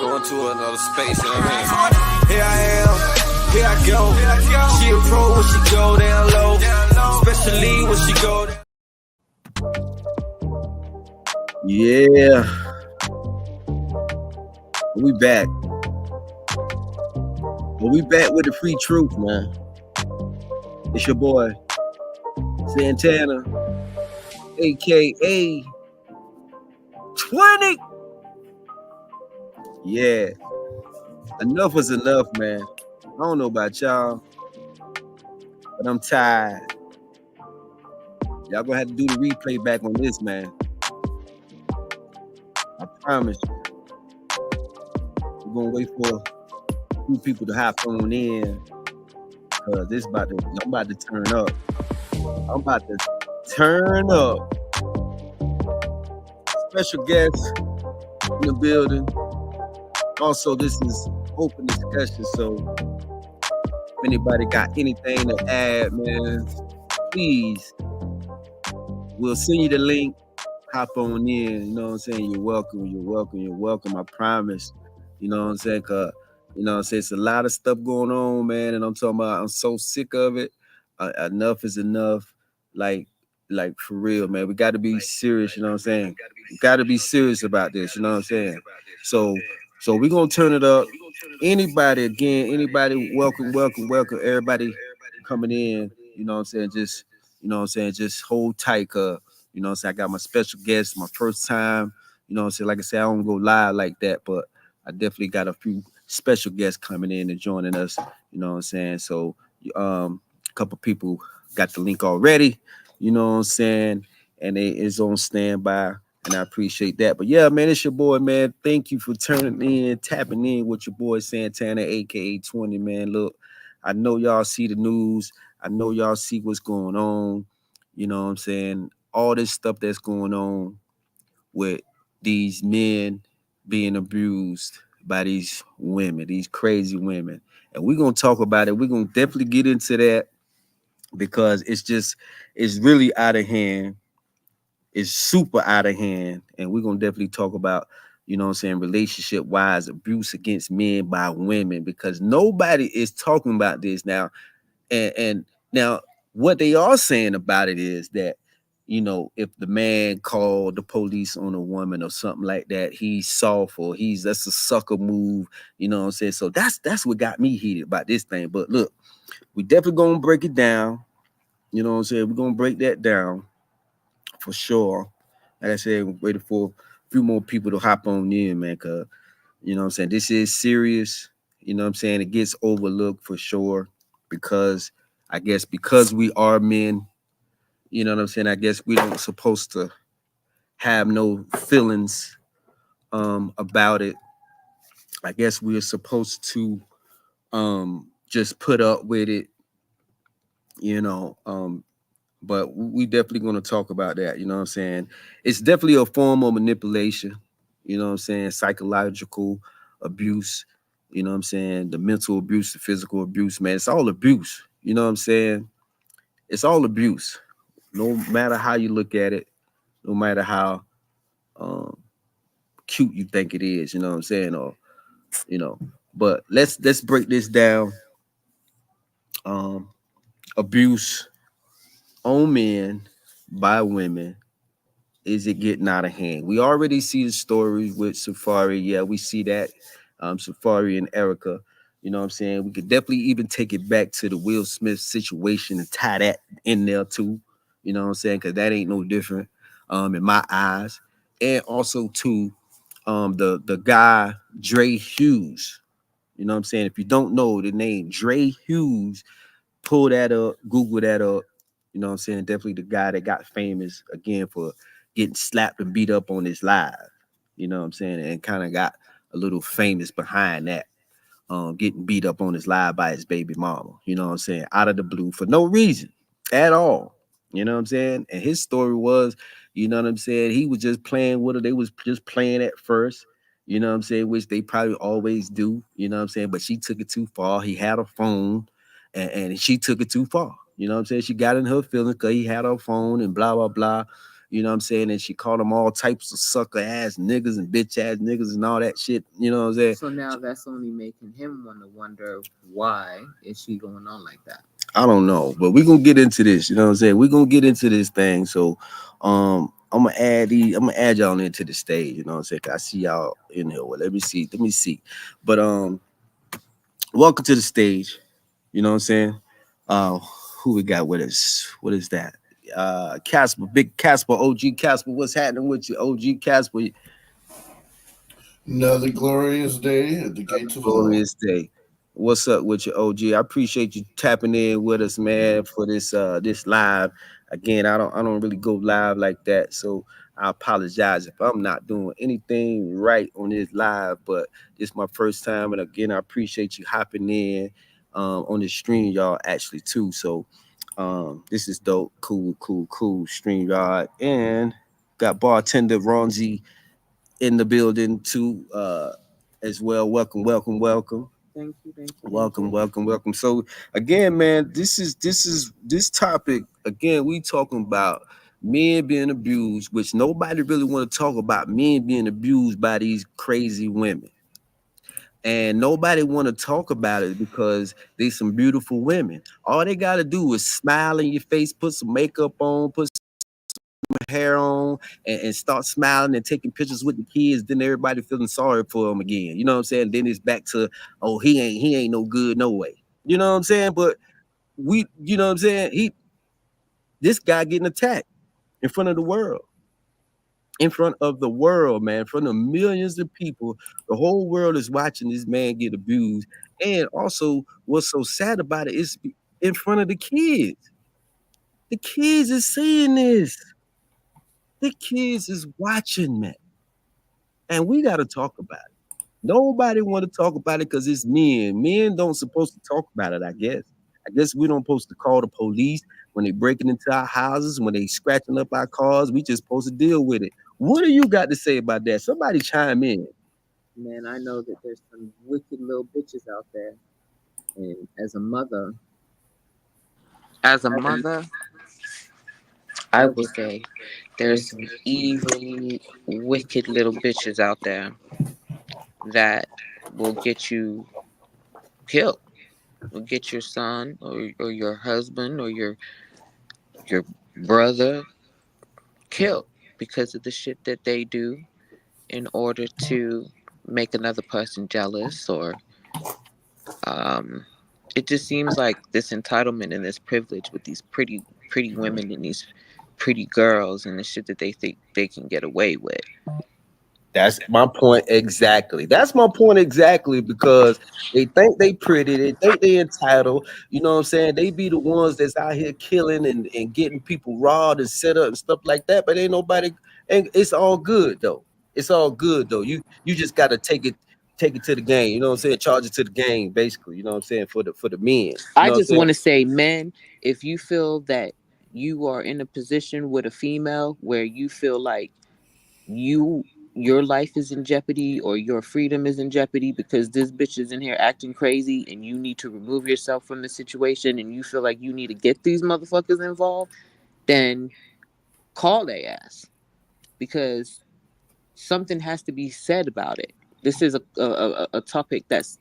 Going to another space, you know what I mean? Here I am, here I go. She a pro when she go down low, especially when she go down. Yeah, we back. We back with the free truth, man. It's your boy Santana, aka 20. Yeah, enough was enough, man. I don't know about y'all, but I'm tired. Y'all gonna have to do the replay back on this, man. I promise you. We're gonna wait for a few people to hop on in, cause I'm about to turn up. I'm about to turn up. Special guest in the building. Also, this is open discussion, so if anybody got anything to add, man, please. We'll send you the link. Hop on in. You know what I'm saying? You're welcome. You're welcome. You're welcome. I promise. You know what I'm saying? Cause you know what I'm saying? It's a lot of stuff going on, man. And I'm talking about, I'm so sick of it. Enough is enough. Like for real, man. We got to be serious. You know what I'm saying? We got to be serious about this. You know what I'm saying? So we're going to turn it up. Anybody, welcome. Everybody coming in. You know what I'm saying? Just, you know what I'm saying? Just hold tight. You know what I'm saying? I got my special guest, my first time. You know what I'm saying? Like I said, I don't go live like that, but I definitely got a few special guests coming in and joining us. You know what I'm saying? So a couple people got the link already. You know what I'm saying? And it is on standby. And I appreciate that. But yeah, man, it's your boy, man. Thank you for turning in, tapping in with your boy Santana, aka 20, man. Look, I know y'all see the news. I know y'all see what's going on. You know what I'm saying? All this stuff that's going on with these men being abused by these women, these crazy women. And we're going to talk about it. We're going to definitely get into that because it's really out of hand. It's super out of hand. And we're going to definitely talk about, you know what I'm saying, relationship-wise abuse against men by women, because nobody is talking about this now. And now what they are saying about it is that, you know, if the man called the police on a woman or something like that, he's soft or that's a sucker move, you know what I'm saying? So that's what got me heated about this thing. But look, we definitely gonna break it down. You know what I'm saying? We're gonna break that down for sure. Like I said, we're waiting for a few more people to hop on in, man, cause you know what I'm saying, this is serious. You know what I'm saying? It gets overlooked for sure because I guess because we are men, you know what I'm saying? I guess we don't supposed to have no feelings about it. I guess we're supposed to just put up with it, you know. But we definitely going to talk about that, you know what I'm saying? It's definitely a form of manipulation, you know what I'm saying? Psychological abuse, you know what I'm saying? The mental abuse, the physical abuse, man. It's all abuse, you know what I'm saying? It's all abuse. No matter how you look at it, no matter how cute you think it is, you know what I'm saying? Or, you know, but let's break this down. Abuse on men by women, is it getting out of hand? We already see the stories with Safari. Yeah, we see that. Safari and Erica. You know what I'm saying? We could definitely even take it back to the Will Smith situation and tie that in there too. You know what I'm saying? Because that ain't no different in my eyes. And also too, the guy Dre Hughes. You know what I'm saying? If you don't know the name Dre Hughes, pull that up, Google that up. You know what I'm saying? Definitely the guy that got famous again for getting slapped and beat up on his live. You know what I'm saying? And kind of got a little famous behind that. Getting beat up on his live by his baby mama. You know what I'm saying? Out of the blue for no reason at all. You know what I'm saying? And his story was, you know what I'm saying? He was just playing with her. They was just playing at first. You know what I'm saying? Which they probably always do. You know what I'm saying? But she took it too far. He had a phone. And she took it too far. You know what I'm saying? She got in her feelings because he had her phone and blah, blah, blah. You know what I'm saying? And she called them all types of sucker ass niggas and bitch ass niggas and all that shit. You know what I'm saying? So now that's only making him want to wonder why is she going on like that. I don't know, but we're gonna get into this. You know what I'm saying? We're gonna get into this thing. So I'm gonna add y'all into the stage, you know what I'm saying? 'Cause I see y'all in here. Well, let me see. But welcome to the stage. You know what I'm saying? Uh who we got with us? What is that? Casper, big Casper, OG Casper. What's happening with you, OG Casper? Another glorious day at the gates of hell. Glorious day. What's up with you, OG? I appreciate you tapping in with us, man, for this live. Again, I don't really go live like that, so I apologize if I'm not doing anything right on this live, but it's my first time, and again, I appreciate you hopping in on this stream, y'all, actually too. So this is dope, cool stream, y'all, and got bartender Ronzi in the building too, as well. Welcome. Thank you, thank you, thank Welcome, you. welcome, welcome. So again, man, this topic again. We talking about men being abused, which nobody really want to talk about men being abused by these crazy women, and nobody want to talk about it because they some beautiful women. All they got to do is smile in your face, put some makeup on, put hair on, and start smiling and taking pictures with the kids. Then everybody feeling sorry for them again. You know what I'm saying? Then it's back to, oh, he ain't no good no way. You know what I'm saying? But you know what I'm saying? This guy getting attacked in front of the world. In front of the world, man, in front of millions of people. The whole world is watching this man get abused. And also, what's so sad about it is in front of the kids. The kids is seeing this. The kids is watching, man. And we got to talk about it. Nobody want to talk about it because it's men. Men don't supposed to talk about it, I guess. I guess we don't supposed to call the police when they breaking into our houses, when they scratching up our cars. We just supposed to deal with it. What do you got to say about that? Somebody chime in. Man, I know that there's some wicked little bitches out there. And as a mother, I will say there's some evil, wicked little bitches out there that will get you killed, will get your son or your husband or your brother killed because of the shit that they do in order to make another person jealous or um it just seems like this entitlement and this privilege with these pretty women and these pretty girls and the shit that they think they can get away with. That's my point exactly. That's my point exactly because they think they pretty, they think they entitled. You know what I'm saying? They be the ones that's out here killing and getting people robbed and set up and stuff like that. But ain't nobody, and it's all good though. It's all good though. You just gotta take it to the game. You know what I'm saying? Charge it to the game, basically. You know what I'm saying? For the men. You I know what I'm just saying? want to say, men, if you feel that you are in a position with a female where you feel like you your life is in jeopardy or your freedom is in jeopardy because this bitch is in here acting crazy and you need to remove yourself from the situation and you feel like you need to get these motherfuckers involved, then call their ass because something has to be said about it. This is a topic that's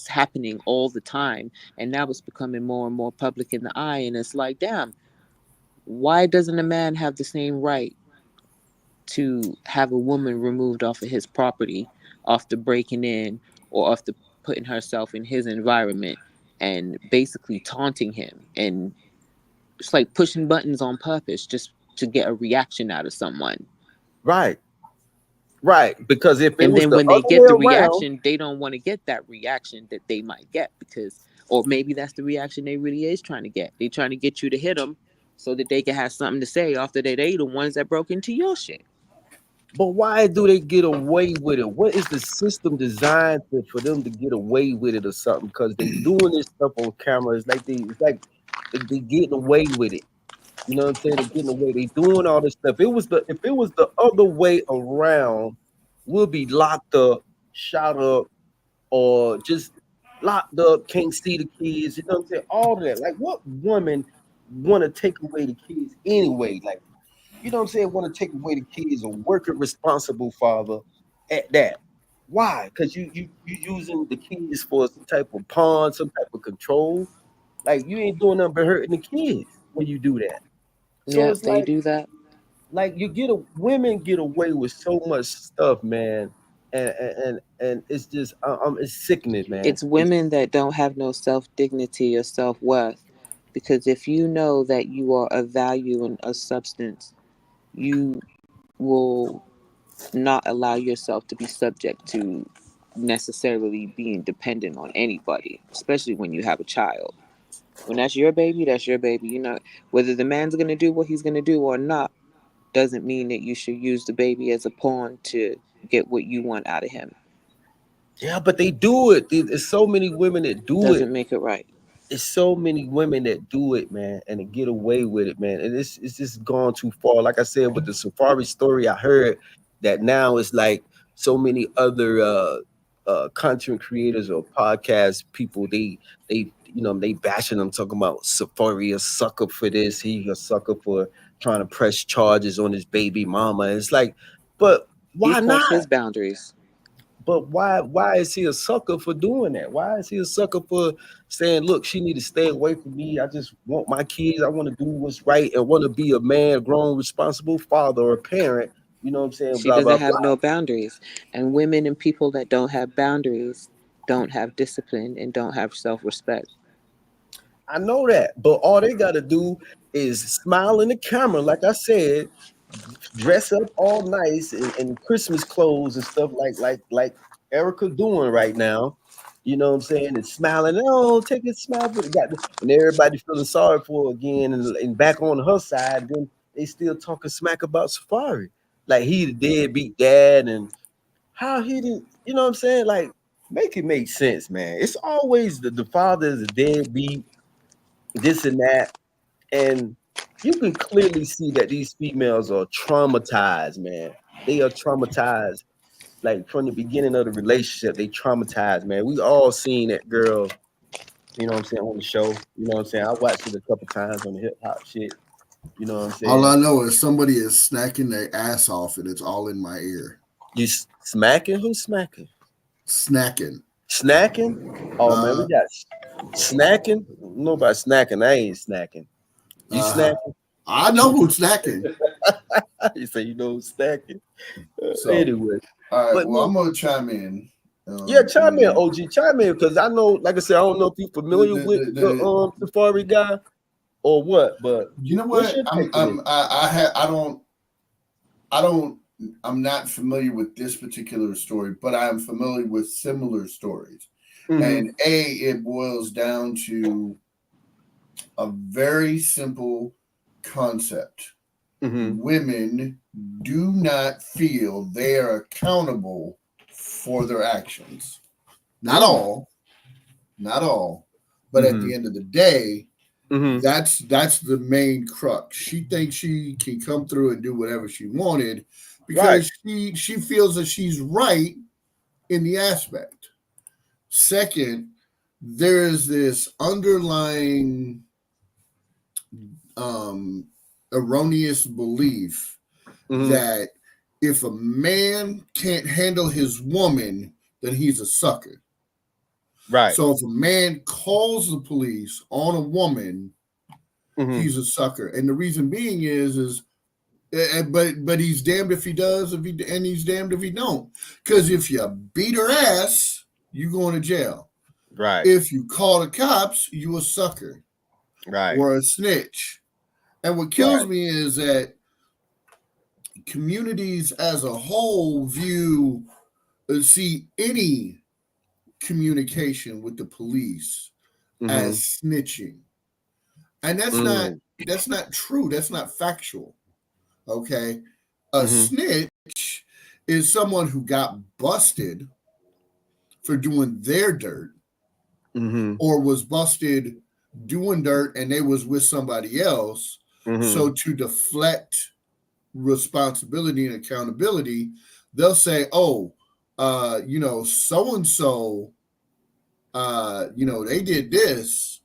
happening all the time, and now it's becoming more and more public in the eye. And it's like, damn, why doesn't a man have the same right to have a woman removed off of his property, off the breaking in, or off the putting herself in his environment, and basically taunting him and it's like pushing buttons on purpose just to get a reaction out of someone. Right, right. Because if it And was then the when they other get way the around, reaction, they don't want to get that reaction that they might get because, or maybe that's the reaction they really is trying to get. They trying to get you to hit them so that they can have something to say after they the ones that broke into your shit. but why do they get away with it? What is the system designed for them to get away with it or something? Because they doing this stuff on camera. It's like they getting away with it. You know what I'm saying? They getting away. They doing all this stuff. If it was the other way around, we'll be locked up, shot up, or just locked up, can't see the kids. You know what I'm saying? All of that. Like, what woman want to take away the kids anyway? Like, you know what I'm saying, want to take away the kids or work a responsible father at that. Why? Because you using the kids for some type of pawn, some type of control. Like you ain't doing nothing but hurting the kids when you do that. So Yep, it's they do that. like you get a women get away with so much stuff, man, and it's just it's sickening, man. It's women that don't have no self dignity or self worth. Because if you know that you are of value and a substance, you will not allow yourself to be subject to necessarily being dependent on anybody, especially when you have a child. When that's your baby, that's your baby. You know, whether the man's going to do what he's going to do or not doesn't mean that you should use the baby as a pawn to get what you want out of him. Yeah, but they do it. There's so many women that do it. Doesn't make it right. It's so many women that do it, man, and they get away with it, man. And it's just gone too far. Like I said, with the Safari story, I heard that now it's like so many other content creators or podcast people, they they bashing them, talking about Safari a sucker for this, he a sucker for trying to press charges on his baby mama. And it's like, but He why crossed not? his boundaries. But why is he a sucker for doing that? Why is he a sucker for saying, look, she need to stay away from me. I just want my kids. I want to do what's right and want to be a man, grown, responsible father or parent. You know what I'm saying? She Blah, blah, doesn't have blah. no boundaries. And women and people that don't have boundaries don't have discipline and don't have self respect. I know that. But all they got to do is smile in the camera, like I said, dress up all nice in Christmas clothes and stuff like Erica doing right now. You know what I'm saying? And smiling. Oh, take a smile for the guy. And everybody feeling sorry for her again and back on her side. Then they still talking smack about Safari. Like he the deadbeat dad and how he didn't, you know what I'm saying? Like make it make sense, man. It's always the father is a deadbeat, this and that. And you can clearly see that these females are traumatized, man. They are traumatized. Like from the beginning of the relationship, they traumatized, man. We all seen that girl, you know what I'm saying, on the show. You know what I'm saying? I watched it a couple times on the hip hop shit. You know what I'm All I saying? know is somebody is snacking their ass off, and it's all in my ear. You smacking? Who's smacking? Snacking. Snacking? Oh man, we got snacking. Nobody snacking. I ain't snacking. You snacking? I know who's snacking. You say you know who's snacking. So Anyway, all right. but Well, no, I'm gonna chime in. yeah, chime in, OG, chime in, because I know, like I said, I don't know if you're familiar with the Safari guy or what, but You know what's what? your take on it? I'm not familiar with this particular story, but I'm familiar with similar stories. Mm-hmm. And it boils down to a very simple concept. Mm-hmm. Women do not feel they are accountable for their actions. Not all, but at the end of the day, Mm-hmm. that's the main crux. She thinks she can come through and do whatever she wanted Right. because she feels that she's right in the aspect. Second, there is this underlying erroneous belief Mm-hmm. that if a man can't handle his woman, then he's a sucker. Right. So if a man calls the police on a woman, Mm-hmm. he's a sucker. And the reason being is but he's damned if he does, and he's damned if he don't. Because if you beat her ass, you going to jail. Right. If you call the cops, you a sucker Right. or a snitch. And what kills me is that communities as a whole see any communication with the police as snitching. And that's not true. That's not factual. Okay. A snitch is someone who got busted for doing their dirt or was busted doing dirt and they was with somebody else. So to deflect responsibility and accountability, they'll say, oh, so and so, they did this.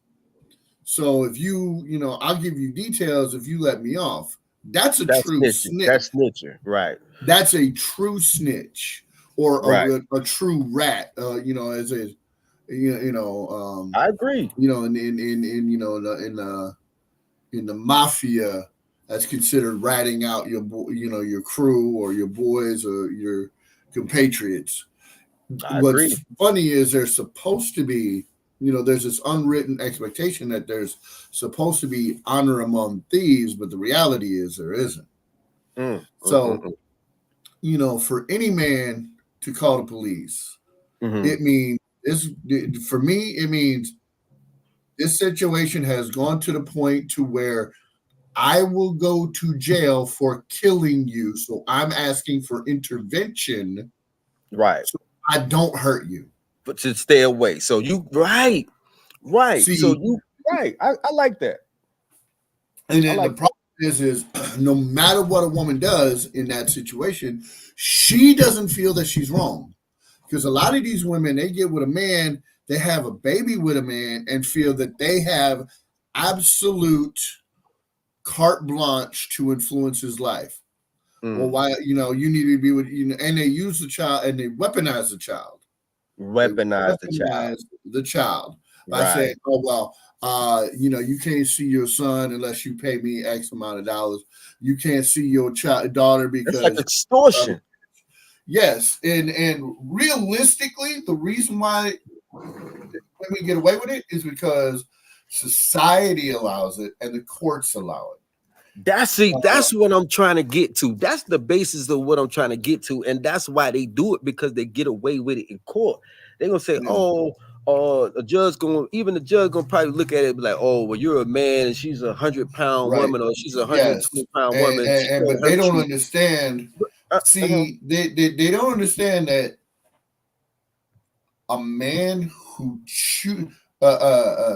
So if I'll give you details if you let me off. That's a That's true snitching. snitch. That's snitching, right? That's a true snitch, or Right. a true rat. As a I agree. In the mafia, that's considered ratting out your crew or your boys or your compatriots. I agree. What's funny is there's supposed to be, there's this unwritten expectation that there's supposed to be honor among thieves, but the reality is there isn't. So, for any man to call the police, it means for me, it means this situation has gone to the point to where I will go to jail for killing you. So I'm asking for intervention. Right. So I don't hurt you. But to stay away. So you right. See, so you right. I like that. And then the problem is no matter what a woman does in that situation, she doesn't feel that she's wrong. Because a lot of these women, they get with a man, they have a baby with a man, and feel that they have absolute carte blanche to influence his life. Well, why, you need to be with, and they use the child and they weaponize the child. Weaponize the child by saying, oh, well, you can't see your son unless you pay me X amount of dollars. You can't see your daughter because it's like extortion. Yes, and realistically, the reason why women get away with it is because society allows it and the courts allow it. That's what I'm trying to get to. That's the basis of what I'm trying to get to, and that's why they do it, because they get away with it in court. They're gonna say, the judge gonna probably look at it and be like, oh, well, you're a man and she's 100-pound woman, or she's 120-pound woman. But they don't understand. See, they don't understand that a man who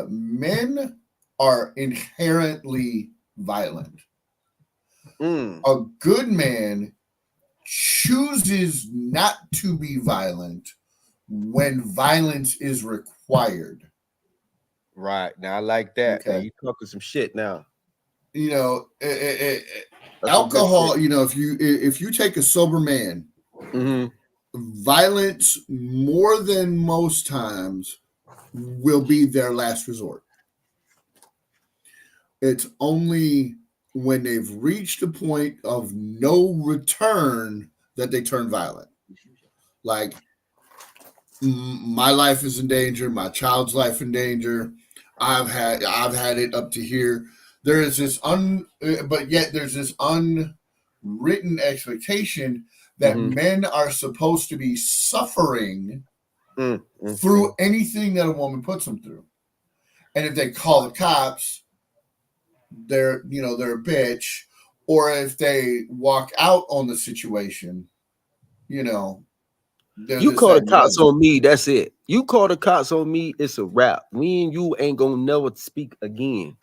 men are inherently violent. A good man chooses not to be violent when violence is required. Right. Now I like that. Okay. Now you talking some shit now. Alcohol, if you take a sober man, violence more than most times will be their last resort. It's only when they've reached a point of no return that they turn violent. Like, my life is in danger, my child's life in danger. I've had it up to here. There is this but yet there's this unwritten expectation that men are supposed to be suffering through anything that a woman puts them through. And if they call the cops, they're a bitch. Or if they walk out on the situation, you call the cops on me, that's it. You call the cops on me, it's a wrap. Me and you ain't gonna never speak again.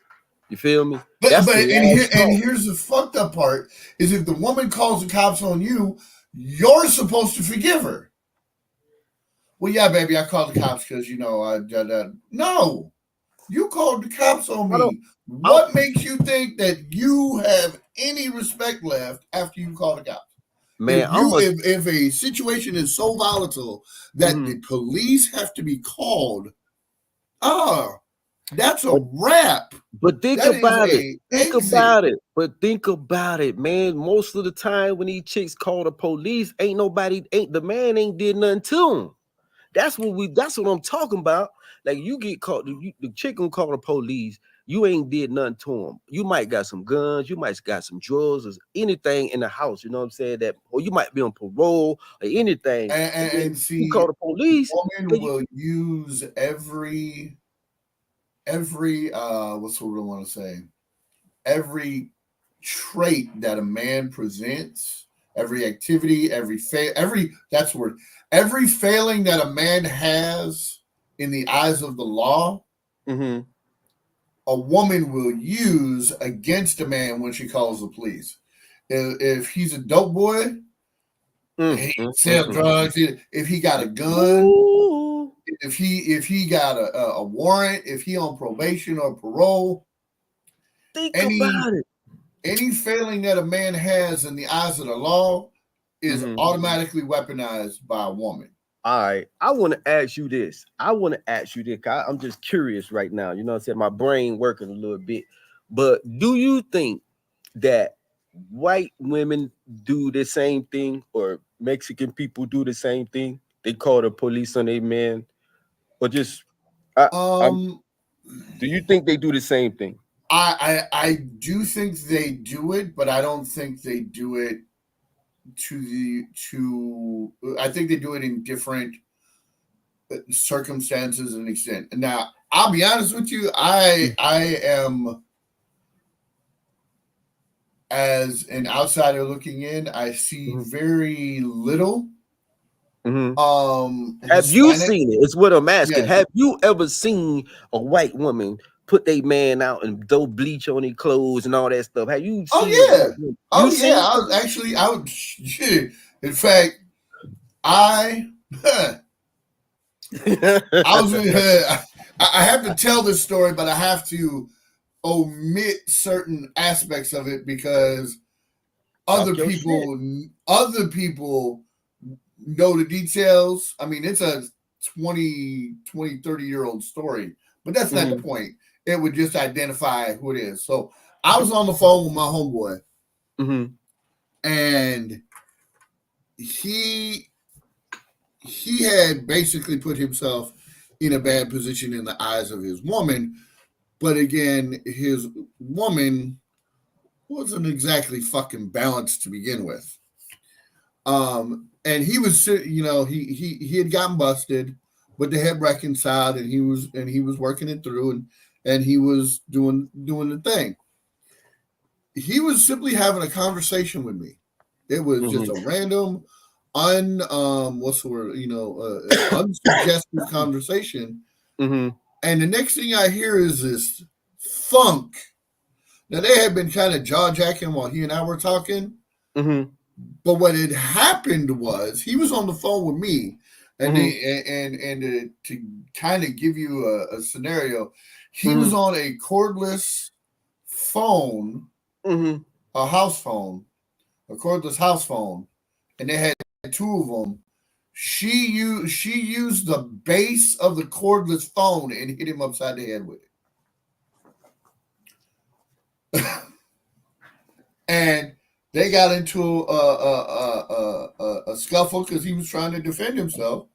You feel me? But here's the fucked up part is if the woman calls the cops on you, you're supposed to forgive her. Well, yeah, baby, I called the cops because no, you called the cops on me. What makes you think that you have any respect left after you call the cops? Man, if a situation is so volatile that the police have to be called, that's a wrap. But think about it. Think about it, man. Most of the time when these chicks call the police, the man ain't did nothing to them. That's what I'm talking about. Like, you get caught, the chick gonna call the police, you ain't did nothing to them. You might got some guns, you might got some drugs, or anything in the house, you know what I'm saying? Or you might be on parole or anything. And see, you call the police. Women will use every what's what I want to say? Every trait that a man presents, every activity, every failing that a man has in the eyes of the law, a woman will use against a man when she calls the police. If he's a dope boy, he sells drugs. If he got a gun, if he got a warrant, if he on probation or parole, think about it. any failing that a man has in the eyes of the law is automatically weaponized by a woman. All right. I want to ask you this. I'm just curious right now. You know what I'm saying? My brain working a little bit. But do you think that white women do the same thing, or Mexican people do the same thing? They call the police on their men, or just do you think they do the same thing? I do think they do it, but I don't think they do it I think they do it in different circumstances and extent. Now, I'll be honest with you, I am, as an outsider looking in, I see very little. Have you seen it? It's what I'm asking. Have you ever seen a white woman put their man out and throw bleach on their clothes and all that stuff? Have you seen it? I would in fact, I have to tell this story, but I have to omit certain aspects of it because other people know the details. I mean, it's a 30-year-old story, but that's not the point. It would just identify who it is. So I was on the phone with my homeboy, and he had basically put himself in a bad position in the eyes of his woman. But again, his woman wasn't exactly fucking balanced to begin with. And he was, he had gotten busted, but they had reconciled, and he was working it through, and he was doing the thing. He was simply having a conversation with me. It was just a random, unsuggested conversation. And the next thing I hear is this thunk. Now, they had been kind of jaw-jacking while he and I were talking. But what had happened was he was on the phone with me, and to kind of give you a scenario, he was on a cordless phone, a house phone, a cordless house phone, and they had two of them. She used the base of the cordless phone and hit him upside the head with it. And they got into a scuffle because he was trying to defend himself,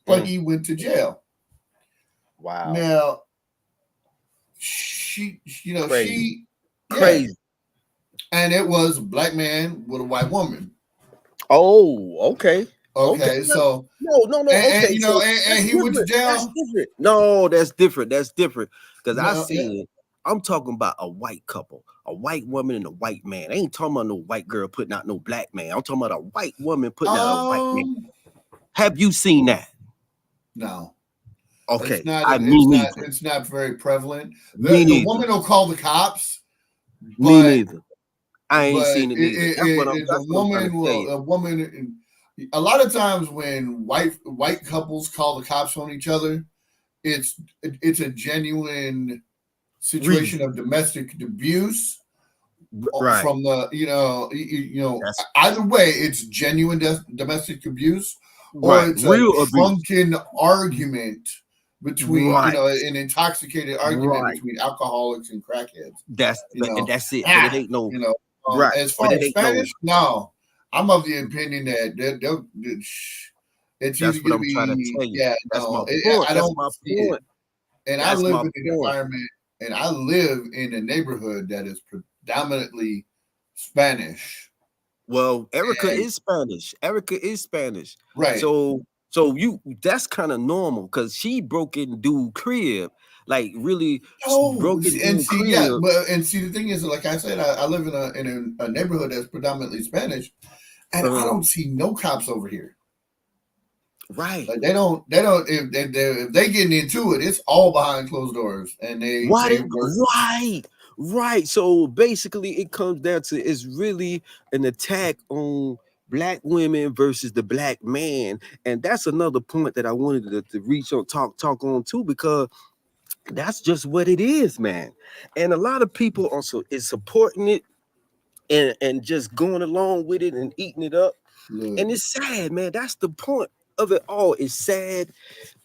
but he went to jail. Wow. Now, crazy. And it was a black man with a white woman. Oh, okay. Okay, so no. And, okay, and he went to jail. That's different. No, that's different. Because I seen it. I'm talking about a white couple, a white woman and a white man. I ain't talking about no white girl putting out no black man. I'm talking about a white woman putting out a white man. Have you seen that? No. Okay. It's not very prevalent. The woman will call the cops. Me neither. I ain't seen it either. A woman. A lot of times when white couples call the cops on each other, it's a genuine situation of domestic abuse, right? From the either way, it's genuine domestic abuse, or it's real a drunken argument between an intoxicated argument between alcoholics and crackheads. That's it. But it ain't no right. As far as Spanish, no. I'm of the opinion that it's that's what I'm trying to tell you. Yeah, that's my point. I don't see it. And I live in an environment, and I live in a neighborhood that is predominantly Spanish. Well, Erica is Spanish. Right. So that's kind of normal because she broke in dude crib. Like really broke it and see, crib. The thing is, like I said, I live in a neighborhood that's predominantly Spanish. And I don't see no cops over here. Right. Like they don't. If they getting into it, it's all behind closed doors, and they right. So basically, it comes down to it's really an attack on black women versus the black man, and that's another point that I wanted to reach on, talk on too, because that's just what it is, man. And a lot of people also is supporting it. and just going along with it and eating it up. Look, And it's sad, man. That's the point of it all. It's sad.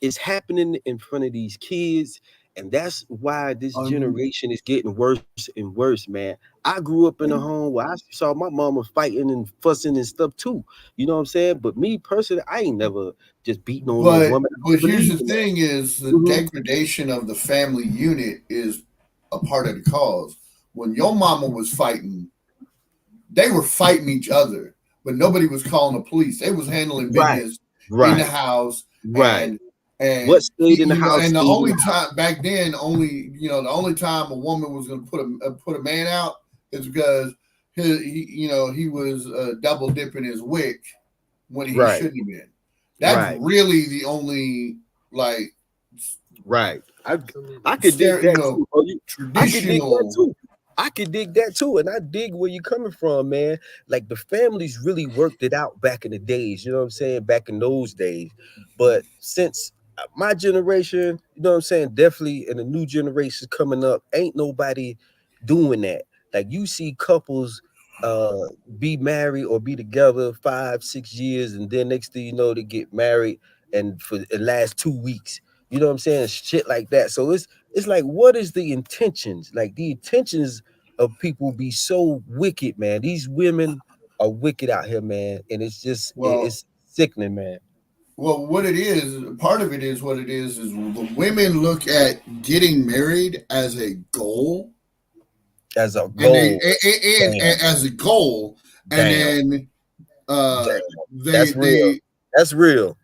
It's happening in front of these kids. And that's why this un, generation is getting worse and worse, man. I grew up in a home where I saw my mama fighting and fussing and stuff too. You know what I'm saying? But me personally, I ain't never just beating on no woman. I but don't here's believe the in that. thing: is the Mhm. degradation of the family unit is a part of the cause. When your mama was fighting, they were fighting each other, but nobody was calling the police. They was handling Right, business in the right, house, right. and What stayed in the you know, house and the stayed in the only house. time back then, the only time a woman was going to put a man out is because he was double dipping his wick when he Right, shouldn't have been. That's right, really the only like right. I could dig stare, that too, bro. I could dig that traditional. too. I could dig that too, and I dig where you're coming from, man. Like the families really worked it out back in the days. You know what I'm saying? Back in those days, but since my generation, you know what I'm saying, definitely, and the new generations coming up, ain't nobody doing that. Like you see couples uh be married or be together 5 6 years, and then next thing you know they get married, and for the last 2 weeks, you know what I'm saying, shit like that. So it's like, what is the intentions? Like the intentions of people be so wicked, man. These women are wicked out here, man, and it's just Well, it's sickening, man. what it is, part of it is what it is the women look at getting married as a goal, As a and goal, and damn, as a goal, and damn, then uh, damn. they That's real. they That's real.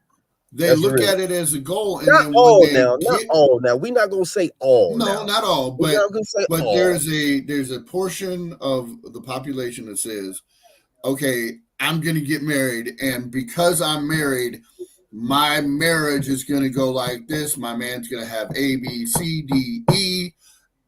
they That's look real. at it as a goal, and Not then when all they now, not get all now. We're not gonna say all no, now. not all, We're not gonna say but all. there's a portion of the population that says, okay, I'm going to get married, and because I'm married, my marriage is going to go like this. My man's going to have A, B, C, D, E,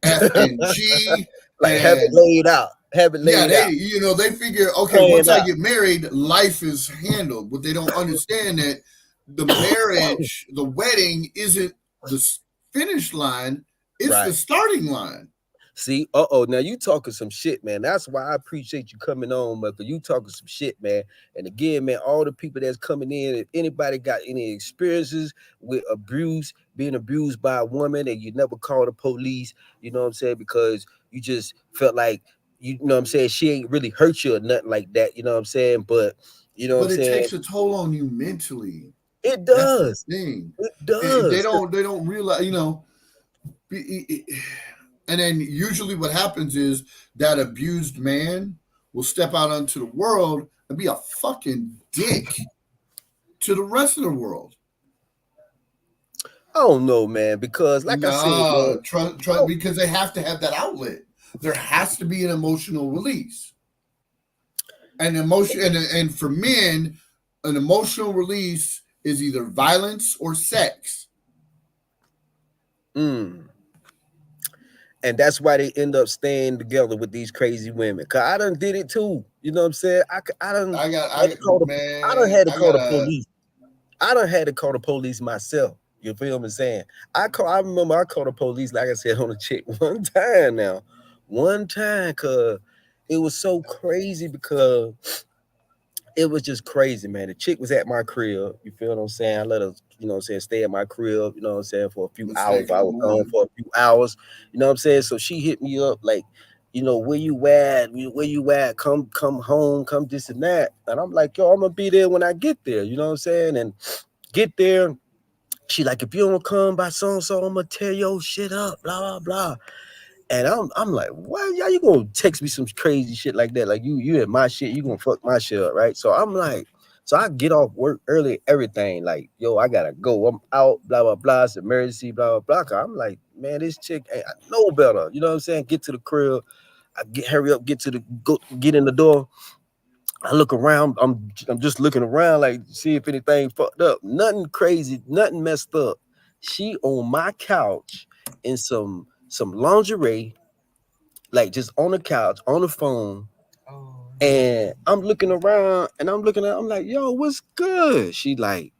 F, and G, Like have it and laid out. Have it yeah, laid out. they figure, okay, once Planned I out. get married, life is handled. But they don't understand that the marriage, the wedding, isn't the finish line; it's the Right. starting line. See, now you talking some shit, man. That's why I appreciate you coming on, man, because you talking some shit, man. And again, man, all the people that's coming in, if anybody got any experiences with abuse, being abused by a woman, and you never called the police, you know what I'm saying, because you just felt like, you know what I'm saying, she ain't really hurt you or nothing like that, you know what I'm saying? But you know what I'm But it saying? takes a toll on you mentally. It That's the does. thing. It does. They don't realize, and then usually what happens is that abused man will step out onto the world and be a fucking dick to the rest of the world. I don't know, man, because like I said, man, No, trust, because they have to have that outlet. There has to be an emotional release, and for men, an emotional release is either violence or sex. mm, and that's why they end up staying together with these crazy women. Cause I done did it too. You know what I'm saying? I done had to call the I done Man, had to I call the gotta. police. I done had to call the police myself. You feel me saying? I remember I called the police, like I said, on a chick one time now. One time, cause it was so crazy, because it was just crazy, man. The chick was at my crib. You feel what I'm saying? I let her, you know what I'm saying, stay at my crib, you know what I'm saying, for a few hours. Mistake I of the was gone morning. for a few hours, you know what I'm saying? So she hit me up like, where you at? Where you at? Come home, come this and that. And I'm like, yo, I'm gonna be there when I get there, you know what I'm saying? And get there. She like, if you don't come by so and so, I'm gonna tear your shit up, blah, blah, blah. And I'm like, why y'all you gonna text me some crazy shit like that? Like you at my shit, you gonna fuck my shit up, right? So I'm like, so I get off work early, everything, like, yo, I gotta go. I'm out, blah, blah, blah. It's emergency, blah, blah, blah. I'm like, man, this chick ain't I know better. You know what I'm saying? Get to the crib, hurry up, get in the door. I look around, I'm just looking around, like, see if anything fucked up. Nothing crazy, nothing messed up. She on my couch in some lingerie, like just on the couch, on the phone. And I'm looking around and I'm like, yo, what's good? She like,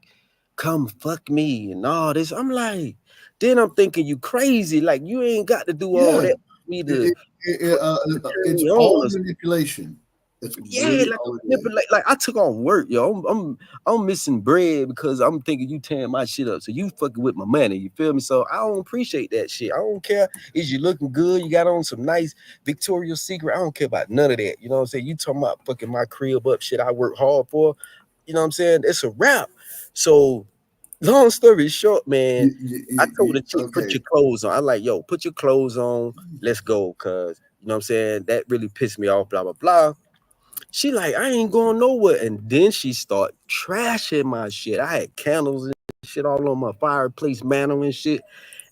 come fuck me and all this. I'm like, then I'm thinking, you crazy. Like, you ain't got to do all Yeah, that for me to. turn It's me all on. manipulation. That's Yeah, really like all it is. like I took off work, yo. I'm missing bread because I'm thinking you tearing my shit up. So you fucking with my money, you feel me? So I don't appreciate that shit. I don't care. Is you looking good? You got on some nice Victoria's Secret. I don't care about none of that. You know what I'm saying? You talking about fucking my crib up shit I work hard for. You know what I'm saying? It's a wrap. So long story short, man, I told the chick, put Okay. your clothes on. I like, yo, put your clothes on. Let's go. Cause you know what I'm saying? That really pissed me off, blah, blah, blah. She like, I ain't going nowhere. And then she start trashing my shit. I had candles and shit all on my fireplace mantle and shit.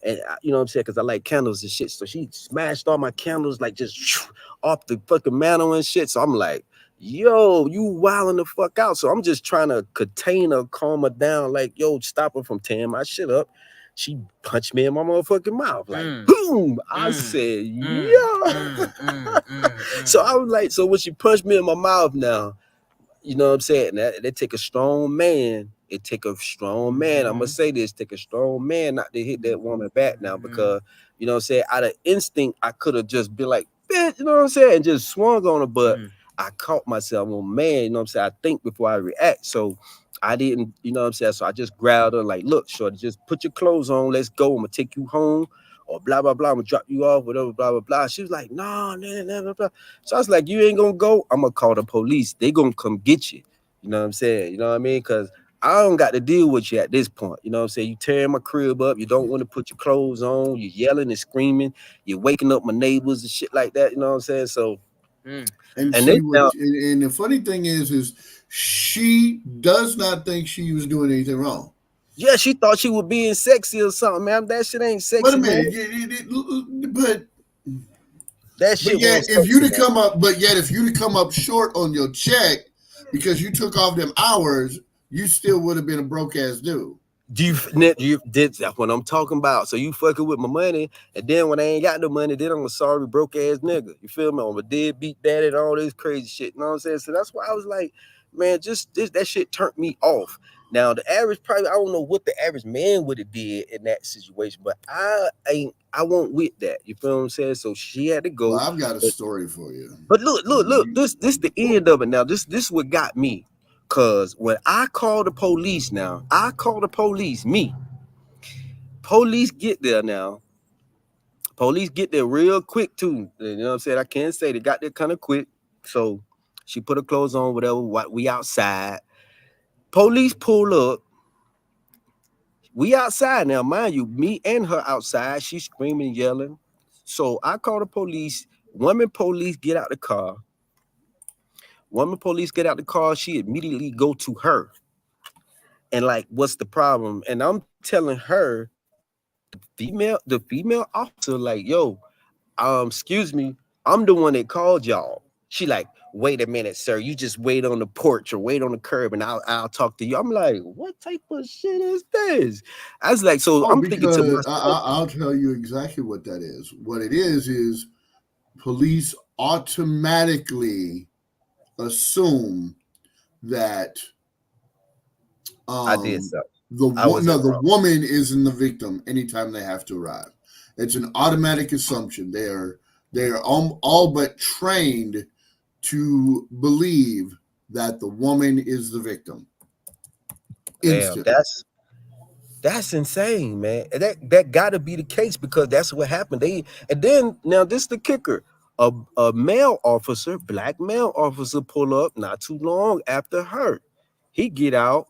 And you know what I'm saying? Because I like candles and shit. So she smashed all my candles like just off the fucking mantle and shit. So I'm like, yo, you wilding the fuck out. So I'm just trying to contain her, calm her down. Like, yo, stop her from tearing my shit up. She punched me in my motherfucking mouth. Like, boom. I said, yeah. So I was like, so when she punched me in my mouth now, you know what I'm saying? That take a strong man. It take a strong man. I'm gonna say this: take a strong man not to hit that woman back now, because you know what I'm saying. Out of instinct, I could have just been like, bitch, you know what I'm saying, and just swung on her. But I caught myself. I'm a man, you know what I'm saying. I think before I react, so I didn't, you know what I'm saying. So I just grabbed her like, look, shorty, just put your clothes on. Let's go. I'm gonna take you home. Or blah blah blah, I'm gonna drop you off, whatever, blah blah blah. She was like, no, nah, nah, blah, blah. So I was like, you ain't gonna go. I'm gonna call the police. They gonna come get you. You know what I'm saying? You know what I mean? Because I don't got to deal with you at this point. You know what I'm saying? You tearing my crib up. You don't want to put your clothes on. You're yelling and screaming. You're waking up my neighbors and shit like that. You know what I'm saying? So, And and they see what, now, and the funny thing is she does not think she was doing anything wrong. yeah, she thought she was being sexy or something, man. That shit ain't Wait a sexy, man. minute, but That but shit yet won't if sexy, you to man. come up, but yet if you to come up short on your check because you took off them hours, you still would have been a broke ass dude. You did that's what I'm talking about. So you fucking with my money, and then when I ain't got no money, then I'm a sorry broke ass nigga. You feel me? I'm a deadbeat daddy and all this crazy shit. You know what I'm saying? So that's why I was like, man, just this that shit turned me off. Now the average probably I don't know what the average man would have did in that situation, but I won't with that. You feel what I'm saying? So she had to Well, go. I've got a But, story for you. but look, this the end of it now. This what got me. Cause when I call the police now, I call the police, me. Police get there now. Police get there real quick too. You know what I'm saying? I can't say they got there kind of quick. So she put her clothes on, whatever. We outside. Police pull up. We outside now, mind you. Me and her outside. She's screaming, yelling. So I call the police. Woman police get out the car. Woman police get out the car. She immediately go to her and like, what's the problem? And I'm telling her, the female officer, like, yo, excuse me, I'm the one that called y'all. She like, wait a minute, sir. You just wait on the porch or wait on the curb and I'll talk to you. I'm like, what type of shit is this? I was like, so Oh, I'm thinking to because myself, I'll tell you exactly what that is. What it is police automatically assume that I did um, so. I was in the the wrong. woman is in the victim anytime they have to arrive. It's an automatic assumption. They are all but trained to believe that the woman is the victim Damn, instantly. that's insane, man. And that gotta be the case because that's what happened. And then now this is the kicker. A male officer, black male officer, pull up not too long after her. He get out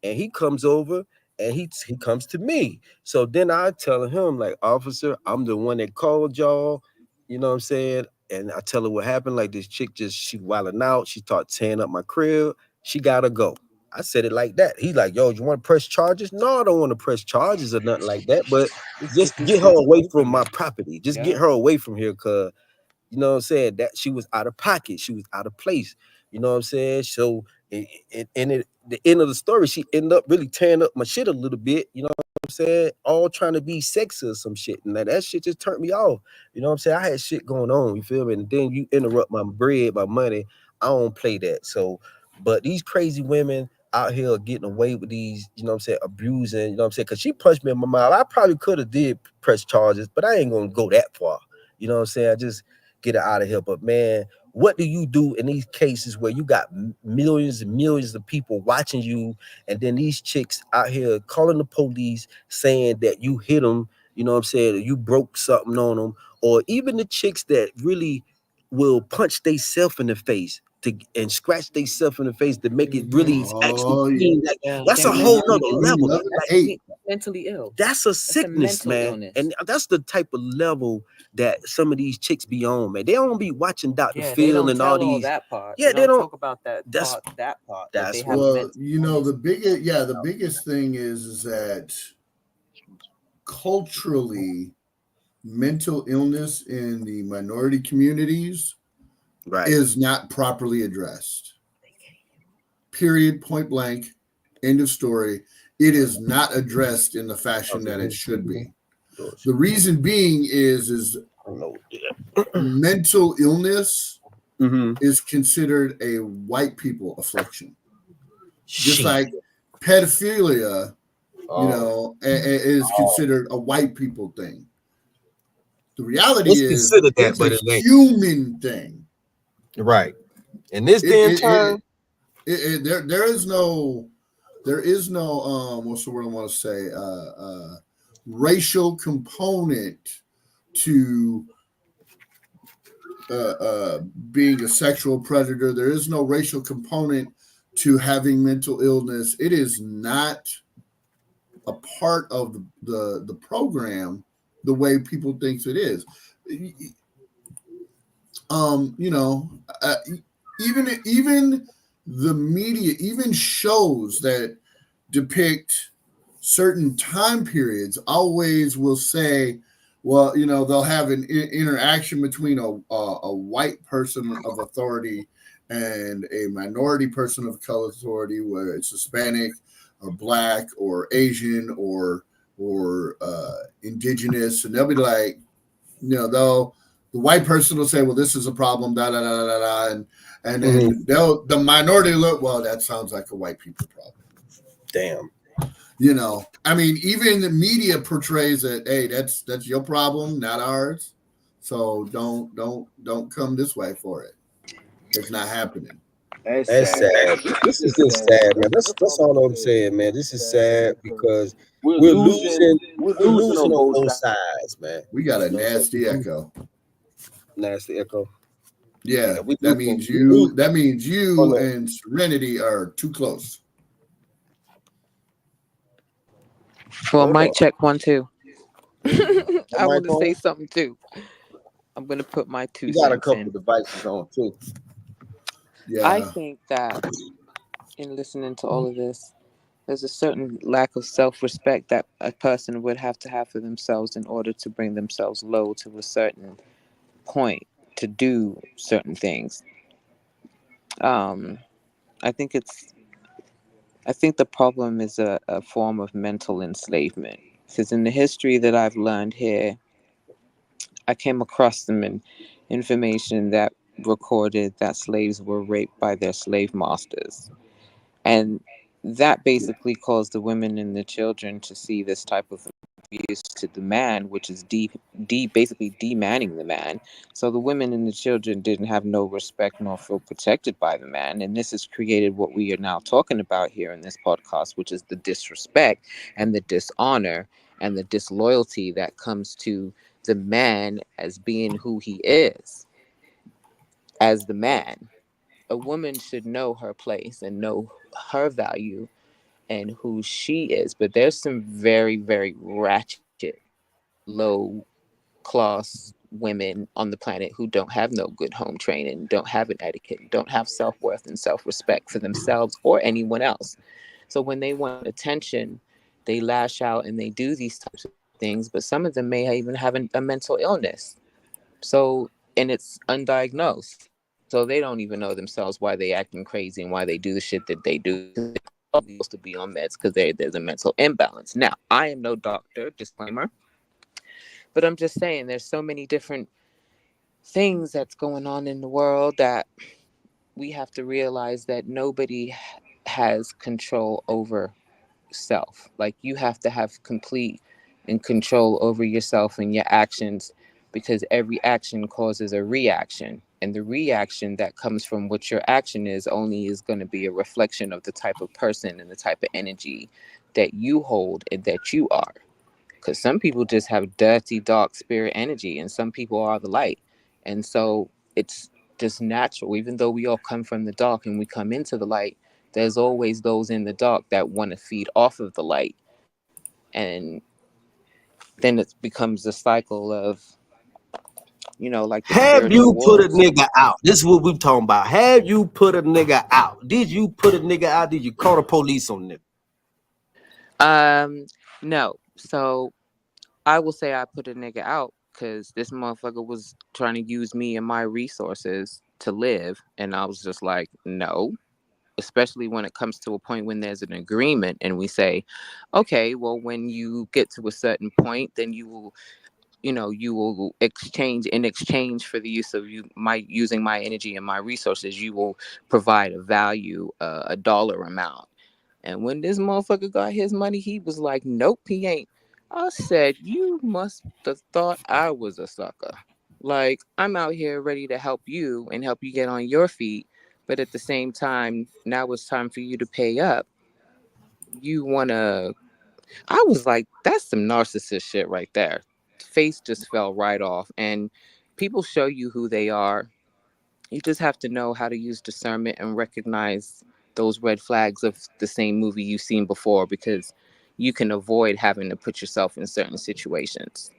and he comes over and he comes to me. So then I tell him, like, officer, I'm the one that called y'all. You know what I'm saying? And I tell her what happened. Like this chick she wilding out. She start tearing up my crib. She gotta go. I said it like that. He like, yo, you want to press charges? No, I don't want to press charges or nothing like that. But Let's just get this get her shit away away from from my me. property. Just get Yeah. her away from here, cause you know what I'm saying? That she was out of pocket. She was out of place. You know what I'm saying? So the end of the story, she ended up really tearing up my shit a little bit. You know what I'm saying? All trying to be sexy or some shit. And that shit just turned me off. You know what I'm saying? I had shit going on. You feel me? And then you interrupt my bread, my money. I don't play that. So, but these crazy women out here getting away with these, you know what I'm saying, abusing, you know what I'm saying? Cause she punched me in my mouth. I probably could have did press charges, but I ain't gonna go that far. You know what I'm saying? get it out of here. But man, what do you do in these cases where you got millions and millions of people watching you, and then these chicks out here calling the police saying that you hit them, you know what I'm saying, you broke something on them, or even the chicks that really will punch themselves in the face and scratch themselves in the face to make it really actually Oh yeah. seem like that's They're a whole nother mentally level. ill. Hey, Mentally ill. That's a That's a sickness, mental man. illness. And that's the type of level that some of these chicks be on, man. They don't be watching Dr. Yeah, they Phil don't and tell all all these. that part. Yeah, They they don't don't. talk about that That's part. That part that they that's have what. well, mental you know, illness. the biggest thing is that culturally, mental illness in the minority communities Right. is not properly addressed. Period, point blank, end of story. It is not addressed in the fashion that it should be. The reason being is mental illness Mm-hmm. is considered a white people affliction, just Shit. like pedophilia, Oh, is considered a white people thing. The reality it's is considered that, it's a but it ain't. human thing. Right. In this It, day and it, time, there is no what's the word I want to say, racial component to being a sexual predator. There is no racial component to having mental illness. It is not a part of the program the way people thinks it is. You know, even the media, even shows that depict certain time periods, always will say, well, you know, they'll have an interaction between a white person of authority and a minority person of color authority, whether it's Hispanic or Black or Asian or indigenous, and they'll be like, you know, the white person will say, well, this is a problem, da da da da da, and then the minority look, well, that sounds like a white people problem. damn. You know, I mean, even the media portrays that, hey, that's your problem, not ours. So don't come this way for it. It's not happening. That's sad. This is just sad, man. That's all I'm saying, man. This is sad because we're losing on both sides, man. We got a You know what I'm nasty saying? echo. Nasty echo. Yeah, We that means on you the and Serenity are too close. Well, hold mic on. check 1 2. The I want mic to say on. something too. I'm gonna put my two You got a cents couple in. devices on too. I Yeah. think that in listening to all of this, there's a certain lack of self-respect that a person would have to have for themselves in order to bring themselves low to a certain point to do certain things. Um, I think it's. I think the problem is a form of mental enslavement. Because in the history that I've learned here, I came across some information that recorded that slaves were raped by their slave masters. And that basically caused the women and the children to see this type of abuse to the man, which is basically demanning the man. So the women and the children didn't have no respect nor feel protected by the man. And this has created what we are now talking about here in this podcast, which is the disrespect and the dishonor and the disloyalty that comes to the man as being who he is, as the man. A woman should know her place and know her value and who she is. But there's some very, very ratchet, low class women on the planet who don't have no good home training, don't have an etiquette, don't have self worth and self respect for themselves or anyone else. So when they want attention, they lash out and they do these types of things. But some of them may even have a mental illness. So, and it's undiagnosed. So they don't even know themselves why they acting crazy and why they do the shit that they do. They're supposed to be on meds because there's a mental imbalance. Now, I am no doctor, disclaimer, but I'm just saying there's so many different things that's going on in the world that we have to realize that nobody has control over self. Like you have to have complete and control over yourself and your actions because every action causes a reaction. And the reaction that comes from what your action is only is going to be a reflection of the type of person and the type of energy that you hold and that you are. Because some people just have dirty, dark spirit energy, and some people are the light. And so it's just natural, even though we all come from the dark and we come into the light, there's always those in the dark that want to feed off of the light. And then it becomes a cycle of, like the Have spiritual you put a wars. nigga out? This is what we talking about. Have you put a nigga out? Did you put a nigga out? Did you call the police on them? No. So I will say I put a nigga out because this motherfucker was trying to use me and my resources to live. And I was just like, no. Especially when it comes to a point when there's an agreement and we say, okay, well, when you get to a certain point, then you will exchange for the use of using my energy and my resources, you will provide a value, a dollar amount. And when this motherfucker got his money, he was like, nope, he ain't. I said, you must have thought I was a sucker. Like, I'm out here ready to help you and help you get on your feet. But at the same time, now it's time for you to pay up. You want to. I was like, that's some narcissist shit right there. Face just fell right off. And people show you who they are. You just have to know how to use discernment and recognize those red flags of the same movie you've seen before, because you can avoid having to put yourself in certain situations.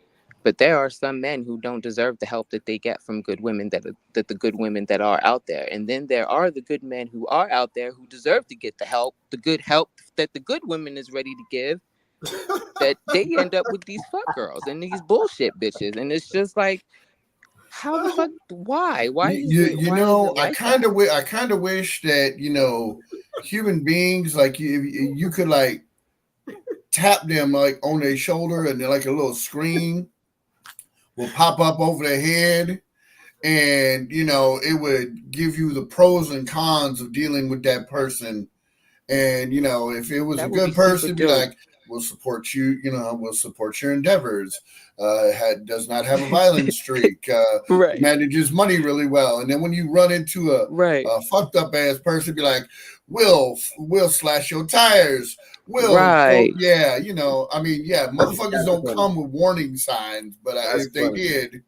But there are some men who don't deserve the help that they get from good women, that the good women that are out there. And then there are the good men who are out there who deserve to get the good help that the good woman is ready to give, that they end up with these fuck girls and these bullshit bitches. And it's just like, how the fuck? Why? Why is it I like that? kind of wish that human beings, like you could like tap them like on their shoulder, and then like a little screen will pop up over their head, and it would give you the pros and cons of dealing with that person. And if it was a That would be good super person, be dope. like, we'll support you. We'll support your endeavors. Does not have a violent streak. Right. Manages money really well. And then when you run into Right. a fucked up ass person, be like, we'll slash your tires. Right. Yeah. I mean, yeah, motherfuckers That's don't funny. come with warning signs, but That's if they funny. did,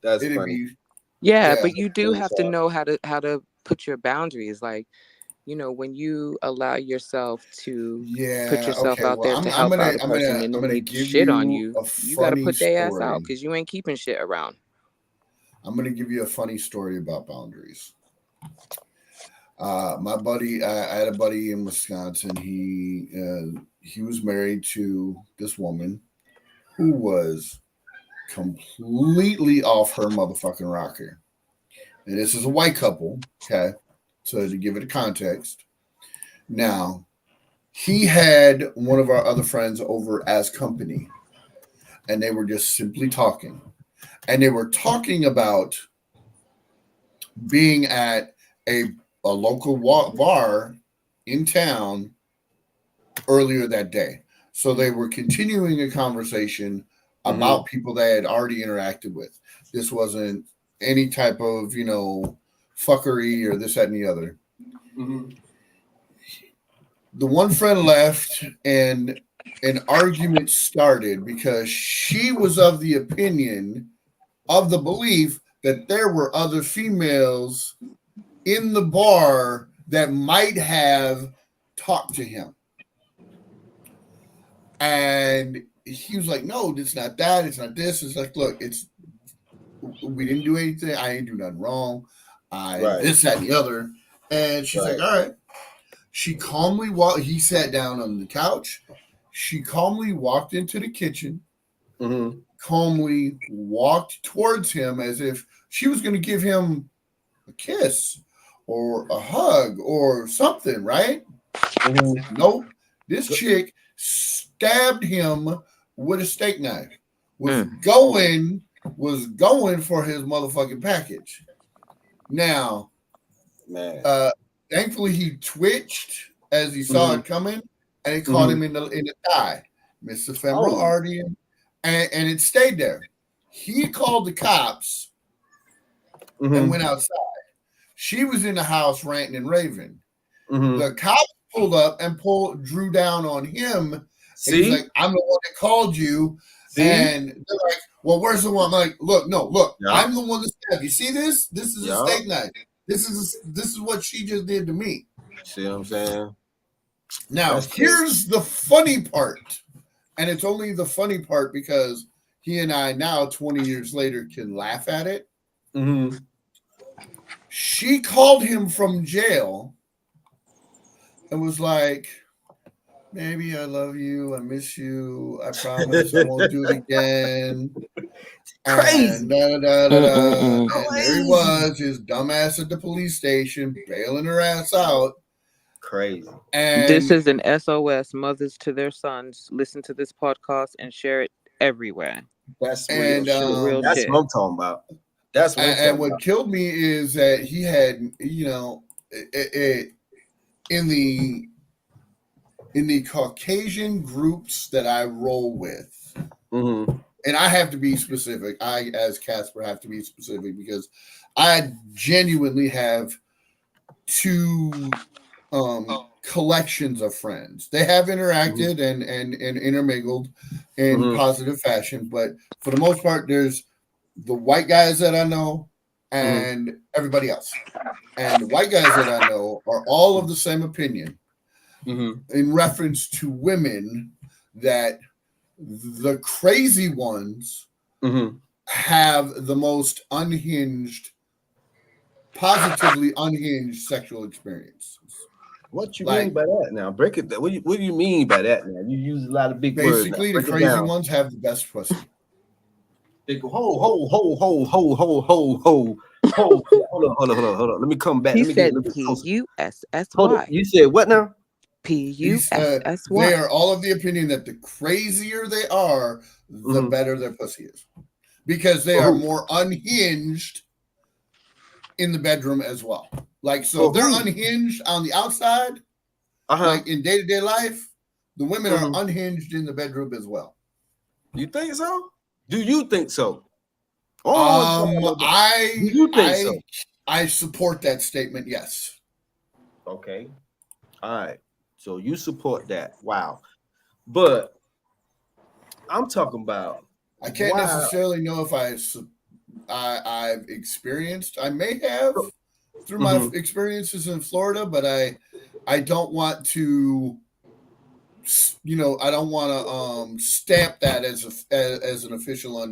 That's it'd funny. be Yeah, yeah. but you do have to know how to put your boundaries. Like, when you allow yourself to put Yeah. yourself Okay. out Well, there to help out a person and I'm then gonna they give shit on you you, a you got to funny put their ass out story. because you ain't keeping shit around. I'm going to give you a funny story about boundaries. My buddy, I had a buddy in Wisconsin. He was married to this woman who was completely off her motherfucking rocker. And this is a white couple, okay? So to give it a context, now he had one of our other friends over as company, and they were just simply talking, and they were talking about being at a local bar in town earlier that day. So they were continuing a conversation Mm-hmm. about people they had already interacted with. This wasn't any type of, fuckery or this, that, and the other. Mm-hmm. The one friend left, and an argument started because she was of the opinion, of the belief, that there were other females in the bar that might have talked to him. And he was like, no, it's not that. It's not this. It's like, look, we didn't do anything. I didn't do nothing wrong. Right. This, that, and the other. And she's like, Right. all right. She calmly he sat down on the couch. She calmly walked into the kitchen, Mm-hmm. calmly walked towards him as if she was going to give him a kiss or a hug or something, right? Mm-hmm. Nope. This chick stabbed him with a steak knife. Was Mm. going for his motherfucking package. Now, Man. thankfully he twitched as he saw Mm-hmm. it coming, and it caught Mm-hmm. him in the thigh, missed the femoral Oh. artery, and it stayed there. He called the cops and went outside. She was in the house ranting and raving. The cops pulled up and drew down on him. See, he's like, "I'm the one that called you." See? And they're like, "Well, where's the one?" I'm like, "Look, no, look, Yeah. I'm the one that stabbed you. See this? This is a steak knife. This is what she just did to me." See what I'm saying? Now, here's the funny part, and it's only the funny part because he and I now, 20 years later, can laugh at it. She called him from jail and was like, "Baby, I love you. I miss you. I promise I won't do it again." Crazy. And, and there he was, his dumbass at the police station, bailing her ass out. Crazy. And this is an SOS. Mothers to their sons, listen to this podcast and share it everywhere. That's real shit. That's what I'm talking about. That's what I'm talking and what about. killed me is that he had, in the Caucasian groups that I roll with, and I have to be specific. I, as Casper, have to be specific because I genuinely have two collections of friends. They have interacted and intermingled in positive fashion, but for the most part, there's the white guys that I know and everybody else. And the white guys that I know are all of the same opinion in reference to women, that the crazy ones have the most unhinged, positively unhinged sexual experience. What you mean by that now? Break it down. What do you mean by that now? You use a lot of big words. Basically, the crazy ones have the best pussy. They go, hold on. Let me come back. He Let me said get P-U-S-S-Y. You said what now? P-U-S-S-Y. They are all of the opinion that the crazier they are, the better their pussy is. Because they are more unhinged in the bedroom as well. Like, so if they're unhinged on the outside, like in day-to-day life, the women are unhinged in the bedroom as well. You think so? Do you think so? I support that statement, yes. Okay. All right. So you support that. Wow. But I'm talking about, I can't necessarily know if I've experienced. I may have through my experiences in Florida, but I don't want to, I don't want to stamp that as an official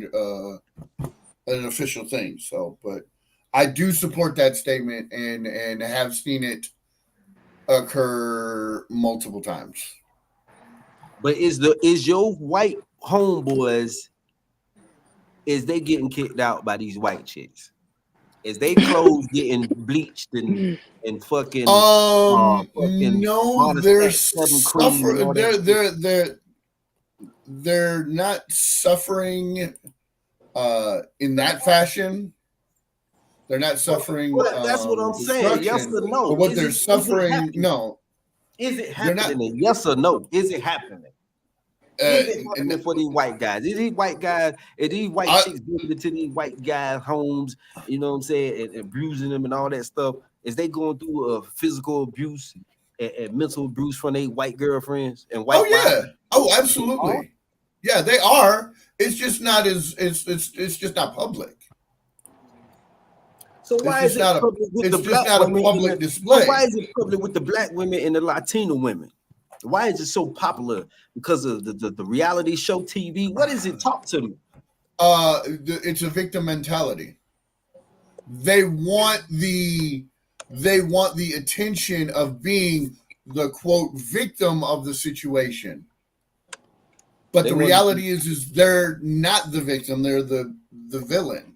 an official thing. So, but I do support that statement and have seen it occur multiple times. But is your white homeboys, is they getting kicked out by these white chicks? Is they clothes getting bleached and fucking no, they're suffering. They're not suffering in that fashion. They're not suffering. That's what I'm saying. Yes or no? But what they're suffering, no. Is it happening? Yes or no? Is it happening? Is it happening for these white guys? Is these white guys, are these white chicks going into these white guys' homes, you know what I'm saying, and abusing them and all that stuff? Is they going through a physical abuse and mental abuse from their white girlfriends and white wives? Oh, absolutely. Yeah, they are. It's just not it's just not public. So why is it public with the black women? Public display. Why is it public with the black women and the Latino women? Why is it so popular? Because of the reality show TV? What is it? Talk to me. It's a victim mentality. They want the attention of being the quote victim of the situation. But the reality is they're not the victim, they're the villain.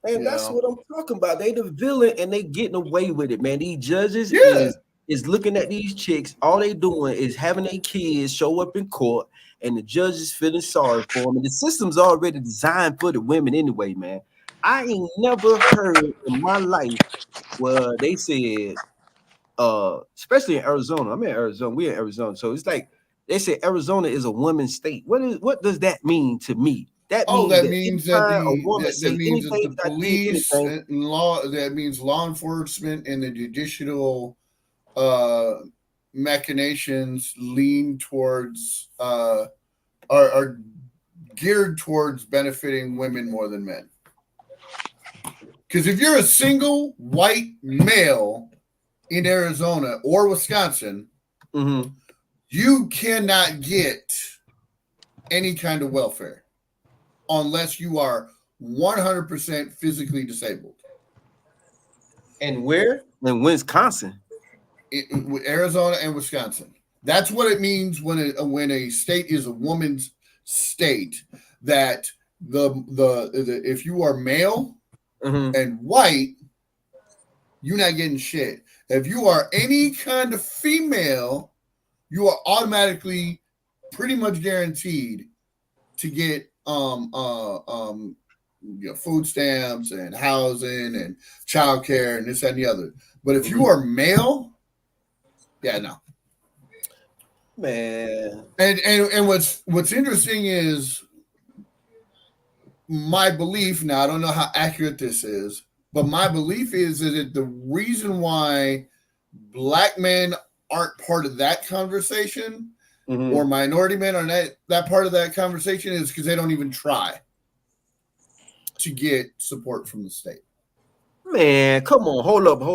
And that's what I'm talking about. They the villain and they getting away with it, man. These judges is looking at these chicks. All they doing is having their kids show up in court, and the judges feeling sorry for them. And the system's already designed for the women anyway, man. I ain't never heard in my life where they said, especially in Arizona. I'm in Arizona. We're in Arizona, so it's like they say Arizona is a woman's state. What does that mean to me? That Oh, means that that means that anytime a woman that say means that anything the that I did police anything, and law, that means law enforcement and the judicial machinations lean towards are geared towards benefiting women more than men. Because if you're a single white male in Arizona or Wisconsin, you cannot get any kind of welfare unless you are 100% physically disabled. And where? In Wisconsin. Arizona and Wisconsin. That's what it means when a state is a woman's state. That the if you are male and white, you're not getting shit. If you are any kind of female, you are automatically pretty much guaranteed to get food stamps and housing and childcare and this and the other. But if you are male, yeah, no. Man. And what's interesting is my belief, now I don't know how accurate this is, but my belief is that the reason why black men aren't part of that conversation or minority men are that part of that conversation is because they don't even try to get support from the state. Man, come on, hold up. Let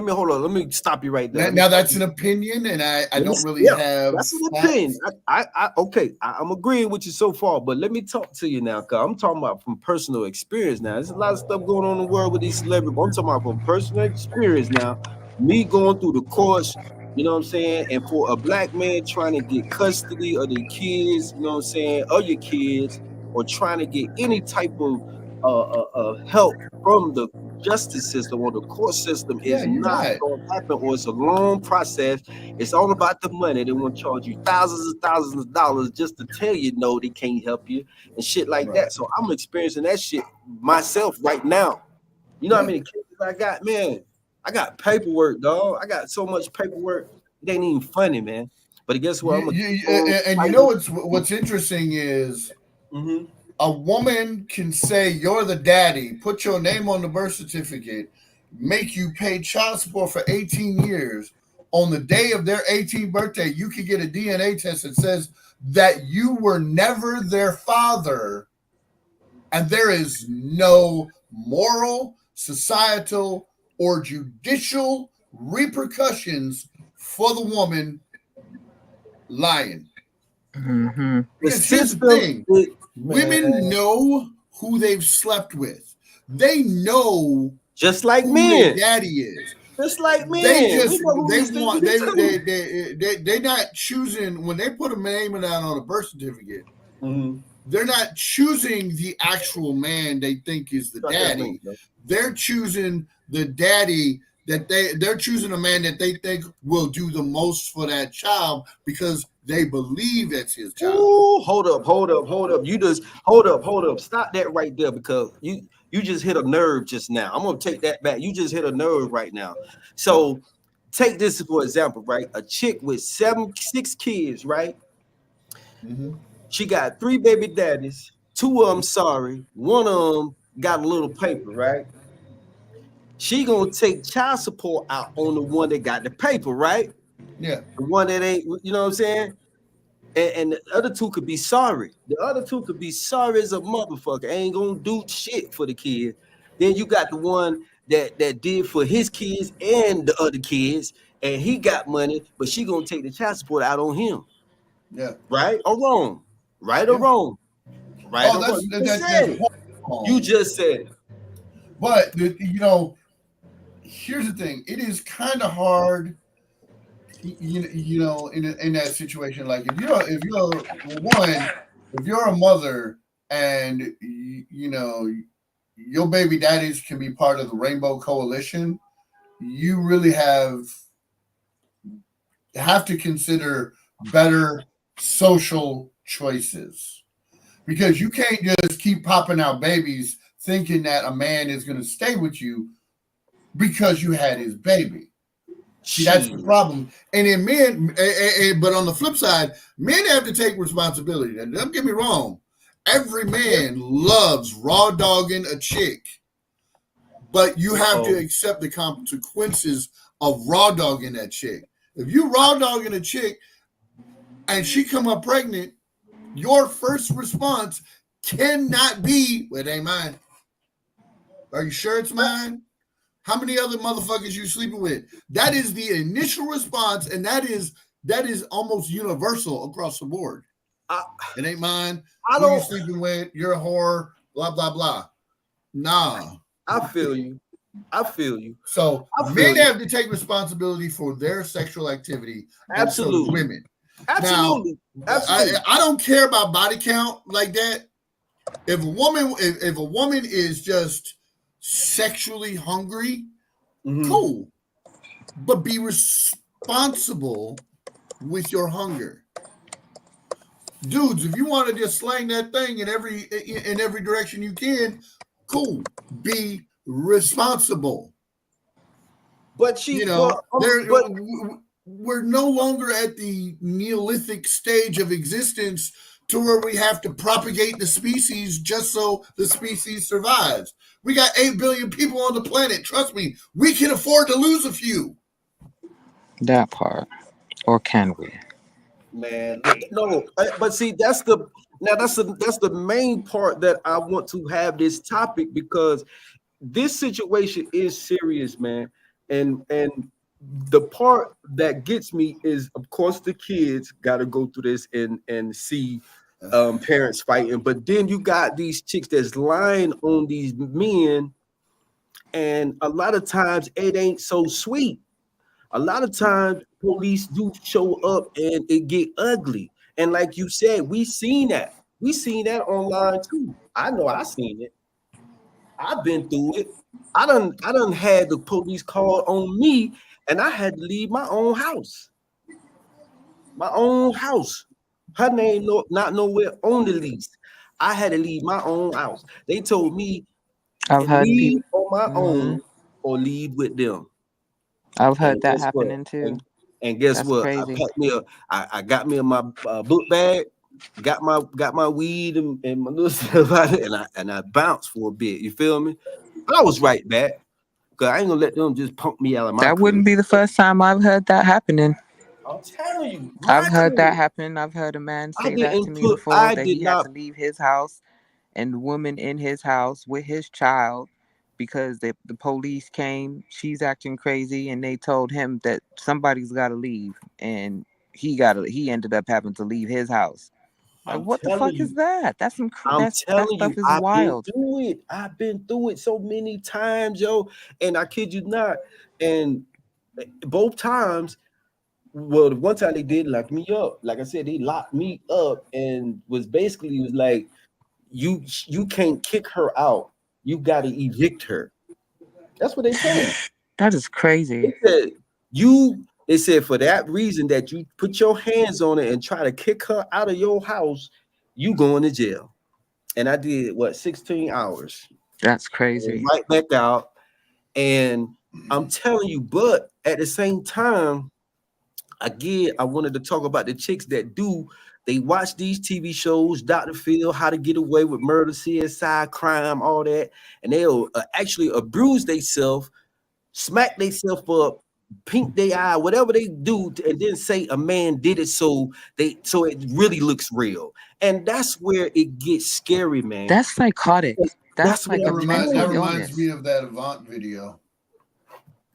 me hold up. Let me stop you right there. Now that's an opinion, and I don't really have. That's an opinion. I'm agreeing with you so far, but let me talk to you now, cause I'm talking about from personal experience. Now, there's a lot of stuff going on in the world with these celebrities. I'm talking about from personal experience now. Me going through the course, you know what I'm saying, and for a black man trying to get custody of their kids, you know what I'm saying, of your kids, or trying to get any type of help from the justice system or the court system is not going to happen, or it's a long process. It's all about the money. They want to charge you thousands of dollars just to tell you no, they can't help you and shit like that. So I'm experiencing that shit myself right now. You know how many cases I got, man? I got paperwork, dog. I got so much paperwork. It ain't even funny, man. But guess what? You know what's interesting is a woman can say you're the daddy, put your name on the birth certificate, make you pay child support for 18 years. On the day of their 18th birthday, you can get a DNA test that says that you were never their father, and there is no moral, societal, or judicial repercussions for the woman lying. Because here's the thing. Women know who they've slept with. They know just like who men. Their daddy is. Just like men. They're not choosing when they put a name down on a birth certificate. They're not choosing the actual man they think is the daddy. They're choosing the daddy they're choosing a man that they think will do the most for that child because they believe that's his child. Ooh, hold up. You just hold up. Stop that right there, because you just hit a nerve just now. I'm gonna take that back. You just hit a nerve right now. So take this for example, right? A chick with 6 kids, right? She got 3 baby daddies, 2 of them sorry, 1 of them got a little paper, right? She gonna take child support out on the one that got the paper, right? Yeah. The one that ain't, you know what I'm saying? And the other 2 could be sorry. The other 2 could be sorry as a motherfucker. Ain't gonna do shit for the kid. Then you got the one that did for his kids and the other kids, and he got money, but she gonna take the child support out on him. Yeah. Right or wrong? Right or wrong? Right or wrong? You just said it. But here's the thing. It is kind of hard, you know, in that situation. Like if you're a mother and you know your baby daddies can be part of the Rainbow Coalition, you really have to consider better social choices, because you can't just keep popping out babies thinking that a man is going to stay with you because you had his baby. See, that's the problem. And then men, but on the flip side, men have to take responsibility. And don't get me wrong. every man loves raw dogging a chick, but you have to accept the consequences of raw dogging that chick. If you raw dogging a chick and she come up pregnant, your first response cannot be, well, it ain't mine. Are you sure it's mine? How many other motherfuckers you sleeping with? That is the initial response, and that is almost universal across the board. It ain't mine. Who you sleeping with? You're a whore. Blah blah blah. Nah. I feel you. So men have to take responsibility for their sexual activity. Absolutely. And so women. Absolutely. Now, absolutely. I don't care about body count like that. If a woman is just sexually hungry, cool. But be responsible with your hunger. Dudes, if you want to just slang that thing in every direction you can, cool. Be responsible. But we're no longer at the Neolithic stage of existence to where we have to propagate the species just so the species survives. We got 8 billion people on the planet. Trust me, we can afford to lose a few. That part. Or can we? Man, no, but see, that's the main part that I want to have this topic, because this situation is serious, man. And the part that gets me is, of course, the kids got to go through this and see parents fighting, but then you got these chicks that's lying on these men, and a lot of times it ain't so sweet. A lot of times police do show up and it get ugly. And like you said, we seen that online too. I know I seen it. I've been through it. I done had the police call on me, and I had to leave my own house. Her name not nowhere on the lease. I had to leave my own house. They told me leave on my own or leave with them. I've heard that happening too. And guess That's what? crazy. I got me my book bag, got my weed and my little stuff out of it, and I bounced for a bit. You feel me? But I was right back, because I ain't gonna let them just pump me out of my That wouldn't be the first time I've heard that happening. I'm telling you. I've heard that happen. I've heard a man say that to me before, that he had to leave his house and the woman in his house with his child because the police came. She's acting crazy, and they told him that somebody's got to leave, and he ended up having to leave his house. Like, what the fuck is that? That's some that stuff is wild. I've been through it so many times, yo, and I kid you not. And both times, well, the one time they did lock me up. Like I said, they locked me up and was like, you can't kick her out. You got to evict her. That's what they said. That is crazy. They said for that reason that you put your hands on it and try to kick her out of your house, you going to jail. And I did 16 hours. That's crazy. Right back out. And I'm telling you, but at the same time, again, I wanted to talk about the chicks that they watch these TV shows, Dr. Phil, How to Get Away with Murder, CSI, crime, all that, and they'll actually abuse themselves, smack themselves up, pink their eye, whatever they do, and then say a man did it so it really looks real. And that's where it gets scary, man. That's psychotic. That's like that reminds me of that Avant video.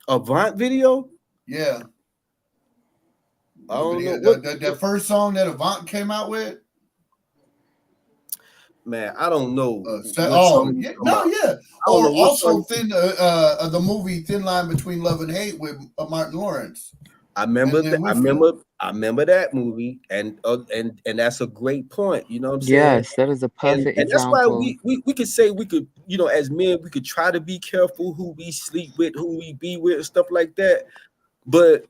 Avant video? Yeah. I don't know. That first song that Avant came out with? Man, I don't know. Yeah. Or also the movie Thin Line Between Love and Hate with Martin Lawrence. I remember that movie, and that's a great point. You know what I'm saying? Yes, that is a perfect and that's example. why we could say we could, as men, we could try to be careful who we sleep with, who we be with, and stuff like that. But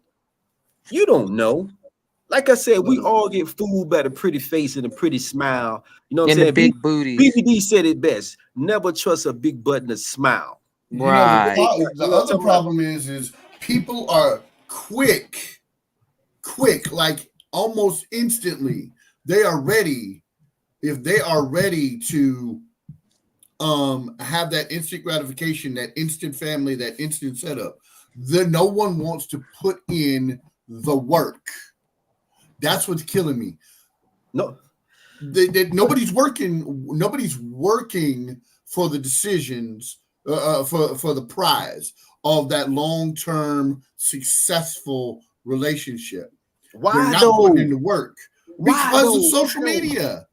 you don't know. Like I said, we all get fooled by the pretty face and a pretty smile. You know what I'm saying? The big booties. BBD said it best. Never trust a big butt and a smile. Right. The other problem is people are quick, like almost instantly. They are ready if they are ready to have that instant gratification, that instant family, that instant setup, then no one wants to put in the work. That's what's killing me. No, nobody's working. Nobody's working for the decisions for the prize of that long-term successful relationship. why They're not though? putting in the work because of social Why though? media.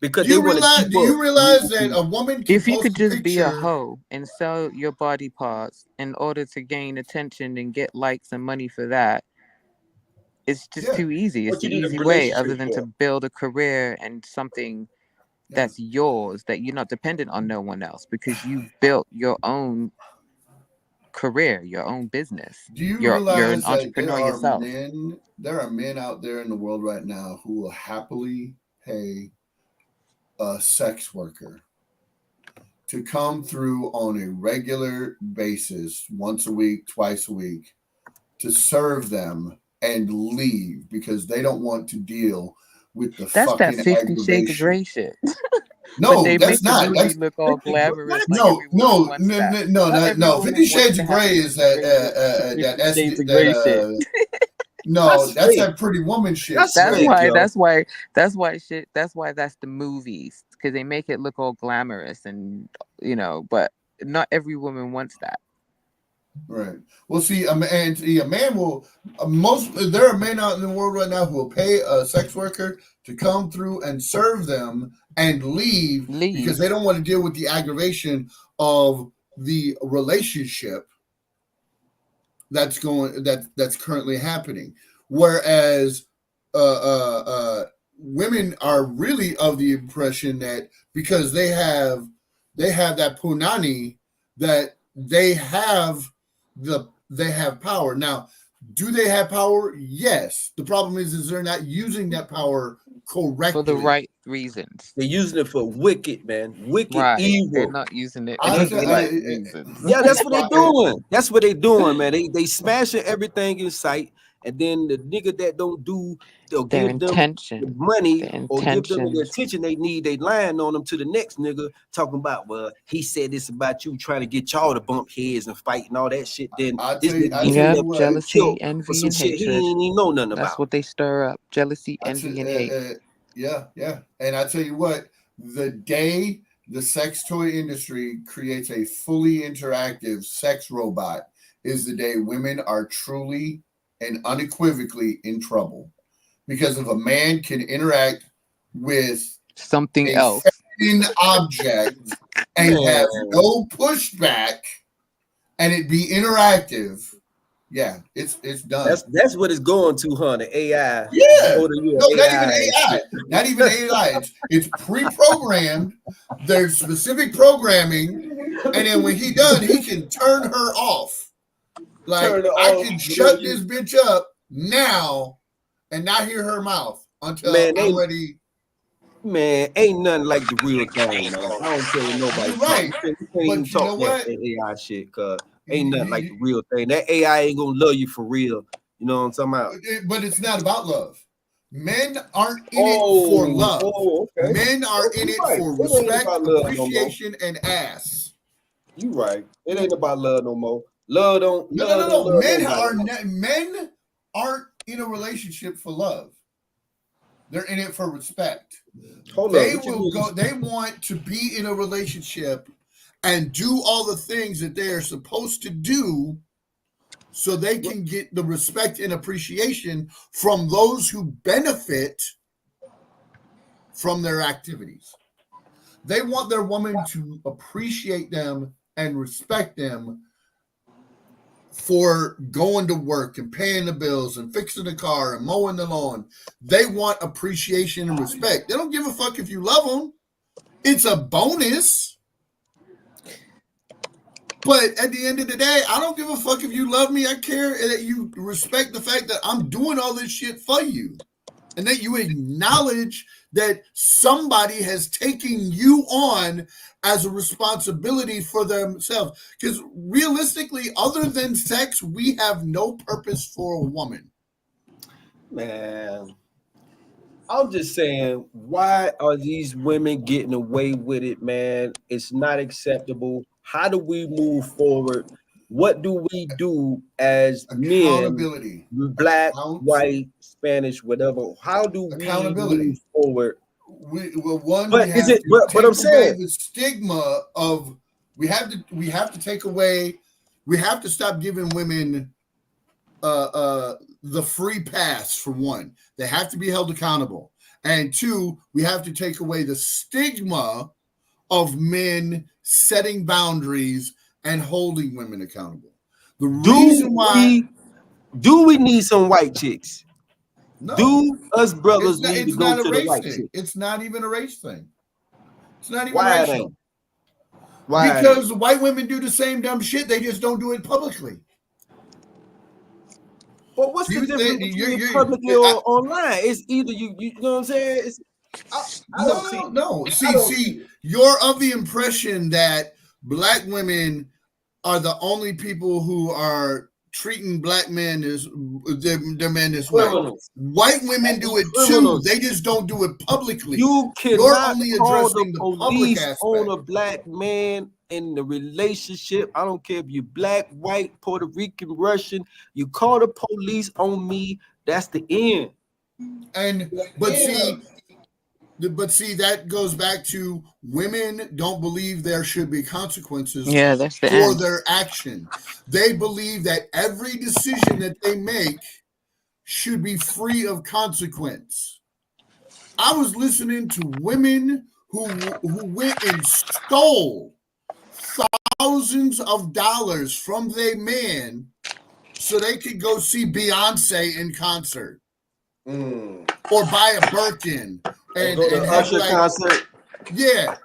Because Do you realize that a woman can If you post could just be a picture? hoe and sell your body parts in order to gain attention and get likes and money for that, it's just too easy. It's What you the need a easy way, other relationship than to for? build a career and something that's yours, that you're not dependent on no one else, because you built your own career, your own business. Do you You're an realize that entrepreneur yourself. there are men out there in the world right now who will happily pay a sex worker to come through on a regular basis, once a week, twice a week, to serve them and leave because they don't want to deal with the That's that fucking 50 Shades of aggravation. Grey shit. But No, they that's make the not. movie That's look all glamorous, like no, every woman no, wants no, that. no, Not no, every no. woman 50 wants Shades to of have Grey the is 50 Shades of Grey shit. no, that's fake. that Pretty Woman shit. That's That's fake, why. yo. That's why that's the movies, because they make it look all glamorous and But not every woman wants that. Right. Well, see, a man will. There are men out in the world right now who will pay a sex worker to come through and serve them and leave because they don't want to deal with the aggravation of the relationship that's currently happening. Whereas, women are really of the impression that because they have that punani, that they have power. Now, do they have power? Yes. The problem is they're not using that power correctly for the right reasons. They're using it for wicked, man. Wicked, Right. evil. They're not using it I for the right reasons. Yeah, that's what they're doing. That's what they're doing, man. They smashing everything in sight, and then the nigga that don't do, they'll Their give them intention. the money Their or give them the intentions. attention they need. They lying on them to the next nigga talking about, well, he said this about you, trying to get y'all to bump heads and fight and all that shit. Then this nigga Jealousy, envy, and hatred. He ain't even know nothing about. That's what they stir up: jealousy, envy, and hate. Yeah. And I tell you what, the day the sex toy industry creates a fully interactive sex robot is the day women are truly and unequivocally in trouble. Because if a man can interact with something else, an object, and have no pushback, and it be interactive, yeah, it's done. That's what it's going to, huh? The AI. Yeah. Not even AI. It's pre-programmed. There's specific programming, and then when he done, he can turn her off. Like, I can shut this bitch up now and not hear her mouth until I'm ready. Man, ain't nothing like the real thing, man. I don't tell nobody. You're right. You can't talk that AI shit, cause ain't nothing like the real thing. That AI ain't gonna love you for real. You know what I'm talking about? But it's not about love. Men aren't in it for love. Okay. Men are in it for respect, appreciation, and ass. You right. It ain't about love no more. Love don't. No. Men aren't in a relationship for love. They're in it for respect. They want to be in a relationship and do all the things that they are supposed to do so they can get the respect and appreciation from those who benefit from their activities. They want their woman to appreciate them and respect them for going to work and paying the bills and fixing the car and mowing the lawn. They want appreciation and respect. They don't give a fuck if you love them. It's a bonus. But at the end of the day, I don't give a fuck if you love me. I care that you respect the fact that I'm doing all this shit for you. And that you acknowledge that somebody has taken you on as a responsibility for themselves. Because realistically, other than sex, we have no purpose for a woman. Man, I'm just saying, why are these women getting away with it, man? It's not acceptable. How do we move forward? What do we do as men, Accountability. black, white, Spanish, whatever? How do we move Accountability. forward? We But is have it? to But take I'm away saying, the stigma of we have to take away. We have to stop giving women the free pass. For one, they have to be held accountable, and two, we have to take away the stigma of men setting boundaries and holding women accountable. The reason why do we need some white chicks? no, Do us brothers need to it's go not a to the race white thing. chicks? It's not even a race thing. It's not even Why it racial. ain't? Why it Because ain't? white women do the same dumb shit. They just don't do it publicly. Well, what's the difference between publicly or online? It's either you know what I'm saying? It's, I don't see. No. I don't see. You're of the impression that black women are the only people who are treating black men as their men this way. White women do it too. They just don't do it publicly. You You're cannot only call addressing the the public police aspect. on a black man in the relationship. I don't care if you're black, white, Puerto Rican, Russian. You call the police on me. That's the end. But see, that goes back to women don't believe there should be consequences that's the for end. their action. They believe that every decision that they make should be free of consequence. I was listening to women who went and stole thousands of dollars from their man so they could go see Beyonce in concert or buy a Birkin and have Usher concert. Yeah,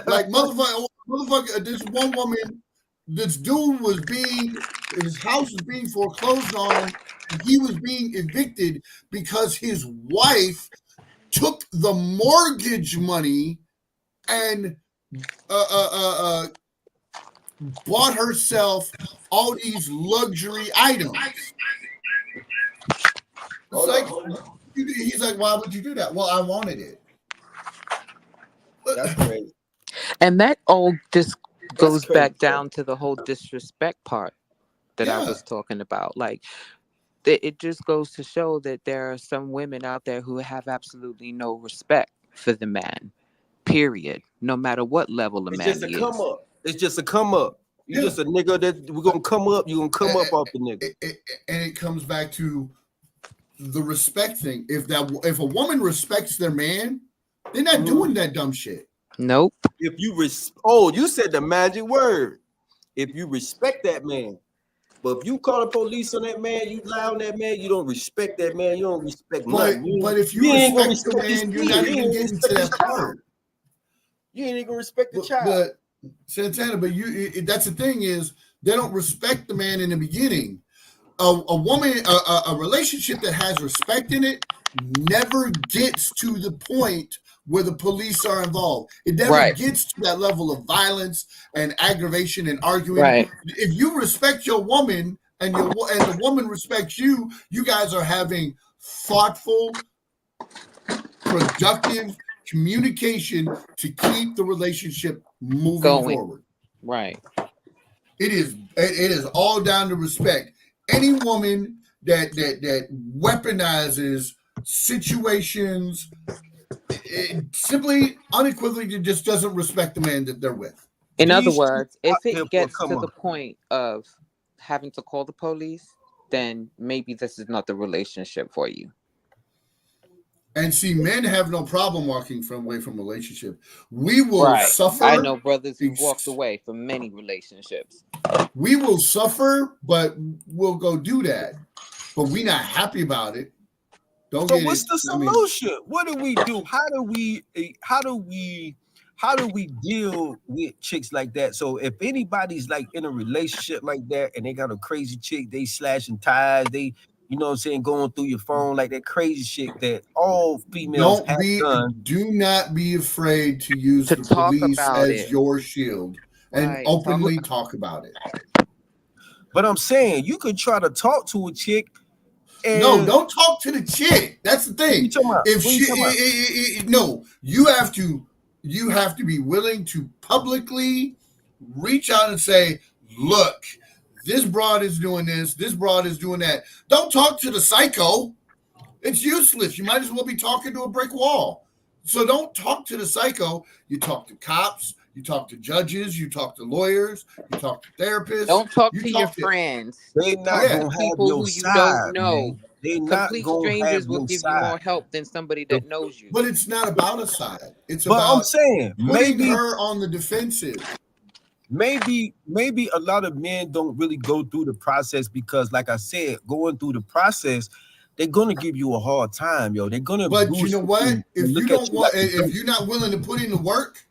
like motherfucker. This one woman, this dude his house was being foreclosed on. And he was being evicted because his wife took the mortgage money and bought herself all these luxury items. It's like he's like, why would you do that? Well, I wanted it. That's crazy. And that all just goes back down to the whole disrespect part that I was talking about. Like, it just goes to show that there are some women out there who have absolutely no respect for the man, period. No matter what level a man is. It's just a come up. It's just a come up. You just a nigga that we're gonna come up. You're gonna come up off the nigga. And it comes back to the respect thing. If a woman respects their man, they're not doing that dumb shit. Nope. If you you said the magic word. If you respect that man. But if you call the police on that man, you lie on that man, you don't respect that man, you don't respect nothing. But if you respect the man, you're not even getting to that part. You ain't even gonna respect the child. But Santana, that's the thing is they don't respect the man in the beginning. A woman, a relationship that has respect in it never gets to the point where the police are involved. It never gets to that level of violence and aggravation and arguing. Right. If you respect your woman and the woman respects you, you guys are having thoughtful, productive communication to keep the relationship moving forward. Right. It is all down to respect. Any woman that weaponizes situations, it simply unequivocally just doesn't respect the man that they're with. In other words, if it gets to the point of having to call the police, then maybe this is not the relationship for you. And see, men have no problem walking away from a relationship. We will suffer. I know brothers who walked away from many relationships. We will suffer, but we'll go do that. But we're not happy about it. So what's the solution? What do we do? How do we deal with chicks like that? So if anybody's like in a relationship like that and they got a crazy chick, they slashing ties, they, you know what I'm saying, going through your phone, like that crazy shit that all females have done. Do not be afraid to use the police as your shield and openly talk about it. But I'm saying you could try to talk to a chick No, don't talk to the chick. That's the thing. If you have to be willing to publicly reach out and say, look, this broad is doing this broad is doing that. Don't talk to the psycho. It's useless. You might as well be talking to a brick wall. So don't talk to the psycho. You talk to cops, you talk to judges, you talk to lawyers, you talk to therapists. Don't talk to your friends. They not gonna have people your who side, you don't know. Man. They not Complete gonna strangers have will your give side. you more help than somebody that knows you. But it's not about a side. It's but about I'm saying putting her on the defensive. Maybe a lot of men don't really go through the process because, like I said, going through the process, they're gonna give you a hard time, yo. They're gonna. But you know what? If you don't want, if you're not willing to put in the work,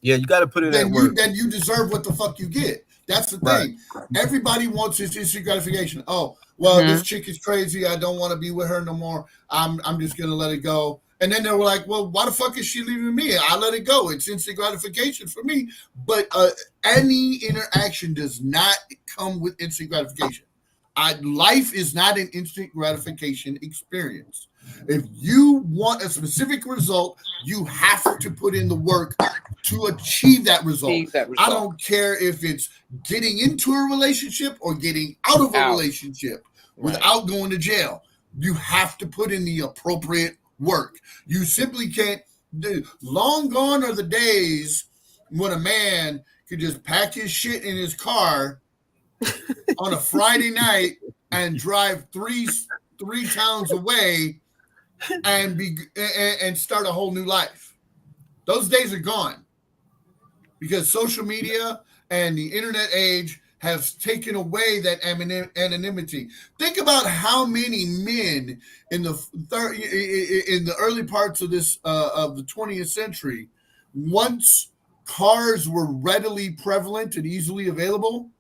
yeah, you got to put in that work. Then you deserve what the fuck you get. That's the thing. Everybody wants this instant gratification. Oh, well, this chick is crazy. I don't want to be with her no more. I'm just gonna let it go. And then they were like, well, why the fuck is she leaving me? I let it go. It's instant gratification for me. But any interaction does not come with instant gratification. Life is not an instant gratification experience. If you want a specific result, you have to put in the work to achieve that result. I don't care if it's getting into a relationship or getting out of a relationship without going to jail. You have to put in the appropriate work. You simply can't. Long gone are the days when a man could just pack his shit in his car on a Friday night and drive three towns away and start a whole new life. Those days are gone because social media and the internet age has taken away that anonymity. Think about how many men in the early parts of of the 20th century, once cars were readily prevalent and easily available,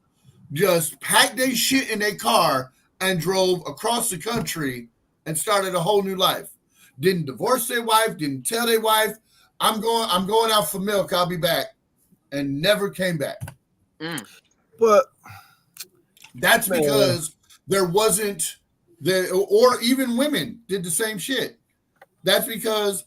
just packed their shit in their car and drove across the country and started a whole new life. Didn't divorce their wife, didn't tell their wife, I'm going out for milk, I'll be back, and never came back. But that's because there wasn't there, or even women did the same shit. That's because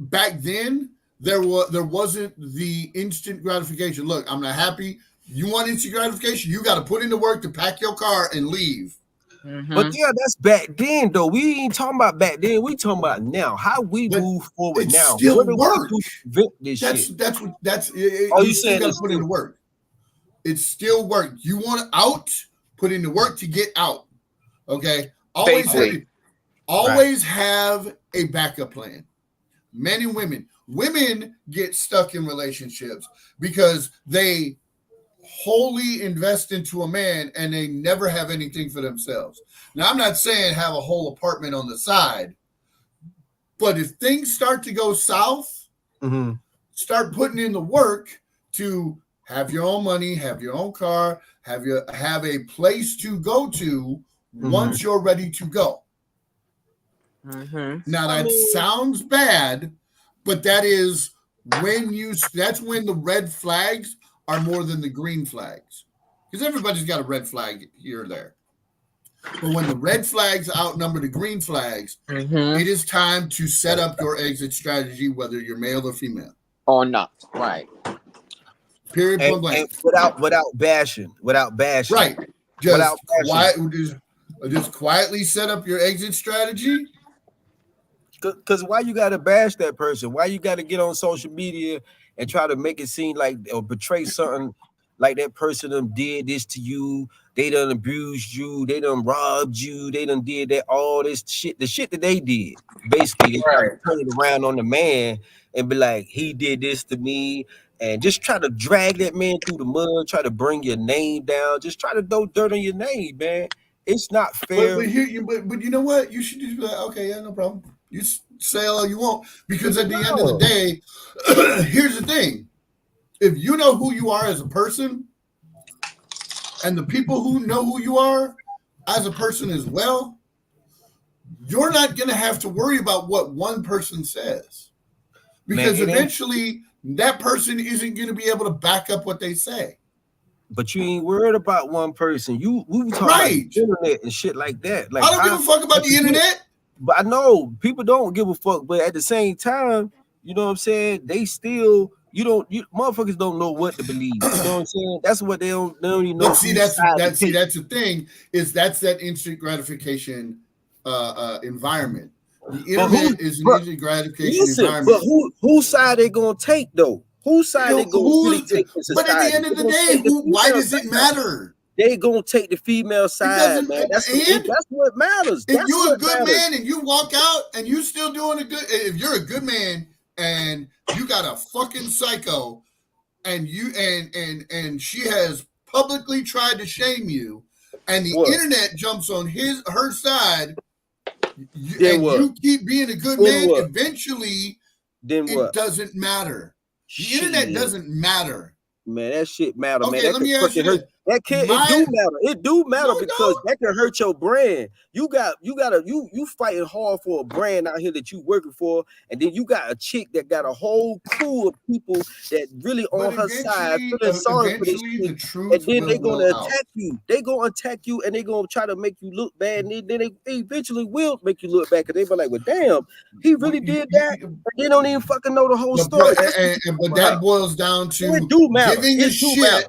back then there wasn't the instant gratification. Look, I'm not happy. You want instant gratification? You got to put in the work to pack your car and leave. But yeah, that's back then though. We ain't talking about back then. We talking about now. How we move forward now. Still work. That's you saying? You got to put in the work. It's still work. You want out? Put in the work to get out. Okay. Always have a backup plan. Men and women. Women get stuck in relationships because they wholly invest into a man and they never have anything for themselves. Now, I'm not saying have a whole apartment on the side, but if things start to go south, start putting in the work to have your own money, have your own car, have a place to go to once you're ready to go. Now that sounds bad, but that is that's when the red flags are more than the green flags. Because everybody's got a red flag here or there. But when the red flags outnumber the green flags, it is time to set up your exit strategy, whether you're male or female. Or not. Right. Period. And without bashing. Right. Just quietly set up your exit strategy. Because why you gotta bash that person? Why you gotta get on social media and try to make it seem like or portray something like that person done did this to you, they done abused you, they done robbed you, they done did that, all this shit, the shit that they did. Basically, they try to turn it around on the man and be like, he did this to me, and just try to drag that man through the mud, try to bring your name down, just try to throw dirt on your name, man. It's not fair. But you know what? You should just be like, okay, yeah, no problem. You say all you want, because at the end of the day, here's the thing. If you know who you are as a person, and the people who know who you are as a person as well, you're not going to have to worry about what one person says. Because eventually that person isn't going to be able to back up what they say. but you ain't worried about one person. We talking about Right. the internet and shit like that. Like I don't give a fuck about the internet. But I know people don't give a fuck. But at the same time, you know what I'm saying? They still motherfuckers don't know what to believe. You know what I'm saying? That's what they don't even know. But see, that's the thing, is that's that instant gratification environment. The internet is an instant gratification environment. But whose side they gonna take though? Whose side they gonna really take in society? But at the end of the day, why does it matter? They gonna take the female side, man. That's what matters. If you're a good man and you walk out and you still doing if you're a good man and you got a fucking psycho and you and she has publicly tried to shame you and the internet jumps on her side, you keep being a good man, eventually it doesn't matter. The internet doesn't matter. Man, that shit matter, okay, man. Let me ask you this. It do matter because that can hurt your brand. You fighting hard for a brand out here that you working for, and then you got a chick that got a whole crew of people that really on her side, feeling sorry for this shit, and then they gonna attack you. They gonna attack you, and they gonna try to make you look bad, and then they eventually will make you look bad, because they be like, well, damn, he really did that, and they don't even fucking know the whole story. But that boils down to giving a shit.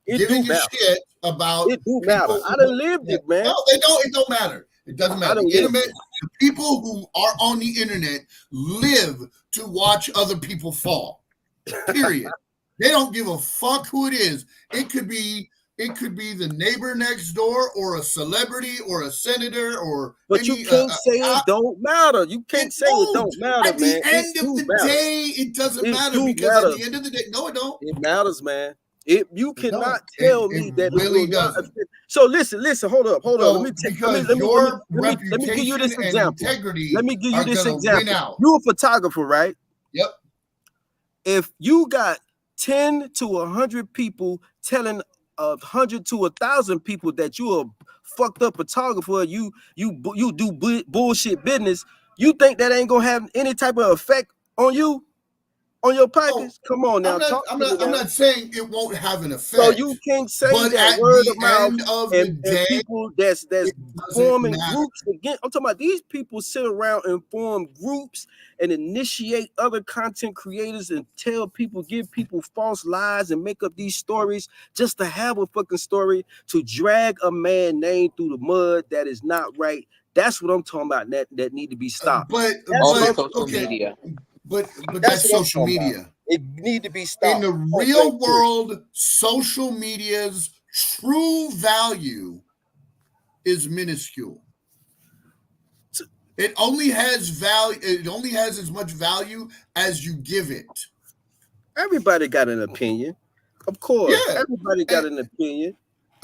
Giving a shit about it do matter. I done lived it, man. No, they don't. It don't matter. It doesn't matter. The internet, the people who are on the internet live to watch other people fall. Period. They don't give a fuck who it is. It could be the neighbor next door or a celebrity or a senator or. But you can't say it don't matter. You can't say it don't matter, at man. At the end of the day, it doesn't matter because at the end of the day, no, it don't. It matters, man. You cannot tell me that it really doesn't. So listen, hold up. Let me give you this example. Let me give you this example. You're a photographer, right? Yep. If you got 10 to 100 people telling 100 to 1,000 people that you're a fucked up photographer, you do bullshit business, you think that ain't gonna have any type of effect on you? On your pockets? Come on now. I'm not saying it won't have an effect. So you can't say that word of mouth and people that's forming groups again. I'm talking about these people sit around and form groups and initiate other content creators and give people false lies and make up these stories just to have a fucking story to drag a man name through the mud that is not right. That's what I'm talking about. That need to be stopped. But social media. But that's social media. It need to be stopped. In the real world, social media's true value is minuscule. It only has value. It only has as much value as you give it. Everybody got an opinion, of course. Yeah, everybody got an opinion.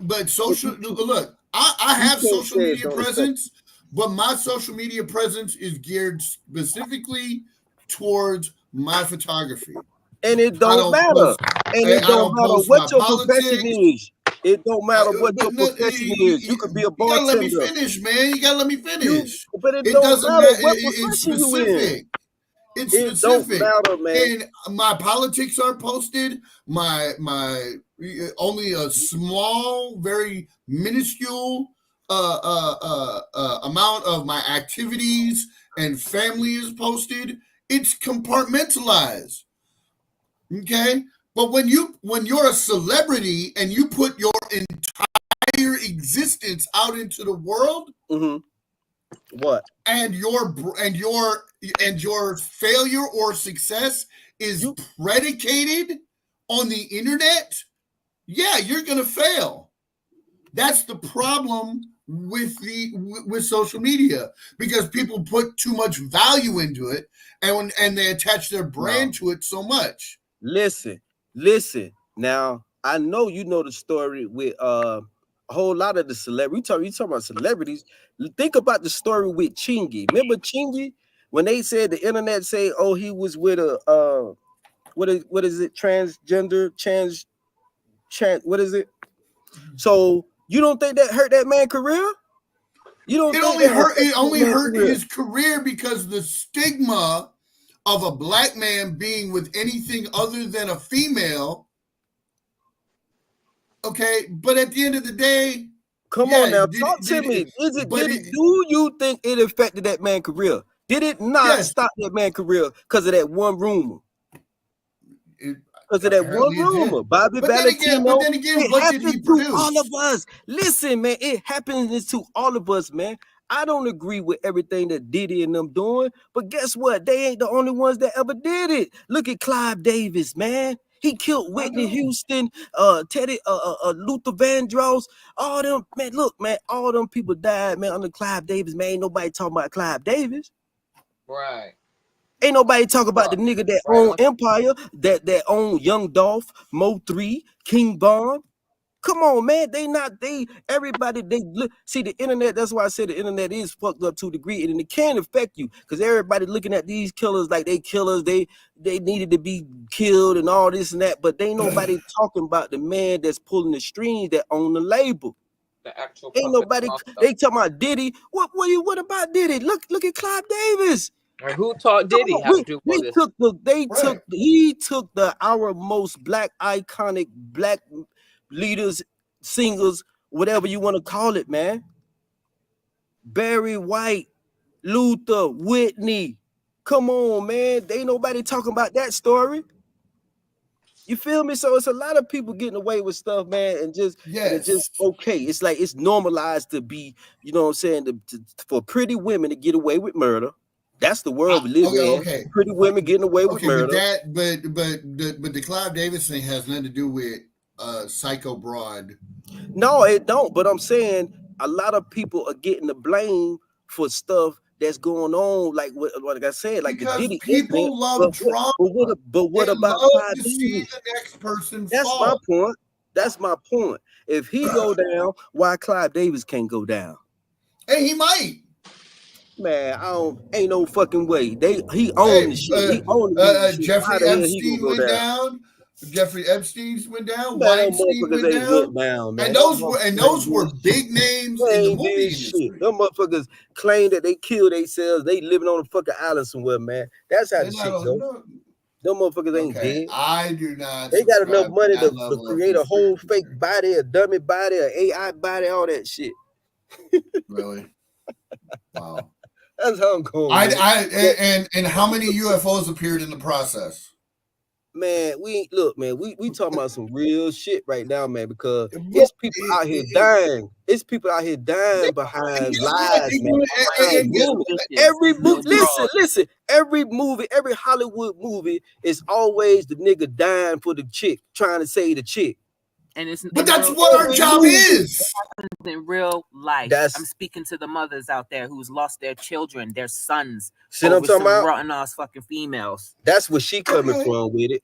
But look, I have social media presence, but my social media presence is geared specifically towards my photography, and it don't matter. It don't matter what your profession is. It don't matter what your profession is. You could be a bartender. You gotta let me finish, man. You gotta let me finish. But it doesn't matter what profession you in. It's specific. Don't matter, man. And my politics aren't posted. My only a small, very minuscule amount of my activities and family is posted. It's compartmentalized. Okay? But when you're a celebrity and you put your entire existence out into the world, what? And your failure or success is predicated on the internet, yeah, you're gonna fail. That's the problem with social media, because people put too much value into it and they attach their brand to it so much. Listen. Now, I know you know the story with a whole lot of the celebrities. You talking about celebrities. Think about the story with Chingy. Remember Chingy? When they said the internet say, oh, he was with a what is it? Transgender, what is it? So you don't think that hurt that man's career? You don't think it only hurt his career because the stigma of a black man being with anything other than a female Okay, but at the end of the day, come on now, talk to me. Do you think it affected that man's career? Did it not stop that man's career because of that one rumor? Because of that one rumor, Bobby Valentino. But then again, what did he produce? All of us. Listen, man, it happens to all of us, man. I don't agree with everything that Diddy and them doing, but guess what? They ain't the only ones that ever did it. Look at Clive Davis, man. He killed Whitney Houston, Teddy, Luther Vandross, all them, man. Look, man, all them people died, man, under Clive Davis, man. Ain't nobody talking about Clive Davis. Right. Ain't nobody talk about the nigga that own Empire, that own Young Dolph, Mo 3, King Bond. Come on, man. Everybody, see the internet. That's why I said the internet is fucked up to a degree, and it can affect you because everybody looking at these killers like they killers. They needed to be killed and all this and that, but they ain't nobody talking about the man that's pulling the strings that own the label. The actual ain't nobody. They talking about Diddy. What about Diddy? Look at Clive Davis. Or who taught Diddy how to do all this? He took our most black iconic black leaders, singers, whatever you want to call it, man. Barry White, Luther, Whitney. Come on, man. Ain't nobody talking about that story. You feel me? So it's a lot of people getting away with stuff, man, and it's just okay. It's like it's normalized to be, you know what I'm saying, for pretty women to get away with murder. That's the world we live in. Okay. Pretty women getting away with murder. But the Clive Davis thing has nothing to do with Psycho Broad. No, it don't. But I'm saying a lot of people are getting the blame for stuff that's going on, like what I said, like because the Diddy people love trauma. But what about love to see the next person fall? That's my point. If he go down, why Clive Davis can't go down? Hey, he might. Man, ain't no fucking way. He owned the shit. He owned the shit. Jeffrey Epstein went down. Jeffrey Epstein's went down. Weinstein went down. Man. And those were big names in the movie industry. Them motherfuckers claim that they killed themselves. They living on a fucking island somewhere, man. That's how the shit goes. Them motherfuckers ain't dead. I do not. They got enough money to create a whole fake body, a dummy body, an AI body, all that shit. Really? Wow. That's how I'm going. And how many UFOs appeared in the process? Man, we talking about some real shit right now, man, because it's people out here dying. It's people out here dying behind lies, man. Every movie, listen, every Hollywood movie is always the nigga dying for the chick, trying to save the chick. And but that's what our job is. In real life, I'm speaking to the mothers out there who's lost their children, their sons. See what I'm talking about? Rotten ass fucking females. That's where she coming from with it,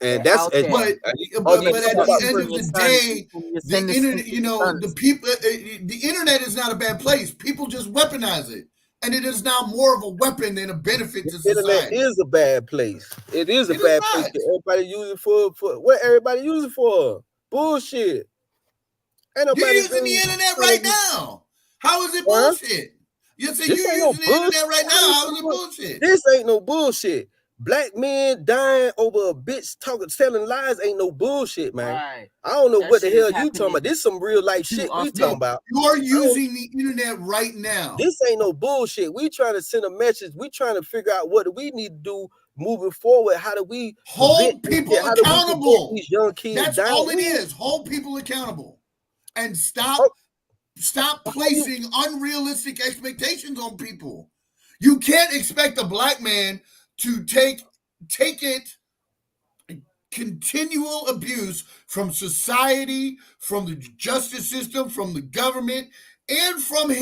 and that's. But at the end of the day, the internet, the people, the internet is not a bad place. People just weaponize it, and it is now more of a weapon than a benefit to society. The internet is a bad place. It is a bad place. Everybody use it for what? Everybody use it for. Bullshit. You're using the internet right now. How is it bullshit? You say you're using the internet right now. How is it bullshit? This ain't no bullshit. Black men dying over a bitch telling lies ain't no bullshit, man. Right. I don't know what the hell you talking about. This some real life shit we talking about. You're using the internet right now. This ain't no bullshit. We trying to send a message. We trying to figure out what do we need to do moving forward. How do we hold people accountable? These young kids That's all it is. Hold people accountable and stop placing unrealistic expectations on people. You can't expect a black man to take it continual abuse from society, from the justice system, from the government, and from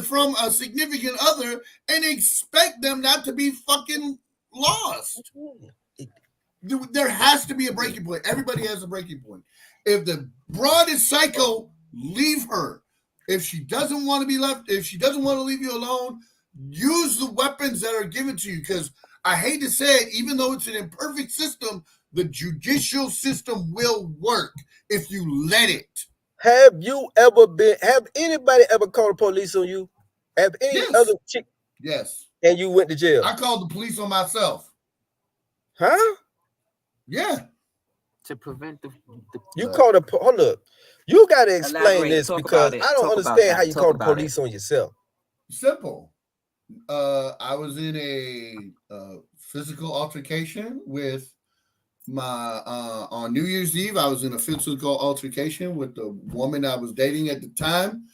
from a significant other, and expect them not to be fucking lost. There has to be a breaking point. Everybody has a breaking point. If the broad is psycho, leave her. If she doesn't want to be left, if she doesn't want to leave you alone, use the weapons that are given to you. Because I hate to say it, even though it's an imperfect system, the judicial system will work if you let it. Have anybody ever called the police on you? Have any other chick? Yes. And you went to jail? I called the police on myself. Huh? Yeah. to prevent the you call the hold up. You got to explain this because I don't understand how you call the police on yourself. Simple. I was in a physical altercation with my on New Year's Eve. I was in a physical altercation with the woman I was dating at the time.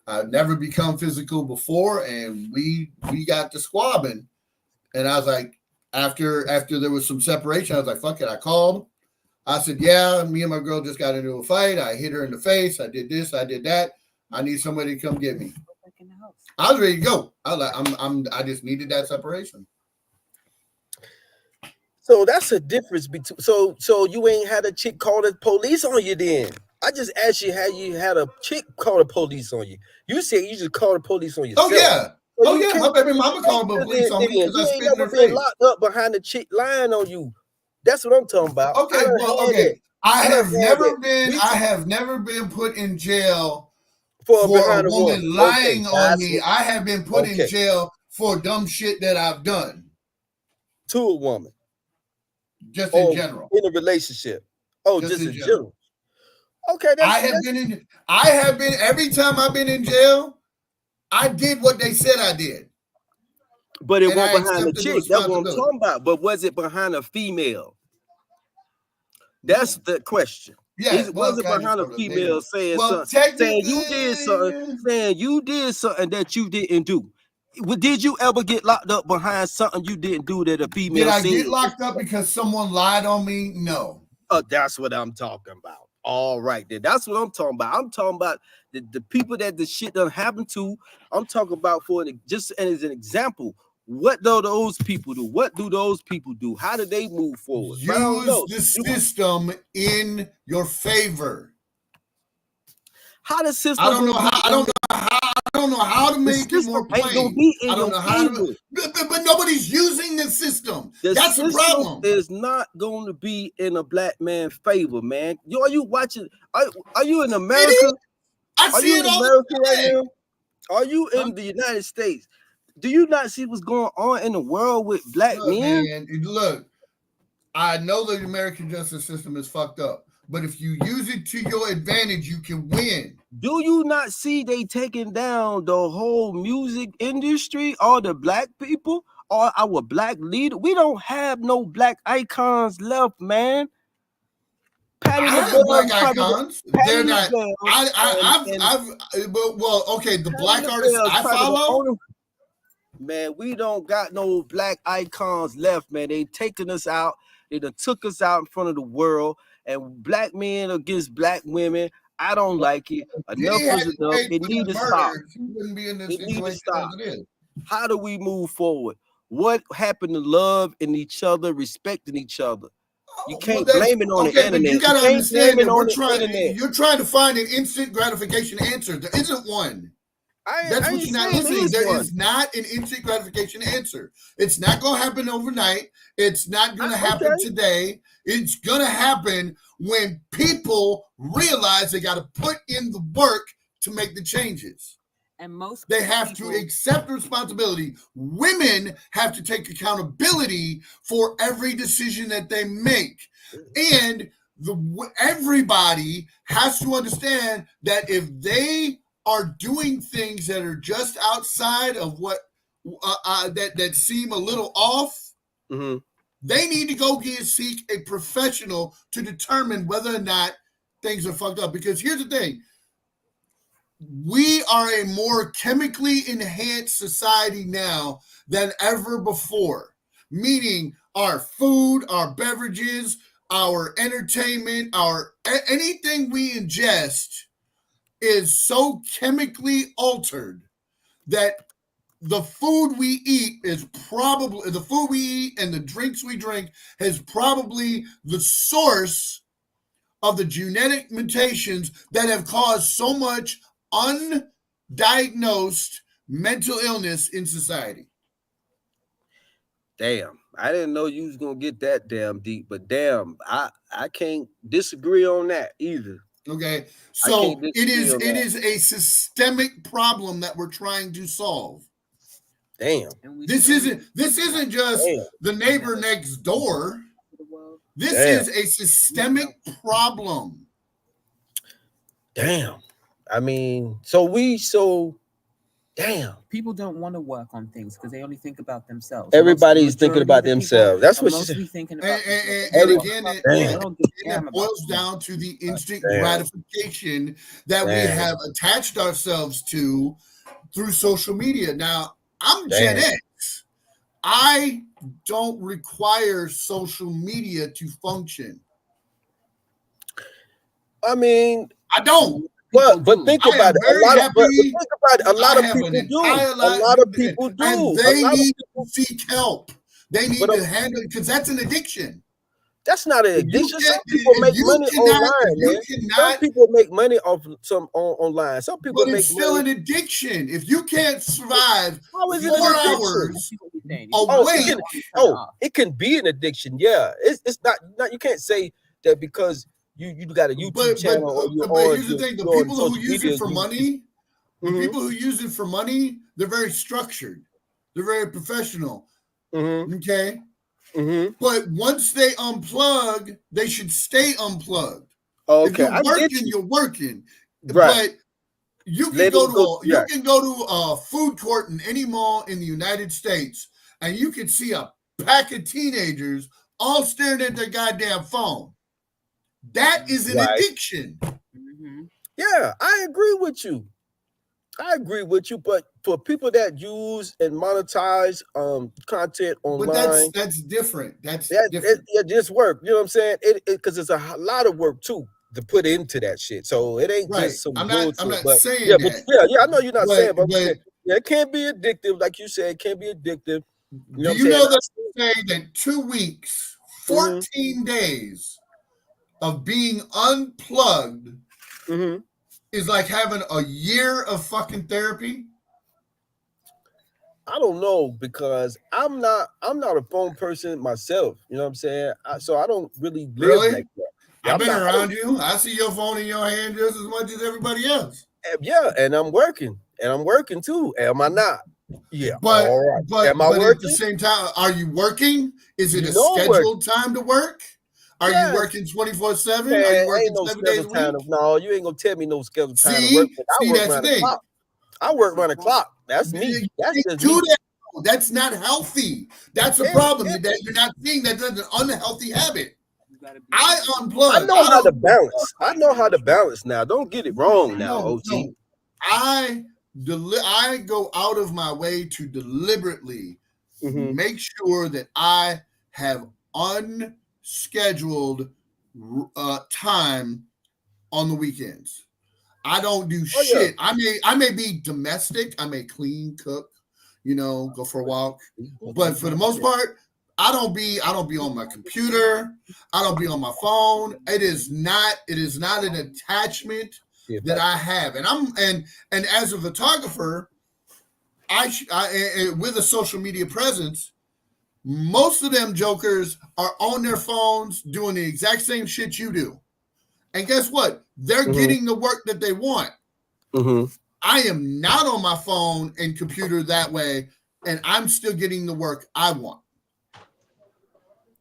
I've never become physical before, and we got to squabbing. And I was like, after there was some separation, I was like, fuck it. I called. I said, yeah, me and my girl just got into a fight. I hit her in the face. I did this. I did that. I need somebody to come get me. I was ready to go. I was like, I just needed that separation. So that's a difference between. So you ain't had a chick call the police on you then? I just asked you how you had a chick call the police on you. You said you just called the police on yourself. Oh yeah. So my baby mama called the police on me because I spit in her face. You ain't never been locked up behind a chick lying on you. That's what I'm talking about. Okay, I have never been put in jail for a woman lying on me. I have been put in jail for dumb shit that I've done to a woman. Just in general. In a relationship. Just in general. Okay, I have been every time I've been in jail, I did what they said I did. But it wasn't behind a chick. That's what I'm talking about. But was it behind a female? That's the question. Yeah, was it behind a female saying you did something that you didn't do? Did you ever get locked up behind something you didn't do that a female said? Did I get locked up because someone lied on me? No. That's what I'm talking about. All right, then. That's what I'm talking about. I'm talking about the people that the shit done happened to. I'm talking about just as an example. What do those people do? What do those people do? How do they move forward? Use the system in your favor. How the system? I don't know how to make it more plain. I don't know how to, but nobody's using the system. That's the problem. Is not going to be in a black man's favor, man. Are you watching? Are you in America? I see it all the time. Are you in the United States? Do you not see what's going on in the world with black men? Man, look, I know the American justice system is fucked up, but if you use it to your advantage, you can win. Do you not see they taking down the whole music industry, all the black people, all our black leader? We don't have no black icons left, man. I have black icons. They're not. Okay. The black artists I follow. Man, we don't got no black icons left, man. They taking us out. They done took us out in front of the world. And black men against black women, I don't like it. Enough is enough. It need to stop. Wouldn't be in this situation as it is. How do we move forward? What happened to love in each other, respecting each other? You can't blame it on the internet. You got to understand that you're trying to find an instant gratification answer. There isn't one. That's what you're not listening. There is not an instant gratification answer. It's not going to happen overnight. It's not going to happen today. It's going to happen when people realize they got to put in the work to make the changes. And they have to accept responsibility. Women have to take accountability for every decision that they make. And everybody has to understand that if they are doing things that are just outside of what that seem a little off, they need to go seek a professional to determine whether or not things are fucked up. Because here's the thing. We are a more chemically enhanced society now than ever before, meaning our food, our beverages, our entertainment, anything we ingest is so chemically altered that the food we eat and the drinks we drink is probably the source of the genetic mutations that have caused so much undiagnosed mental illness in society. Damn, I didn't know you was gonna get that damn deep, but damn, I can't disagree on that either. Okay, so it is a systemic problem that we're trying to solve. Damn, this isn't just the neighbor next door. This is a systemic problem. Damn. I mean, damn. People don't want to work on things because they only think about themselves. Everybody's thinking about themselves. That's what she's mostly thinking about. And again, it boils down to the instant gratification that we have attached ourselves to through social media. Now, I'm Gen X. I don't require social media to function. I mean, I don't. But think about it. A lot of people do. A lot of people do. And they need to seek help. They need to handle it because that's an addiction. That's not an addiction. Some people make money online, man. Some people make money off online. Some people make still money. An addiction. If you can't survive 4 hours away, it can be an addiction. Yeah, it's not. You can't say that because you got a YouTube channel. But here's the thing: the people who use it for money, people who use it for money, they're very structured. They're very professional. Okay. But once they unplug, they should stay unplugged. Okay, if you're working, you're working. Right. But you can go to a food court in any mall in the United States, and you can see a pack of teenagers all staring at their goddamn phone. That is an addiction. Yeah, I agree with you. But for people that use and monetize content online, but that's different. That's different. It just work. You know what I'm saying? Because it's a lot of work too to put into that shit. So it ain't just some. I'm not saying that. But I know you're not saying, but it can be addictive, like you said. It can be addictive. Do you know that they say that 2 weeks, 14 days of being unplugged is like having a year of fucking therapy? I don't know, because I'm not a phone person myself. You know what I'm saying? So I don't really live like that. I've been around you. I see your phone in your hand just as much as everybody else. Yeah, and I'm working too. Am I not? Yeah, but all right. Am I working? At the same time, are you working? Is it a scheduled time to work? Are you working 24/7? Are you working 7 days a week? No, you ain't gonna tell me no scheduled time to work. That's the thing. I work around the clock. That's me. That's just me. That's not healthy. That's a problem. That you're not seeing that that's an unhealthy habit. I unplug. I know how to balance. I know how to balance now. Don't get it wrong now, OG. No. I go out of my way to deliberately make sure that I have unscheduled time on the weekends. I don't do shit. Yeah. I may be domestic. I may clean, cook, go for a walk. But for the most part, I don't be on my computer. I don't be on my phone. It is not an attachment that I have. And as a photographer, I with a social media presence, most of them jokers are on their phones doing the exact same shit you do. And guess what? They're getting the work that they want. I am not on my phone and computer that way, and I'm still getting the work I want.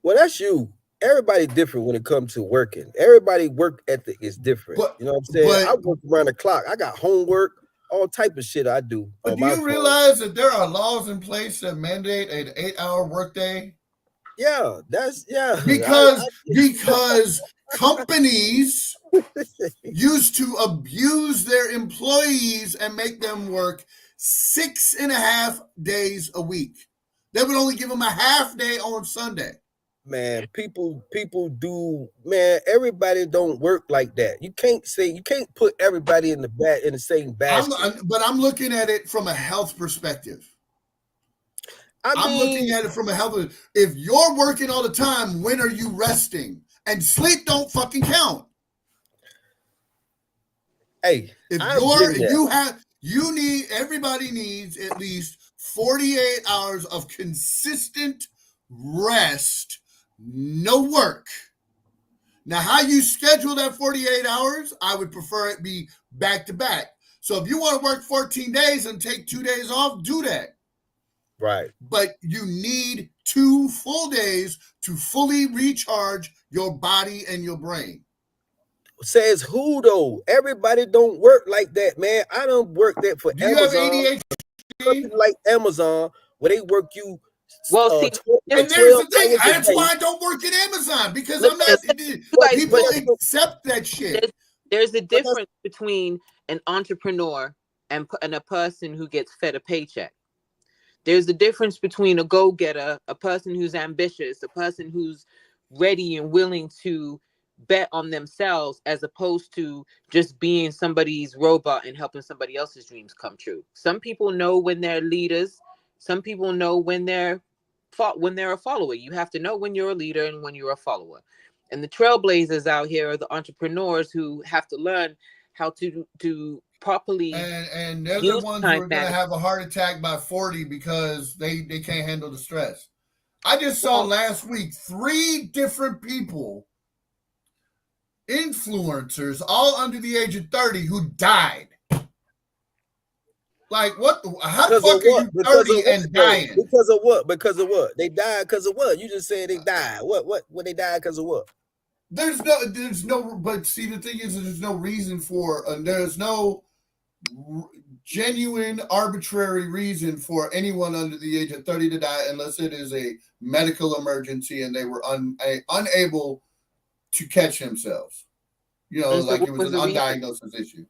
Well, that's you. Everybody different when it comes to working. Everybody work ethic is different. You know what I'm saying? I work around the clock. I got homework, all type of shit I do. But do you realize that there are laws in place that mandate an 8-hour workday? Yeah, because companies used to abuse their employees and make them work 6.5 days a week. They would only give them a half day on Sunday. Man, people do, man, everybody don't work like that. You can't put everybody in the same basket. But I'm looking at it from a health perspective. I'm looking at it from a health. If you're working all the time, when are you resting? And sleep don't fucking count. Hey, everybody needs at least 48 hours of consistent rest, no work. Now, how you schedule that 48 hours, I would prefer it be back to back. So if you want to work 14 days and take 2 days off, do that. Right. But you need 2 full days to fully recharge your body and your brain. Says who though? Everybody don't work like that, man. I don't work that for Do you have Amazon. ADHD? Like Amazon, where they work you. Well, see, And there's the thing. That's why I don't work at Amazon, because I'm not. But people accept that shit. There's a difference between an entrepreneur and a person who gets fed a paycheck. There's a difference between a go-getter, a person who's ambitious, a person who's ready and willing to bet on themselves, as opposed to just being somebody's robot and helping somebody else's dreams come true. Some people know when they're leaders. Some people know when they're a follower. You have to know when you're a leader and when you're a follower. And the trailblazers out here are the entrepreneurs who have to learn how to properly. And they're the ones who are going to have a heart attack by 40 because they can't handle the stress. I just saw last week 3 different people, influencers, all under the age of 30, who died. Like, what? How the fuck are you 30 and dying? Because of what? Because of what? They died because of what? You just said they died. What they died because of what? There's no, but see, the thing is, there's no reason for, there's no genuine, arbitrary reason for anyone under the age of 30 to die unless it is a medical emergency and they were unable to catch themselves. You know, like it was an undiagnosed issue.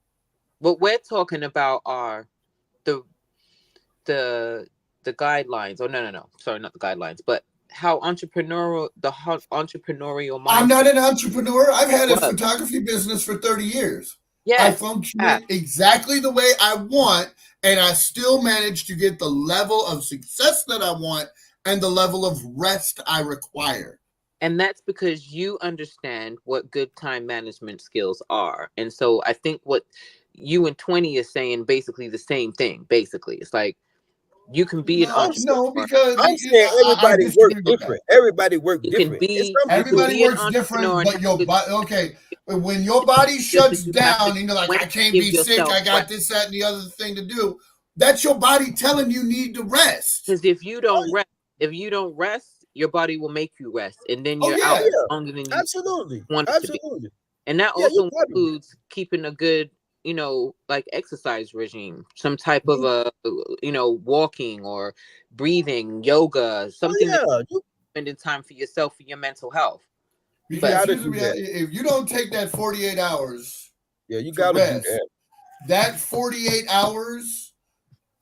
What we're talking about are the guidelines. Oh, no. Sorry, not the guidelines, but how entrepreneurial mind. I'm not an entrepreneur. I've had a photography business for 30 years. Yeah, I function exactly the way I want, and I still manage to get the level of success that I want and the level of rest I require. And that's because you understand what good time management skills are. And so I think what you and 20 is saying basically the same thing. Basically, it's like you can be an entrepreneur. No, because I'm saying everybody works different. Everybody works different. Everybody works different, but your body, okay. When your body shuts down and you're like, I can't be sick, I got this, that, and the other thing to do, that's your body telling you need to rest. Because if you don't rest, your body will make you rest, and then you're out longer than you wanted to be. And that also includes keeping a good, like exercise regime, some type of walking or breathing, yoga, something. Spending time for yourself, for your mental health. Because if you don't take that 48 hours, you gotta do that. That 48 hours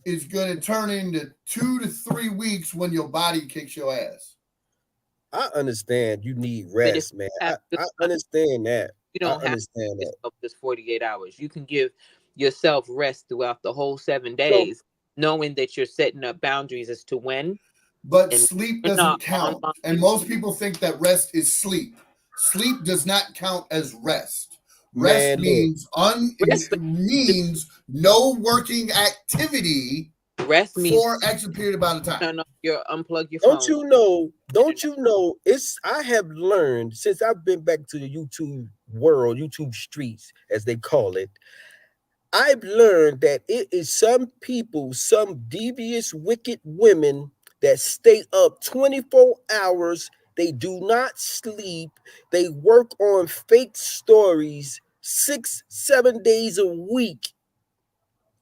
is going to turn into 2 to 3 weeks when your body kicks your ass. I understand you need rest, man. I understand that. You don't have to just 48 hours. You can give yourself rest throughout the whole 7 days, knowing that you're setting up boundaries as to when. But sleep doesn't count. And most people think that rest is sleep. Sleep does not count as rest. Rest means no working activity. Rest means for X period amount of time. No, you unplug your phone. Don't you know? I have learned since I've been back to the YouTube world, YouTube streets, as they call it. I've learned that it is some people, some devious, wicked women that stay up 24 hours. They do not sleep. They work on fake stories 6-7 days a week.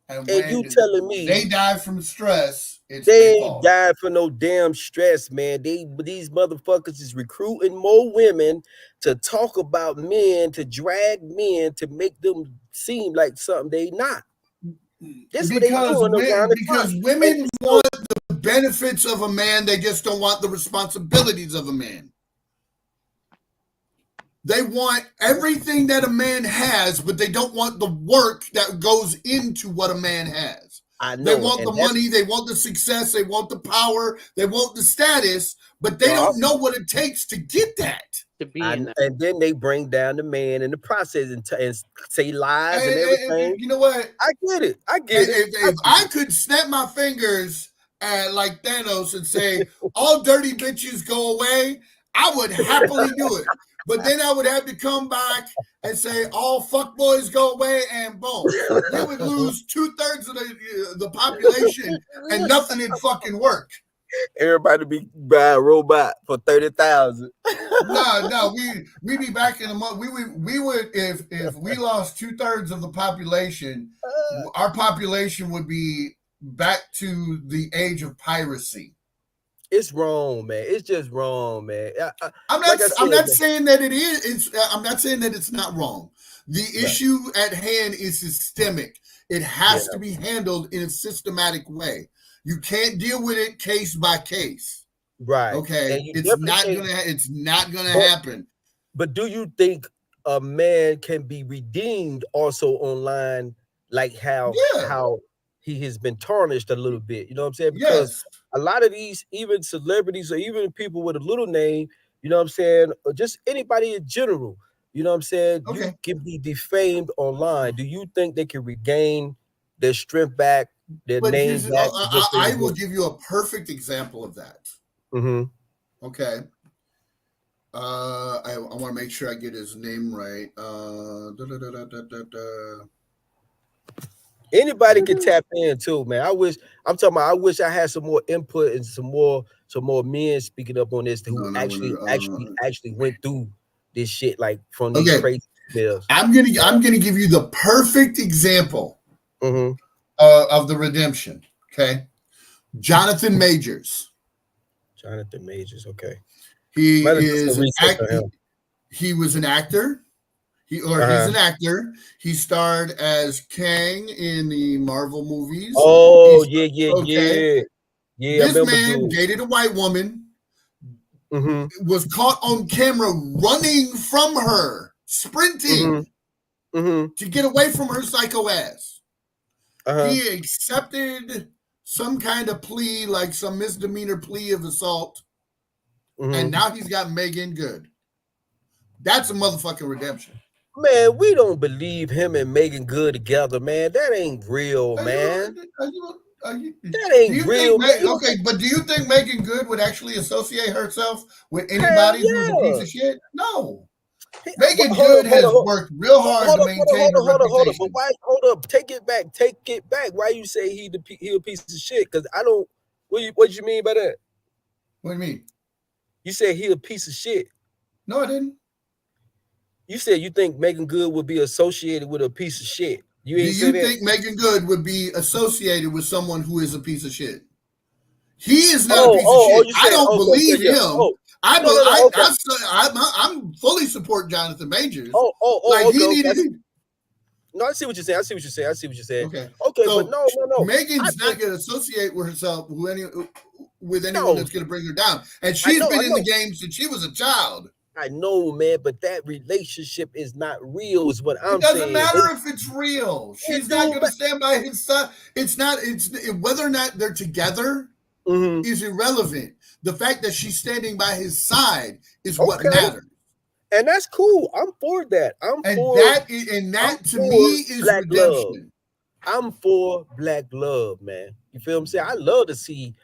And you telling me they die from stress? They ain't died for no damn stress, man. These motherfuckers is recruiting more women to talk about men, to drag men, to make them seem like something they not. Because women want the benefits of a man, they just don't want the responsibilities of a man. They want everything that a man has, but they don't want the work that goes into what a man has. I know. They want the money, they want the success, they want the power, they want the status, but they don't know what it takes to get that. And then they bring down the man in the process and say lies and everything. You know what? I get it. If I could snap my fingers at like Thanos and say, all dirty bitches go away, I would happily do it. But then I would have to come back and say all fuckboys go away, and boom, we would lose 2/3 of the population, and nothing would fucking work. Everybody be buy a robot for $30,000. No, we'd be back in a month. We would if we lost 2/3 of the population, our population would be back to the age of piracy. It's wrong, man. It's just wrong, man. I'm not saying that it is. I'm not saying that it's not wrong. The issue at hand is systemic. It has to be handled in a systematic way. You can't deal with it case by case. Right. Okay. It's not gonna happen. But do you think a man can be redeemed also online, like how he has been tarnished a little bit? You know what I'm saying? Because a lot of these, even celebrities or even people with a little name, you know what I'm saying, or just anybody in general, you know what I'm saying, you can be defamed online. Do you think they can regain their strength back, their name back? I will give you a perfect example of that. Okay. I want to make sure I get his name right. Anybody can tap in too, man. I wish I had some more input and some more men speaking up on this who actually went through this shit, like from these crazy bills. I'm gonna give you the perfect example of the redemption. Okay, Jonathan Majors. Okay. He is an actor. He was an actor. He's an actor. He starred as Kang in the Marvel movies. Oh, yeah. This man dated a white woman. Was caught on camera running from her, sprinting to get away from her psycho ass. He accepted some kind of plea, like some misdemeanor plea of assault, and now he's got Megan Good. That's a motherfucking redemption. Man, we don't believe him and Megan Good together, man. That ain't real, man. That ain't real, man. Okay, but do you think Megan Good would actually associate herself with anybody who's a piece of shit? No. Megan Good has worked real hard to maintain her reputation. But hold up, take it back. Why you say he a piece of shit? Because I don't. What you mean by that? What do you mean? You said he a piece of shit. No, I didn't. You said you think Megan Good would be associated with a piece of shit. Do you think Megan Good would be associated with someone who is a piece of shit? He is not a piece of shit. I don't believe him. I'm fully support Jonathan Majors. No, I see what you're saying. Okay, so, but no. Megan's not going to associate with herself with anyone that's going to bring her down. And she's been in the game since she was a child. I know, man, but that relationship is not real, is what I'm saying. It doesn't matter if it's real. She's not going to stand by his side. It's whether or not they're together is irrelevant. The fact that she's standing by his side is what matters. And that's cool. I'm for that. That to me is redemption. I'm for black love, man. You feel what I'm saying? I love to see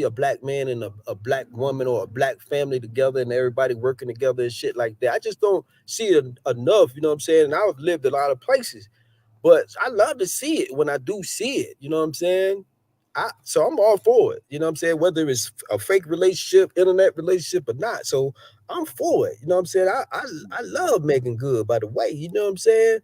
a black man and a black woman or a black family together and everybody working together and shit like that. I just don't see it enough, you know what I'm saying? And I've lived a lot of places, but I love to see it when I do see it, you know what I'm saying? So I'm all for it, you know what I'm saying? Whether it's a fake relationship, internet relationship or not. So I'm for it, you know what I'm saying? I love Megan Good, by the way, you know what I'm saying?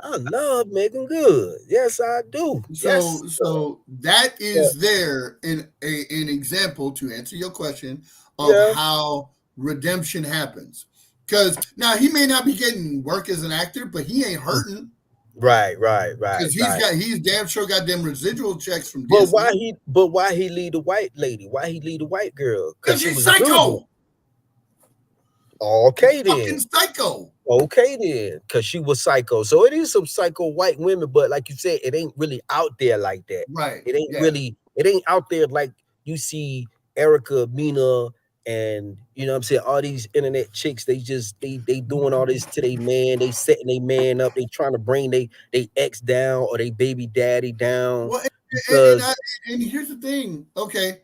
I love Megan Good. Yes, I do. So that is there in an example to answer your question of how redemption happens. Because now he may not be getting work as an actor, but he ain't hurting. Right. Because he's damn sure got them residual checks from Disney. But why he lead the white lady? Why he lead the white girl? Because she's psycho. Okay then. Fucking psycho. Okay then, because she was psycho. So it is some psycho white women, but like you said, it ain't really out there like that. Right. It ain't out there like you see Erica, Mina, and you know what I'm saying, all these internet chicks, they doing all this to their man, they setting their man up, they trying to bring they ex down or they baby daddy down. Well, and here's the thing, okay,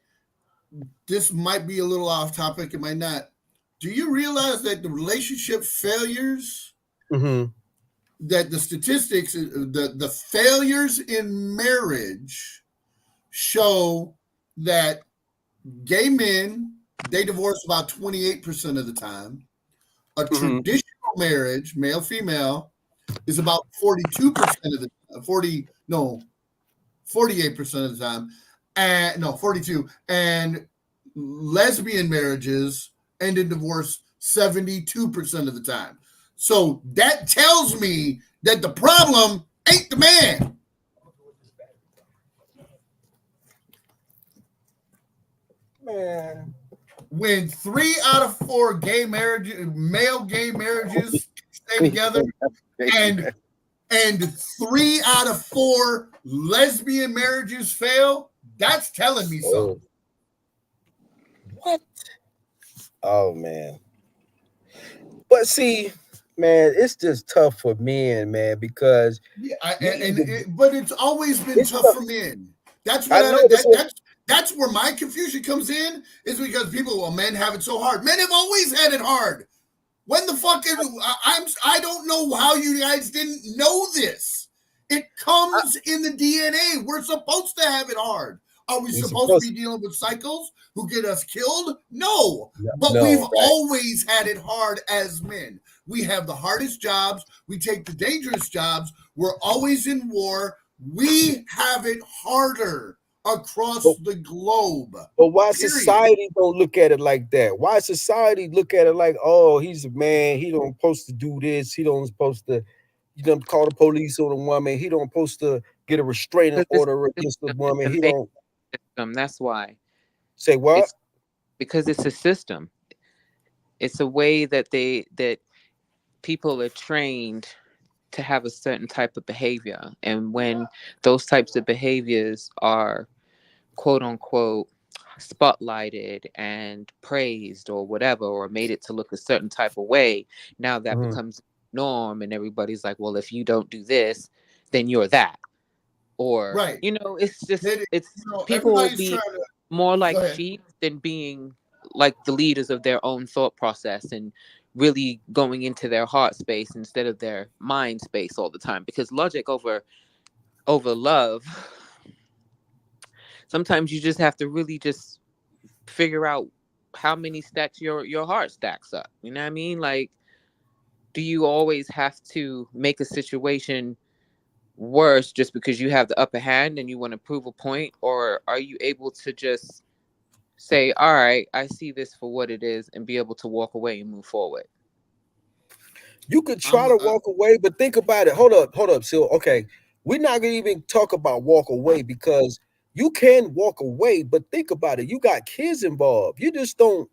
this might be a little off topic, it might not. Do you realize that the relationship failures, that the statistics, the failures in marriage show that gay men they divorce about 28% of the time. A traditional marriage, male female, is about 42% of the 48% of the time, and 42. And lesbian marriages end in divorce 72% of the time. So that tells me that the problem ain't the man. Man, when 3 out of 4 male gay marriages stay together, and 3 out of 4 lesbian marriages fail, that's telling me something. What? Oh man. But see, man, it's just tough for men, man, because but it's always been tough for men. That's that's where my confusion comes in, is because men have it so hard. Men have always had it hard. When the fuck I don't know how you guys didn't know this. It comes in the DNA. We're supposed to have it hard. Are we supposed to be dealing with cycles who get us killed? No. But we've always had it hard as men. We have the hardest jobs. We take the dangerous jobs. We're always in war. We have it harder across the globe. But why society don't look at it like that? Why society look at it like, oh, he's a man, he don't supposed to do this, he don't supposed to, call the police on a woman, he don't supposed to get a restraining order against the woman, he don't. That's why. Say what? Because it's a system. It's a way that people are trained to have a certain type of behavior. And when those types of behaviors are quote unquote spotlighted and praised or whatever, or made it to look a certain type of way, now that becomes norm, and everybody's like, well, if you don't do this, then you're that. Or it's just people will be more like sheep than being like the leaders of their own thought process and really going into their heart space instead of their mind space all the time. Because logic over love, sometimes you just have to really just figure out how many stacks your heart stacks up. You know what I mean? Like, do you always have to make a situation worse just because you have the upper hand and you want to prove a point? Or are you able to just say, all right, I see this for what it is, and be able to walk away and move forward? You could try to walk away, but think about it. Hold up. So, okay, we're not going to even talk about walk away, because you can walk away, but think about it. You got kids involved. You just don't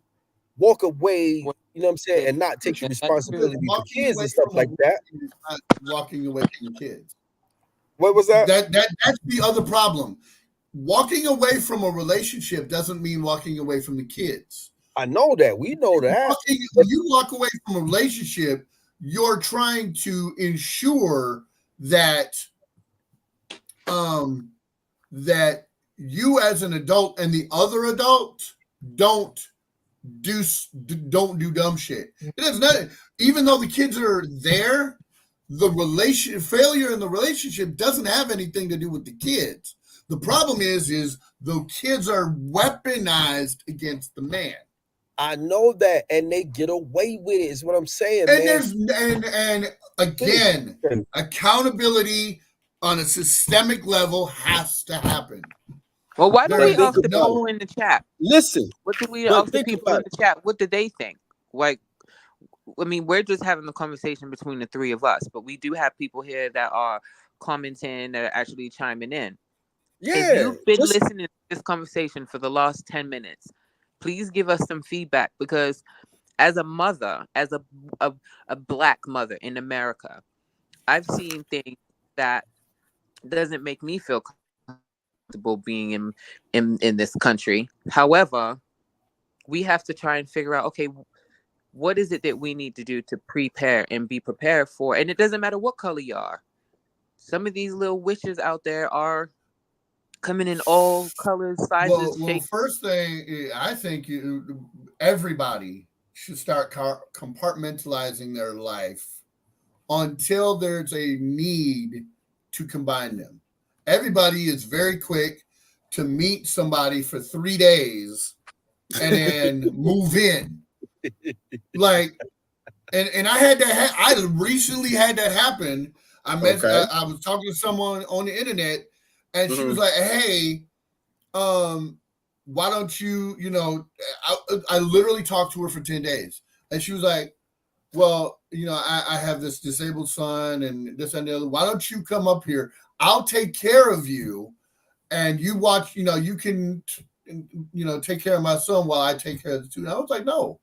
walk away, you know what I'm saying, and not take your responsibility for kids and stuff like that. Not walking away from the kids. What was that? That's the other problem. Walking away from a relationship doesn't mean walking away from the kids. I know that. We know that. When you walk away from a relationship, you're trying to ensure that that you as an adult and the other adult don't do dumb shit. It has nothing. Even though the kids are there, the failure in the relationship doesn't have anything to do with the kids. The problem is the kids are weaponized against the man. I know that, and they get away with it, is what I'm saying. And and again, accountability on a systemic level has to happen. Well, why don't we ask the people in the chat? Listen, what do we ask the people in the chat? What do they think? Like, I mean, we're just having a conversation between the three of us, but we do have people here that are commenting, that are actually chiming in. Yeah, if you've been listening to this conversation for the last 10 minutes, please give us some feedback, because as a mother, as a Black mother in America, I've seen things that doesn't make me feel comfortable being in this country. However, we have to try and figure out, okay, what is it that we need to do to prepare and be prepared for? And it doesn't matter what color you are. Some of these little witches out there are coming in all colors, sizes, shapes. Well, first thing, I think everybody should start compartmentalizing their life until there's a need to combine them. Everybody is very quick to meet somebody for 3 days and then move in. Like, and I had that. I recently had that happen. I met. I was talking to someone on the internet, and she was like, "Hey, why don't you? You know, I literally talked to her for 10 days, and she was like, well, you know, I have this disabled son and this and the other. Why don't you come up here? I'll take care of you, and you watch. You know, you can, you know, take care of my son while I take care of the two. And I was like, no,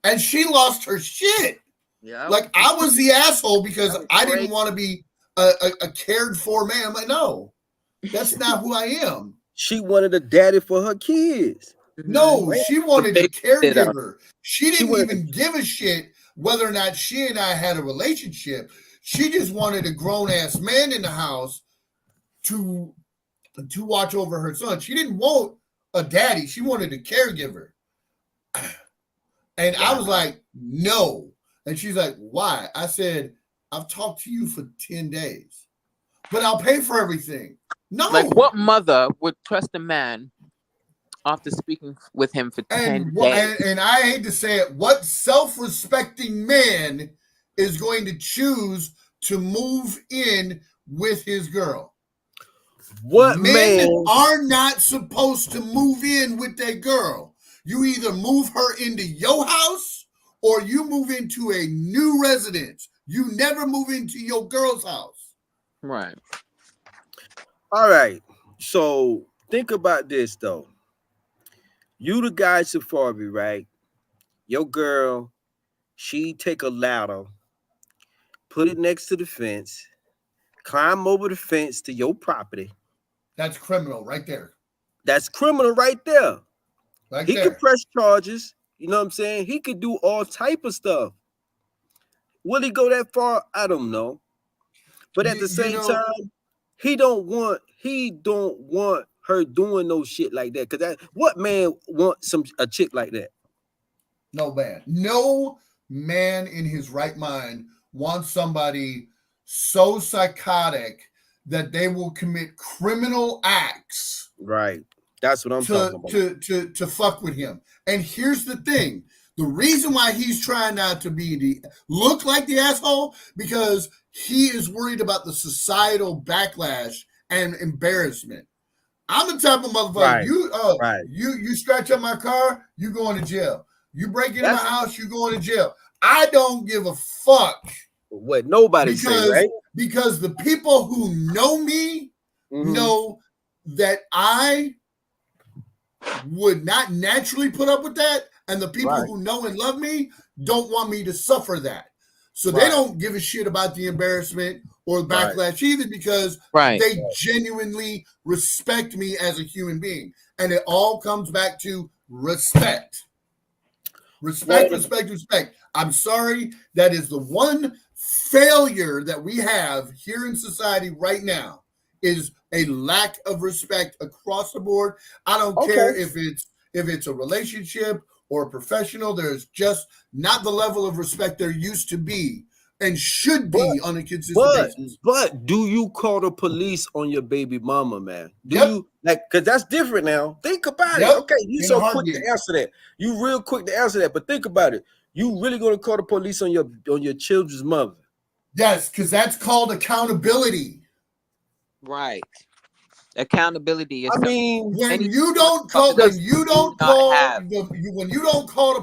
and she lost her shit. Yeah. Like I was the asshole because I didn't want to be a cared for man. I'm like, no, that's not who I am. She wanted a daddy for her kids. No, she wanted a caregiver. She didn't even give a shit whether or not she and I had a relationship. She just wanted a grown-ass man in the house to watch over her son. She didn't want a daddy. She wanted a caregiver. And I was like, no. And she's like, why? I said, I've talked to you for 10 days, but I'll pay for everything. No. Like, what mother would trust a man after speaking with him for 10 days? And I hate to say it, what self-respecting man is going to choose to move in with his girl? What men are not supposed to move in with their girl. You either move her into your house or you move into a new residence. You never move into your girl's house. Right. All right. So think about this though. You the guy Chivalry, right? Your girl, she take a ladder, put it next to the fence, climb over the fence to your property. That's criminal right there. That's criminal right there. Right he there. could press charges. You know what I'm saying? He could do all type of stuff. Will he go that far? I don't know. But at the same time, he don't want her doing no shit like that. Because what man wants a chick like that? No man. No man in his right mind wants somebody so psychotic that they will commit criminal acts. Right. That's what I'm talking about. To fuck with him. And here's the thing. The reason why he's trying not to look like the asshole, because he is worried about the societal backlash and embarrassment. I'm the type of motherfucker. Right. You scratch up my car, you going to jail. You break into my house, you going to jail. I don't give a fuck what nobody says, right? Because the people who know me know that I would not naturally put up with that. And the people who know and love me don't want me to suffer that. So they don't give a shit about the embarrassment or backlash either, because they genuinely respect me as a human being. And it all comes back to respect. Respect. I'm sorry. That is the one failure that we have here in society right now, is a lack of respect across the board. I don't care if it's a relationship or a professional. There's just not the level of respect there used to be and should be on a consistent basis. But do you call the police on your baby mama, man? Do you, like, because that's different now. Think about it. Okay, you so quick to answer that. You real quick to answer that, but think about it. You really gonna call the police on your children's mother? Yes, because that's called accountability. Right. Accountability is, I mean, when you don't call the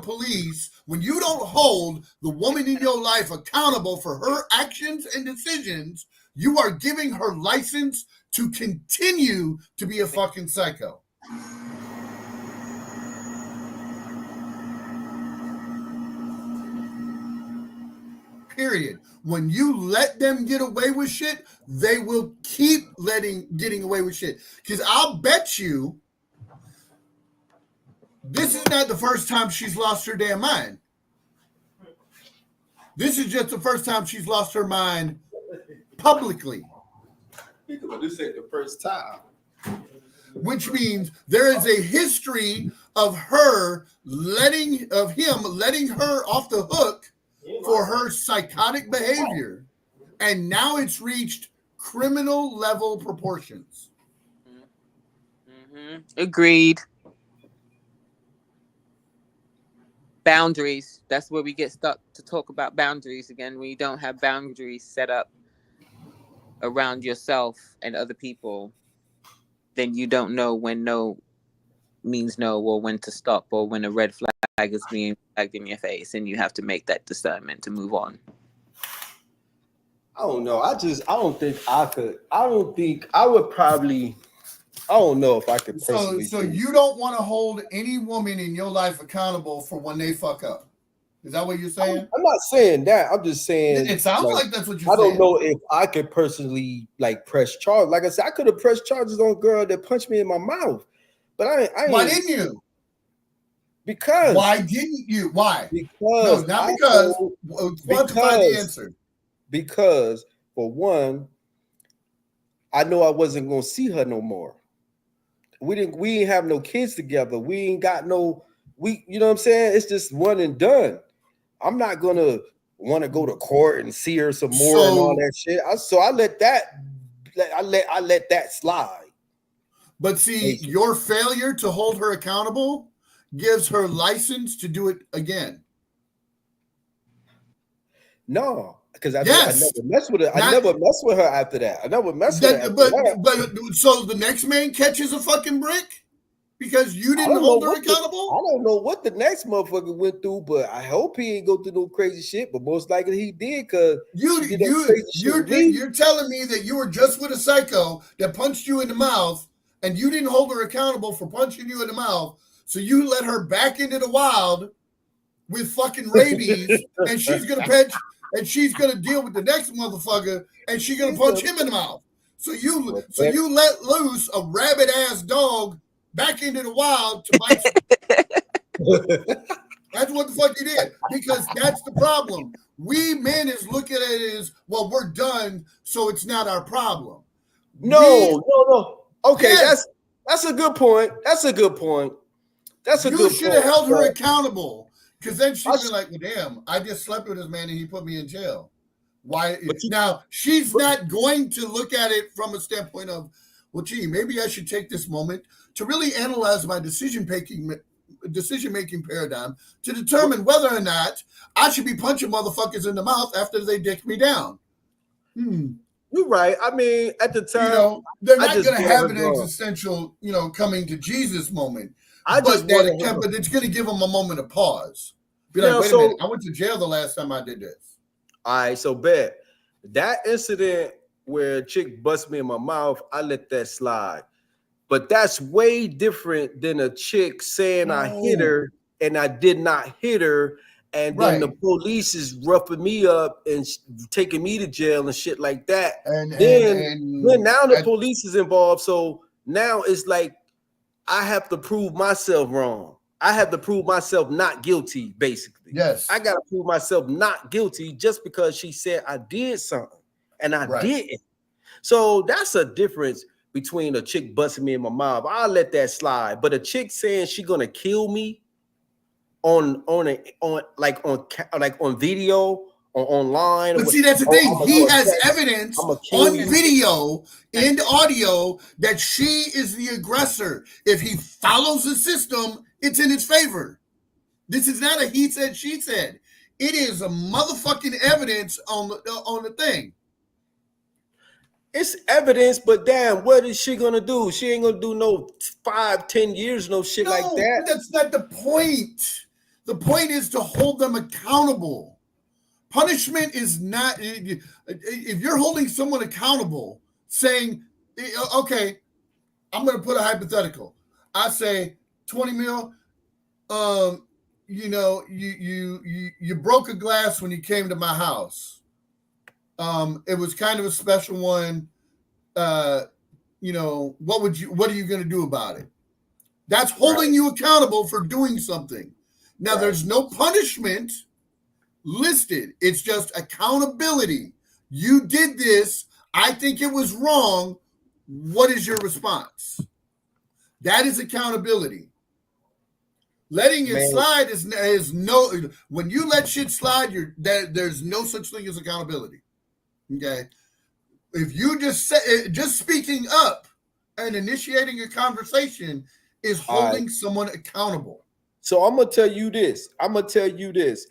police, when you don't hold the woman in your life accountable for her actions and decisions, you are giving her license to continue to be a fucking psycho. Period. When you let them get away with shit, they will keep getting away with shit. Because I'll bet you this is not the first time she's lost her damn mind. This is just the first time she's lost her mind publicly. This ain't the first time. Which means there is a history of him letting her off the hook for her psychotic behavior, and now it's reached criminal level proportions. Agreed. Boundaries. That's where we get stuck to talk about boundaries again. When you don't have boundaries set up around yourself and other people, then you don't know when no means no, or when to stop, or when a red flag is being flagged in your face, and you have to make that discernment to move on. I don't know. I don't think I could. I don't think I would probably. I don't know if I could personally. So you don't want to hold any woman in your life accountable for when they fuck up. Is that what you're saying? I'm not saying that. I'm just saying it sounds like that's what you're saying. I don't know if I could personally like press charges. Like I said, I could have pressed charges on a girl that punched me in my mouth, but I why didn't you? Because why didn't you? Why? Because no, not because. Quantify the answer. Because for one, I know I wasn't gonna see her no more. We ain't have no kids together. We ain't got no. You know what I'm saying? It's just one and done. I'm not gonna want to go to court and see her some more and all that shit. I let that slide. But see, your failure to hold her accountable gives her license to do it again. No, because I never messed with her. I never messed with her after that. I never messed with her. But so the next man catches a fucking brick because you didn't hold her accountable? I don't know what the next motherfucker went through, but I hope he ain't go through no crazy shit. But most likely he did, because you're telling me that you were just with a psycho that punched you in the mouth, and you didn't hold her accountable for punching you in the mouth, so you let her back into the wild with fucking rabies, and she's gonna deal with the next motherfucker, and she's gonna punch him in the mouth. So you let loose a rabid ass dog back into the wild to bite you. That's what the fuck you did, because that's the problem. We men is looking at it as, well, we're done, so it's not our problem. No. Okay, yes. That's a good point. You should have held her accountable, because then she'd be like, well, damn, I just slept with this man and he put me in jail. Why? Now, she's not going to look at it from a standpoint of, well, gee, maybe I should take this moment to really analyze my decision-making paradigm to determine whether or not I should be punching motherfuckers in the mouth after they dick me down. You're right. I mean, at the time, they're not going to have an existential, coming to Jesus moment. But it's going to give them a moment of pause. Be like, wait a minute, I went to jail the last time I did this. All right, so bet that incident where a chick bust me in my mouth, I let that slide. But that's way different than a chick saying I hit her and I did not hit her, and then the police is roughing me up and taking me to jail and shit like that. And then now the police is involved, so now it's like I have to prove myself wrong. I have to prove myself not guilty, basically. Yes. I got to prove myself not guilty just because she said I did something and I didn't. So that's a difference between a chick busting me in my mouth. I'll let that slide. But a chick saying she gonna kill me on video or online. But see, that's the thing. He has evidence on video and audio that she is the aggressor. If he follows the system, it's in his favor. This is not a he said, she said. It is a motherfucking evidence on the thing. It's evidence, but damn, what is she gonna do? She ain't gonna do no 5-10 years, no shit like that. That's not the point. The point is to hold them accountable. Punishment is not, if you're holding someone accountable, saying, okay, I'm gonna put a hypothetical. I say 20 mil, you broke a glass when you came to my house. It was kind of a special one. What are you going to do about it? That's holding you accountable for doing something. Now, there's no punishment listed. It's just accountability. You did this. I think it was wrong. What is your response? That is accountability. Letting it slide is no. When you let shit slide, there's no such thing as accountability. Okay, if you just speaking up and initiating a conversation is holding someone accountable. So I'm gonna tell you this.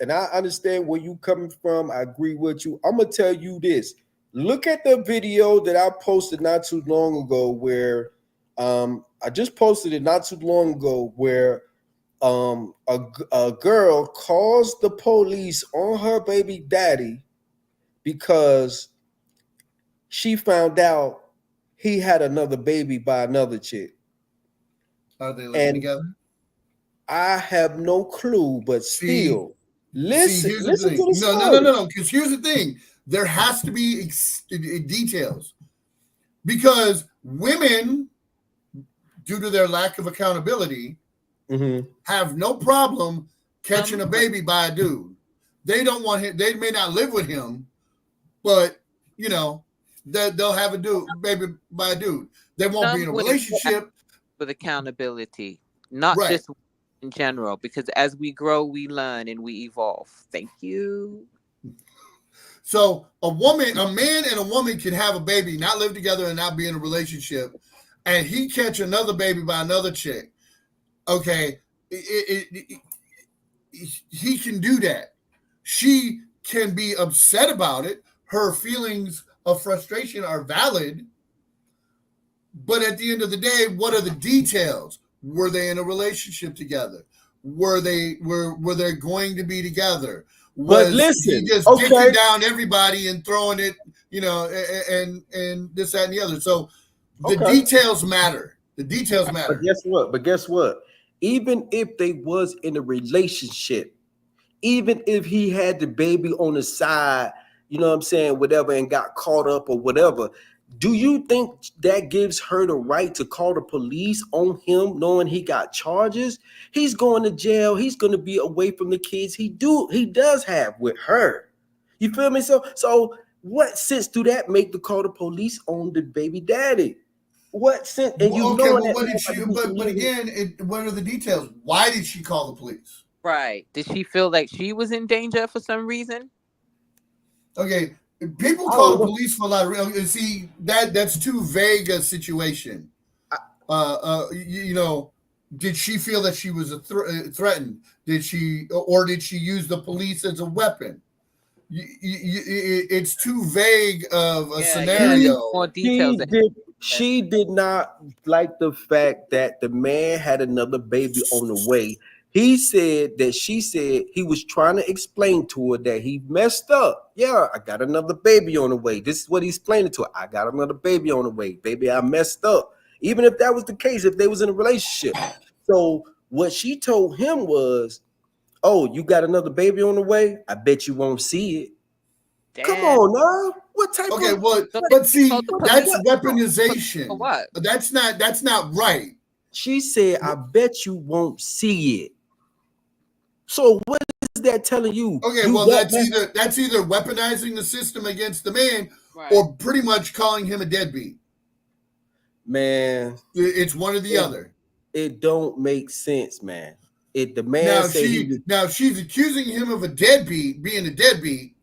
And I understand where you coming from. I agree with you. I'm gonna tell you this. Look at the video that I posted not too long ago, where I just posted it not too long ago, where a girl calls the police on her baby daddy because she found out he had another baby by another chick. Are they living together? I have no clue, but still, listen here's to the thing. the story. No. Because here's the thing: there has to be details, because women, due to their lack of accountability, have no problem catching a baby by a dude. They don't want him. They may not live with him, but they'll have a baby by a dude. They won't be in a relationship. With accountability, not just in general, because as we grow, we learn and we evolve. Thank you. So a man and a woman can have a baby, not live together and not be in a relationship, and he catch another baby by another chick. Okay, he can do that. She can be upset about it. Her feelings of frustration are valid. But at the end of the day, what are the details? Were they in a relationship together? Were they going to be together? But listen, he just dicking down everybody and throwing it, and this, that, and the other. So the details matter. The details matter. But guess what? Even if they was in a relationship, even if he had the baby on the side, you know what I'm saying, whatever, and got caught up or whatever, do you think that gives her the right to call the police on him, knowing he got charges? He's going to jail. He's going to be away from the kids he does have with her. You feel me? So what sense do that make to call the police on the baby daddy? What sense? And but again, what are the details? Why did she call the police? Right. Did she feel like she was in danger for some reason? Okay. People call the police for a lot of reasons. See, that's too vague a situation. Did she feel that she was threatened? Did she use the police as a weapon? It's too vague of a scenario. More details. She did not like the fact that the man had another baby on the way. She said he was trying to explain to her that he messed up. Yeah, I got another baby on the way. This is what he's explaining to her. I got another baby on the way. Baby, I messed up. Even if that was the case, if they was in a relationship. So what she told him was, oh, you got another baby on the way? I bet you won't see it. Damn. Come on now. What type of... but see, that's weaponization. For what? That's not right. She said, I bet you won't see it. So what is that telling you? Okay, that's either weaponizing the system against the man, or pretty much calling him a deadbeat. Man, it's one or the other. It don't make sense, man. Now she's accusing him of being a deadbeat.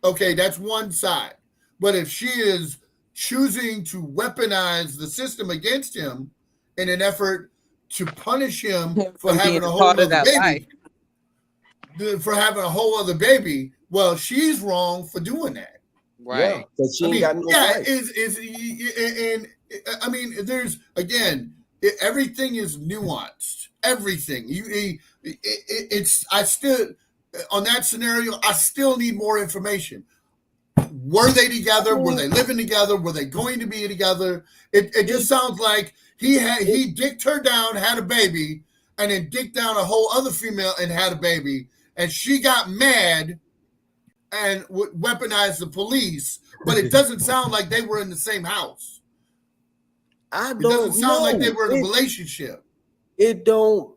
Okay, that's one side. But if she is choosing to weaponize the system against him in an effort to punish him for having a whole other baby, well, she's wrong for doing that. Right. Yeah, she ain't got no right. There's, again, everything is nuanced. Everything. On that scenario, I still need more information. Were they together? Were they living together? Were they going to be together? It just sounds like he dicked her down, had a baby, and then dicked down a whole other female and had a baby, and she got mad and weaponized the police. But it doesn't sound like they were in the same house. It doesn't sound like they were in a relationship. It don't.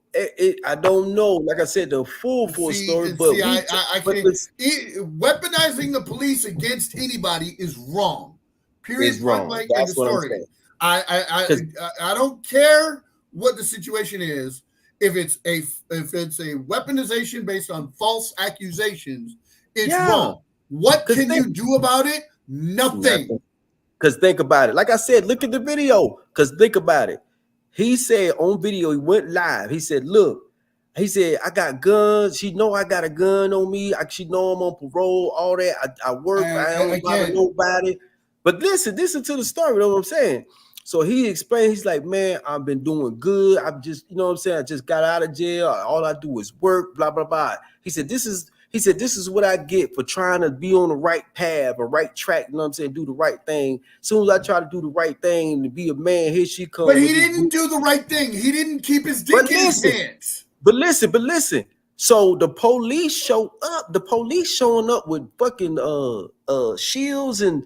I don't know. Like I said, the full story. But weaponizing the police against anybody is wrong. Period. It's wrong. That's what I'm saying. I don't care what the situation is. If it's a weaponization based on false accusations, it's wrong. What can you do about it? Nothing. Because think about it. Like I said, look at the video. Because think about it. He said on video, he went live. He said, look, He said, I got guns. She know I got a gun on me. She know I'm on parole, all that. I work. I don't bother nobody. But listen to the story. You know what I'm saying? So he explained, he's like, man, I've been doing good. I'm just, you know what I'm saying? I just got out of jail. All I do is work, blah, blah, blah. He said, this is what I get for trying to be on the right path or right track, you know what I'm saying? Do the right thing. As soon as I try to do the right thing and to be a man, here she comes. But he didn't do the right thing. He didn't keep his dick in his pants. But listen. So the police show up. The police showing up with fucking shields and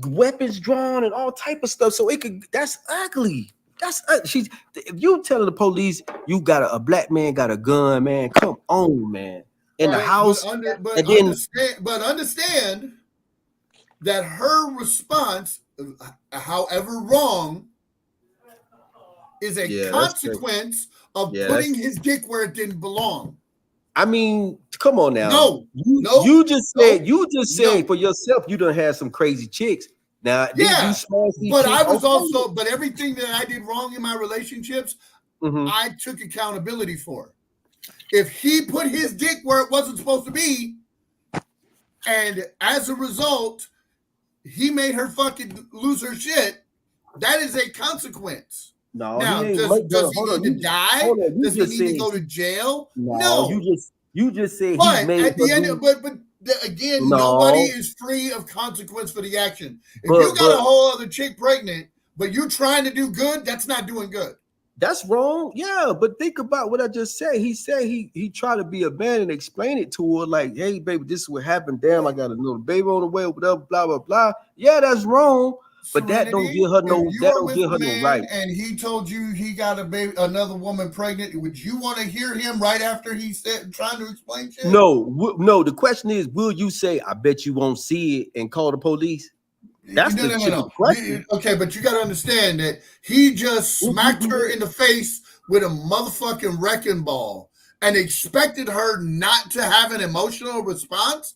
weapons drawn and all type of stuff. So that's ugly. That's if you telling the police you got a black man got a gun, man, come on, man. In the house. But understand that her response, however wrong, is a consequence of putting his dick where it didn't belong. I mean, come on now. No. You just said for yourself you done had some crazy chicks. Now, but everything that I did wrong in my relationships, I took accountability for. If he put his dick where it wasn't supposed to be, and as a result, he made her fucking lose her shit, that is a consequence. No, now, does he need to die? Does he need to go to jail? No. You just said but he made at the end, but again, nobody is free of consequence for the action. If you got a whole other chick pregnant, but you're trying to do good, that's not doing good. That's wrong. Yeah, but think about what I just said. He said he tried to be a man and explain it to her like, hey, baby, this is what happened. Damn, I got a little baby on the way, whatever, blah, blah, blah. Yeah, that's wrong. But that don't give her no right. And he told you he got a baby, another woman pregnant. Would you want to hear him right after he said trying to explain shit? No. The question is, will you say, I bet you won't see it and call the police? That's no. Okay, but you got to understand that he just smacked her in the face with a motherfucking wrecking ball and expected her not to have an emotional response.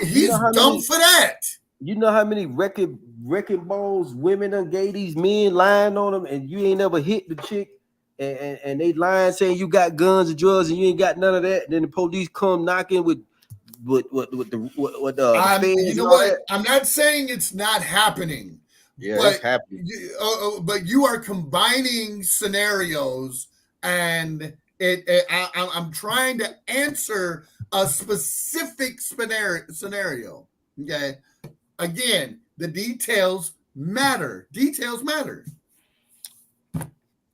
He's dumb for that. You know how many wrecking balls women done gave these men lying on them, and you ain't never hit the chick, and they lying saying you got guns and drugs and you ain't got none of that. And then the police come knocking with the feds. You know what? I'm not saying it's not happening. Yeah, it's happening. But you are combining scenarios, and I'm trying to answer a specific scenario. Okay. Again, the details matter. Details matter.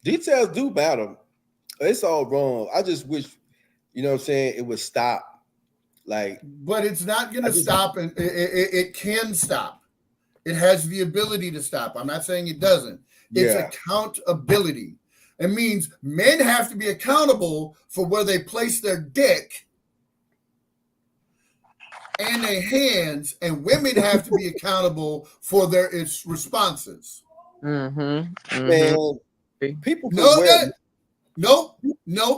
Details do matter. It's all wrong. I just wish, you know what I'm saying, it would stop. But it's not going to stop, and it can stop. It has the ability to stop. I'm not saying it doesn't. It's accountability. It means men have to be accountable for where they place their dick and their hands, and women have to be accountable for its responses. Man, people No.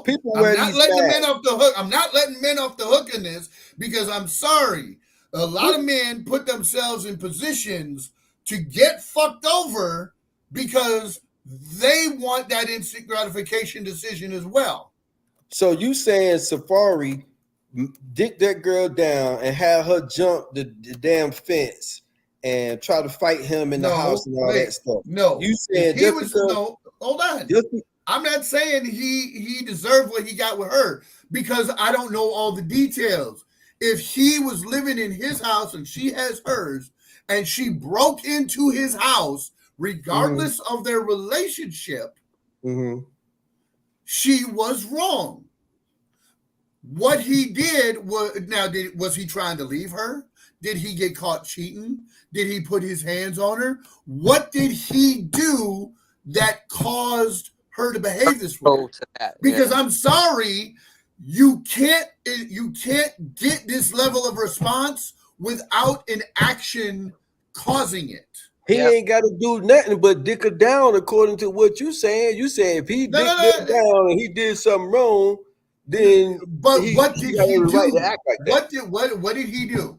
People I'm not letting the men off the hook. I'm not letting men off the hook in this, because I'm sorry. A lot of men put themselves in positions to get fucked over because they want that instant gratification decision as well. So you saying Safari dick that girl down and have her jump the damn fence and try to fight him in the house and all that stuff? No. You saying hold on. I'm not saying he deserved what he got with her, because I don't know all the details. If he was living in his house and she has hers, and she broke into his house, regardless of their relationship, she was wrong. What he did was he trying to leave her? Did he get caught cheating? Did he put his hands on her? What did he do that caused her to behave this way? Because I'm sorry, you can't get this level of response without an action causing it. He ain't got to do nothing but dick her down, according to what you saying. You say if he dick her down and he did something wrong, then what did he do? What did he do?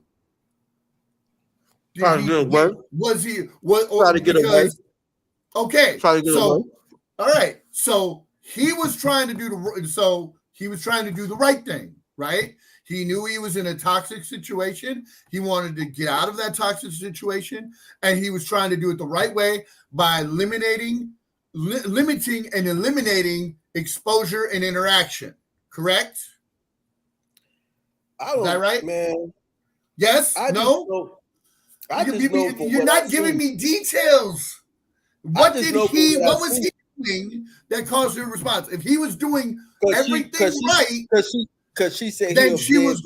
Trying to get away. Was he trying to get away? Okay, trying to get away. All right, so he was trying to do he was trying to do the right thing, right? He knew he was in a toxic situation. He wanted to get out of that toxic situation, and he was trying to do it the right way by limiting and eliminating exposure and interaction. Correct? Is that right, man? Yes. No. You're not giving me details. What was he doing that caused her response? If he was doing everything right, because she said then she was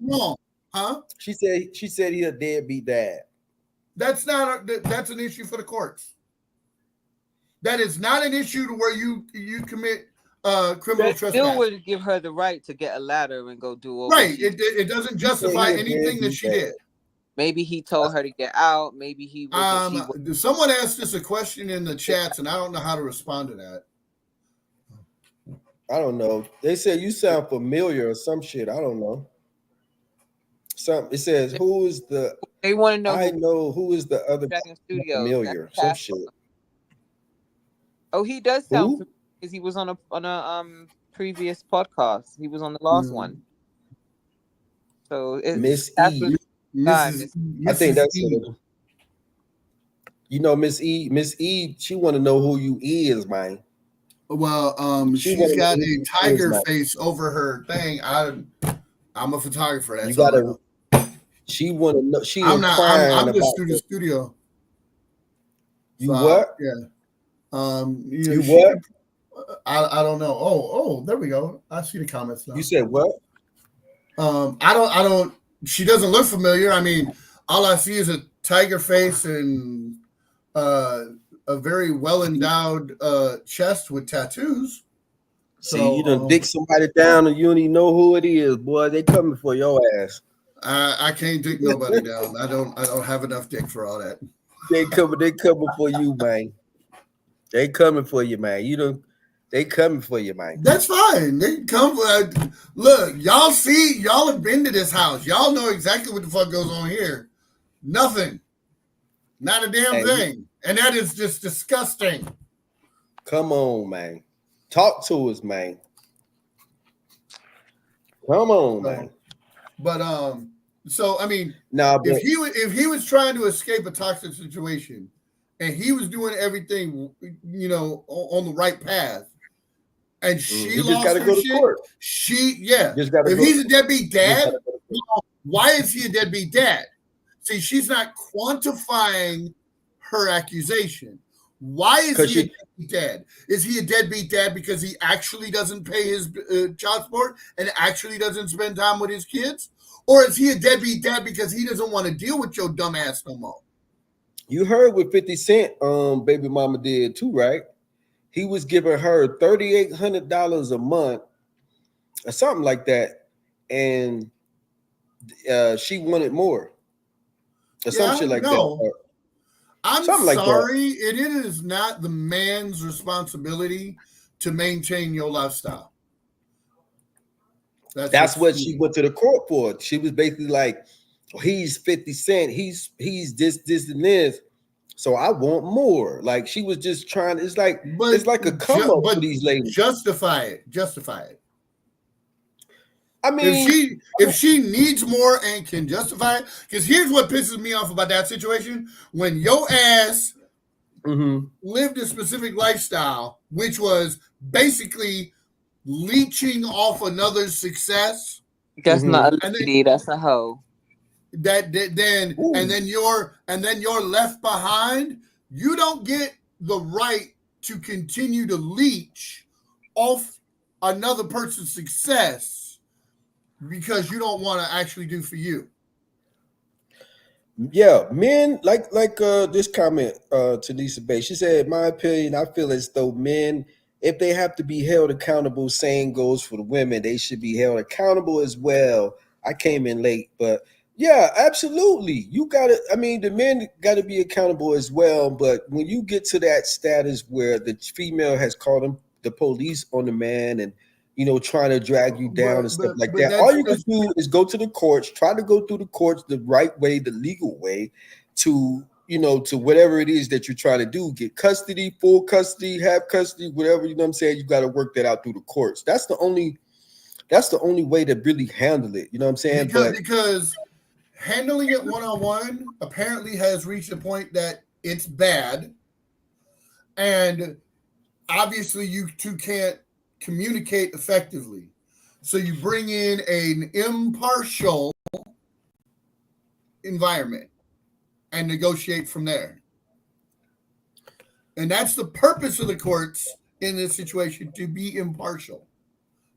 wrong, huh? She said he a deadbeat dad. That's an issue for the courts. That is not an issue to where you commit criminal trespass. Still would give her the right to get a ladder and go do over. Right. It doesn't justify anything that she did. Maybe he told her to get out. Maybe he wasn't. Someone asked us a question in the chats, and I don't know how to respond to that. I don't know. They said you sound familiar or some shit. I don't know. It says who is the? They want to know. I know who is the other familiar. Some shit. Oh, he does sound familiar because he was on a previous podcast. He was on the last one. So Miss E. I think that's it. You know, Miss E. Miss E. She want to know who you is, man. Well, she's got a tiger face over her thing. I'm a photographer. That's you gotta. She want to know. I'm just through the studio. You what? Yeah. You what? I don't know. Oh, there we go. I see the comments now. You said what? I don't. She doesn't look familiar. I mean, all I see is a tiger face and a very well endowed chest with tattoos. See, you done dick somebody down and you don't even know who it is, boy. They coming for your ass. I can't dick nobody down. I don't have enough dick for all that. They coming for you, man. They coming for you, man. They coming for you, man. That's fine. They come for look, y'all have been to this house. Y'all know exactly what the fuck goes on here. Nothing. Not a damn thing. And that is just disgusting. Come on, man. Talk to us, man. Come on, man. But so I mean, if he was trying to escape a toxic situation and he was doing everything, on the right path, and she lost her shit, if he's a deadbeat dad, why is he a deadbeat dad? See, she's not quantifying her accusation. Why is he a deadbeat dad? Is he a deadbeat dad because he actually doesn't pay his child support and actually doesn't spend time with his kids? Or is he a deadbeat dad because he doesn't want to deal with your dumb ass no more? You heard what 50 Cent baby mama did too, right? He was giving her $3,800 a month or something like that. And she wanted more. Or some shit like that. I'm sorry. It is not the man's responsibility to maintain your lifestyle. That's what she went to the court for. She was basically like, he's 50 Cent. He's this, and this. So I want more. Like she was just trying. It's like a come up for these ladies. Justify it. I mean, if she needs more and can justify it, because here's what pisses me off about that situation: when your ass lived a specific lifestyle, which was basically leeching off another's success. That's not a lady. That's a hoe. Then you're left behind. You don't get the right to continue to leech off another person's success because you don't want to actually do for you. Yeah, men like this comment to Lisa Bay. She said, in my opinion, I feel as though men, if they have to be held accountable, same goes for the women. They should be held accountable as well. I came in late, but yeah, absolutely. The men gotta be accountable as well. But when you get to that status where the female has called the police on the man and trying to drag you down and stuff like that, all you can do is go to the courts, try to go through the courts the right way, the legal way, to whatever it is that you're trying to do, get custody, full custody, have custody, whatever, you know what I'm saying? You got to work that out through the courts. That's the only That's the only way to really handle it. You know what I'm saying? Because handling it one-on-one apparently has reached a point that it's bad. And obviously you two can't communicate effectively. So you bring in an impartial environment and negotiate from there. And that's the purpose of the courts in this situation, to be impartial.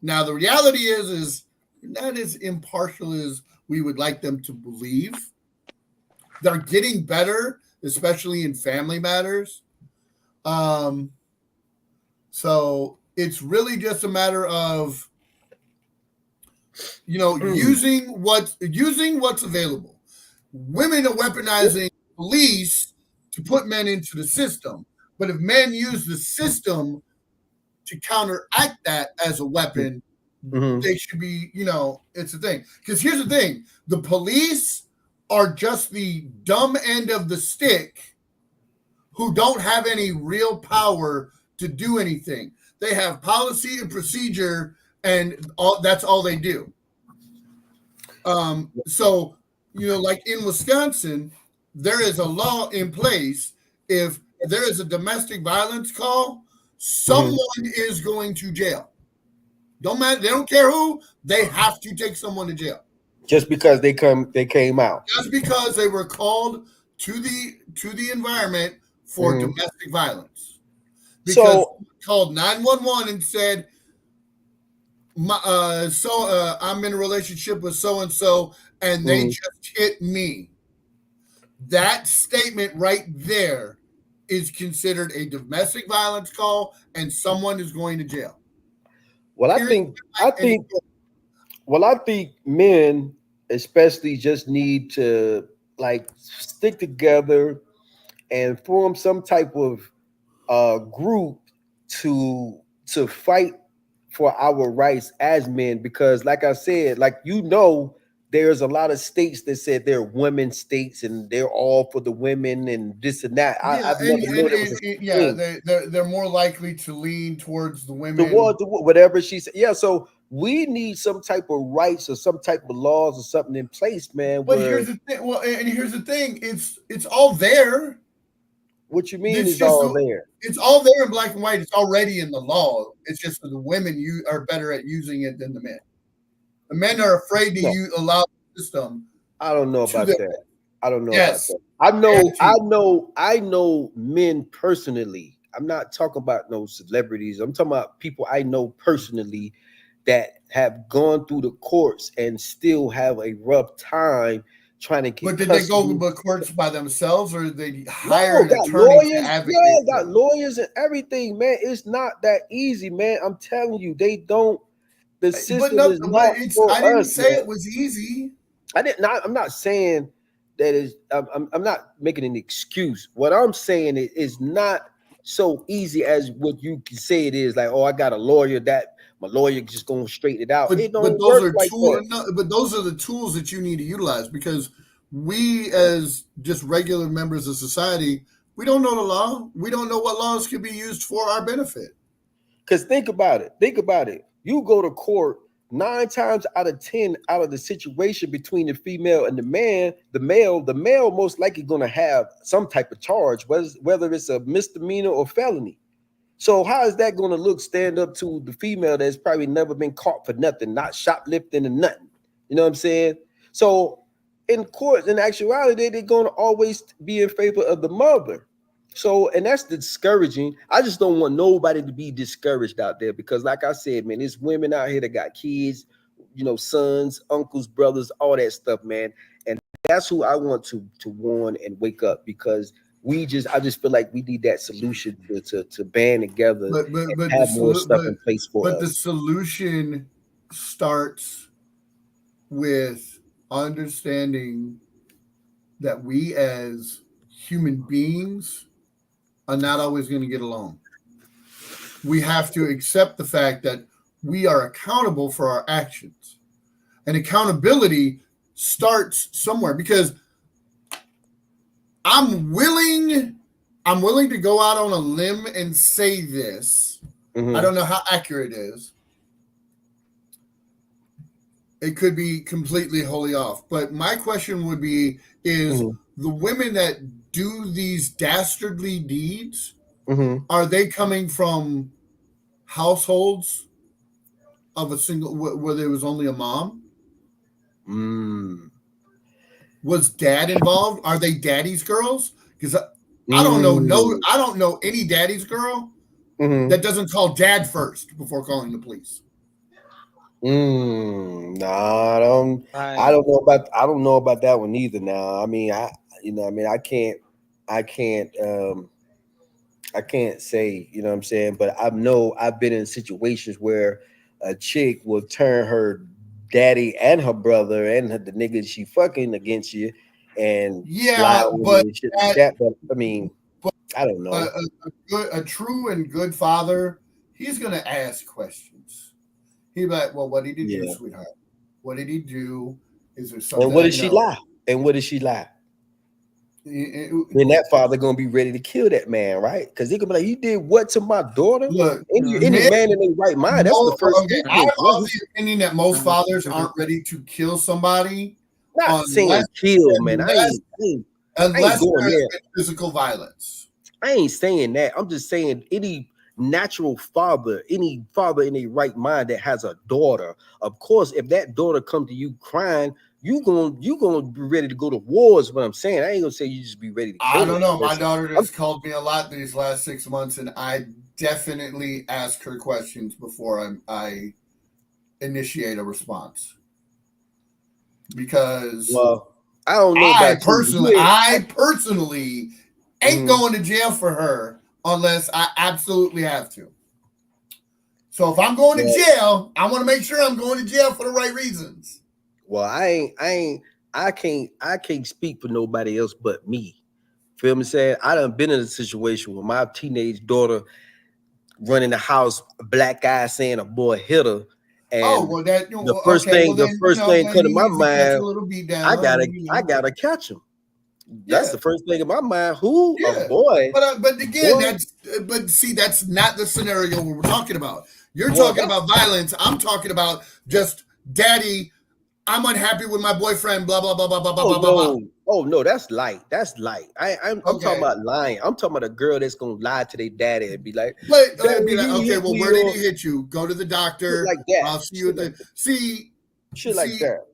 Now, the reality is not as impartial as we would like them to believe. They're getting better, especially in family matters. So it's really just a matter of, using what's available. Women are weaponizing police to put men into the system. But if men use the system to counteract that as a weapon, they should be, it's a thing. Because here's the thing. The police are just the dumb end of the stick who don't have any real power to do anything. They have policy and procedure, and that's all they do. So, like in Wisconsin, there is a law in place. If there is a domestic violence call, someone is going to jail. Don't matter. They don't care who. They have to take someone to jail. Just because they came out. Just because they were called to the environment for domestic violence. Because called 911 and said, I'm in a relationship with so-and-so, and they just hit me. That statement right there is considered a domestic violence call, and someone is going to jail. Well, I think men especially just need to stick together and form some type of group to fight for our rights as men, because like I said, there's a lot of states that said they're women states and they're all for the women and this and that. They're more likely to lean towards the women. Whatever she said. Yeah, so we need some type of rights or some type of laws or something in place, man. But here's the thing. Well, and here's the thing. It's all there. What you mean it's all there? It's all there in black and white. It's already in the law. It's just that the women are better at using it than the men. The men are afraid to allow the system. I don't know about that. I don't know about that. I know men personally. I'm not talking about no celebrities. I'm talking about people I know personally that have gone through the courts and still have a rough time trying to get. But did they go to the courts by themselves, or did they hire an attorney to advocate? Yeah, got lawyers and everything, man. It's not that easy, man. I'm telling you, they don't. The system is not for us. I didn't say it was easy. I'm not saying that is. I'm not making an excuse. What I'm saying is not so easy as what you can say it is. Like, oh, I got a lawyer that my lawyer just gonna straighten it out. It don't work like that. But those are the tools that you need to utilize, because we, as just regular members of society, we don't know the law. We don't know what laws can be used for our benefit. Because think about it. You go to court 9 times out of 10 out of the situation between the female and the man, the male most likely going to have some type of charge, whether it's a misdemeanor or felony. So how is that going to stand up to the female that's probably never been caught for nothing, not shoplifting and nothing? You know what I'm saying? So in court, in actuality, they're going to always be in favor of the mother. So, and that's discouraging. I just don't want nobody to be discouraged out there, because like I said, man, there's women out here that got kids, sons, uncles, brothers, all that stuff, man. And that's who I want to warn and wake up, because I just feel like we need that solution to band together and have more stuff in place for us. But the solution starts with understanding that we as human beings are not always going to get along. We have to accept the fact that we are accountable for our actions. And accountability starts somewhere, because I'm willing to go out on a limb and say this. I don't know how accurate it is. it could be completely wholly off. But my question would be: is the women that do these dastardly deeds, are they coming from households of a single where there was only a mom? Was dad involved? Are they daddy's girls? Because I don't know. I don't know any daddy's girl that doesn't call dad first before calling the police. No, I don't know about that one either. Now, I mean, I can't say, you know what I'm saying, but I've been in situations where a chick will turn her daddy and her brother and the nigga she fucking against you and lie on you and shit like that. But I mean, I don't know. A true and good father, he's gonna ask questions. He'd be like, "Well, what did he do, sweetheart? What did he do? Is there something?" And what did she lie? And what did she lie? Then that father gonna be ready to kill that man, right? Because he gonna be like, "You did what to my daughter?" Look, any man in their right mind, that's the first. Okay, I have the opinion that most fathers aren't ready to kill somebody. Not saying kill, man. Unless there's physical violence. I ain't saying that. I'm just saying any natural father, any father in a right mind that has a daughter, of course, if that daughter come to you crying, you gonna be ready to go to war is what I'm saying. I ain't gonna say you just be ready to kill I don't know. My daughter has called me a lot these last 6 months, and I definitely ask her questions before I initiate a response. Because I don't know about I personally ain't going to jail for her unless I absolutely have to. So if I'm going to jail, I want to make sure I'm going to jail for the right reasons. Well, I can't speak for nobody else but me. Feel me saying? I done been in a situation where my teenage daughter running the house, black eye saying a boy hit her. And the first thing come to my mind, I gotta catch him. That's the first thing in my mind. Who? A boy. But again, that's not the scenario we're talking about. You're talking about violence. I'm talking about just daddy, I'm unhappy with my boyfriend, blah, blah, blah, blah, blah, blah, blah. Oh, no, that's light. That's light. I'm talking about lying. I'm talking about a girl that's going to lie to their daddy and be like, okay, well, where did he hit you? Go to the doctor. Like that. I'll see you at the... Shit like that.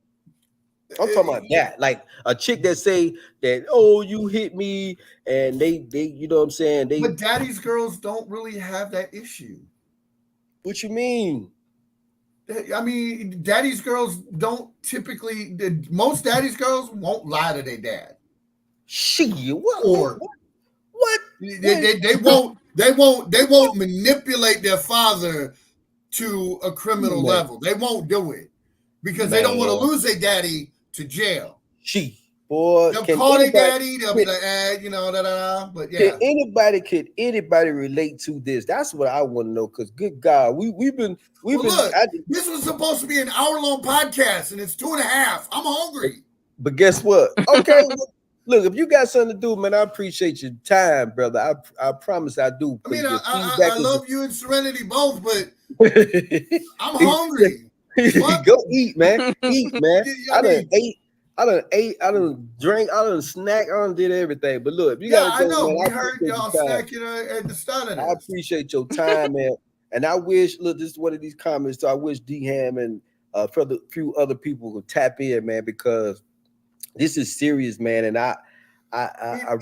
I'm talking about that. Like a chick that say that, oh, you hit me, and they you know what I'm saying? But daddy's girls don't really have that issue. What you mean? I mean, daddy's girls don't typically. Most daddy's girls won't lie to their dad. What? They won't. They won't manipulate their father to a criminal level. They won't do it because they don't want to lose their daddy to jail. They'll call their daddy. They'll be like, But yeah. Could anybody relate to this? That's what I want to know. Because good God, we've been. Look, this was supposed to be an hour-long podcast, and it's 2.5. I'm hungry. But guess what? Okay, look, if you got something to do, man, I appreciate your time, brother. I promise I do. I mean, I love you and Serenity both, but I'm hungry. Go eat, man. Eat, man. I done ate, I done drank, I done snack, I done did everything. But look, you gotta I know. Man, we heard y'all snacking at the start of this. I appreciate your time, man. And I wish, look, this is one of these comments. So I wish D-Ham and a few other people could tap in, man, because this is serious, man. And I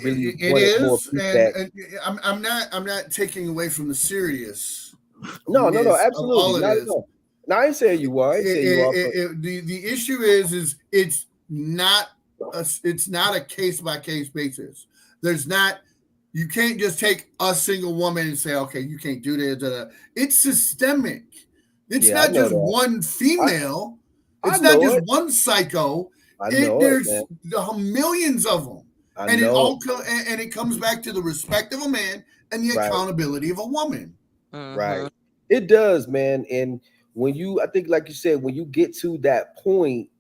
really wanted more feedback. And I'm not taking away from the serious. No, absolutely. No, I ain't saying you are. The issue is it's not a case-by-case basis. You can't just take a single woman and say, okay, you can't do this. It's systemic. It's not just one female. It's not just one psycho. There's millions of them. And it comes back to the respect of a man and the accountability of a woman. Right. It does, man. And I think like you said, when you get to that point,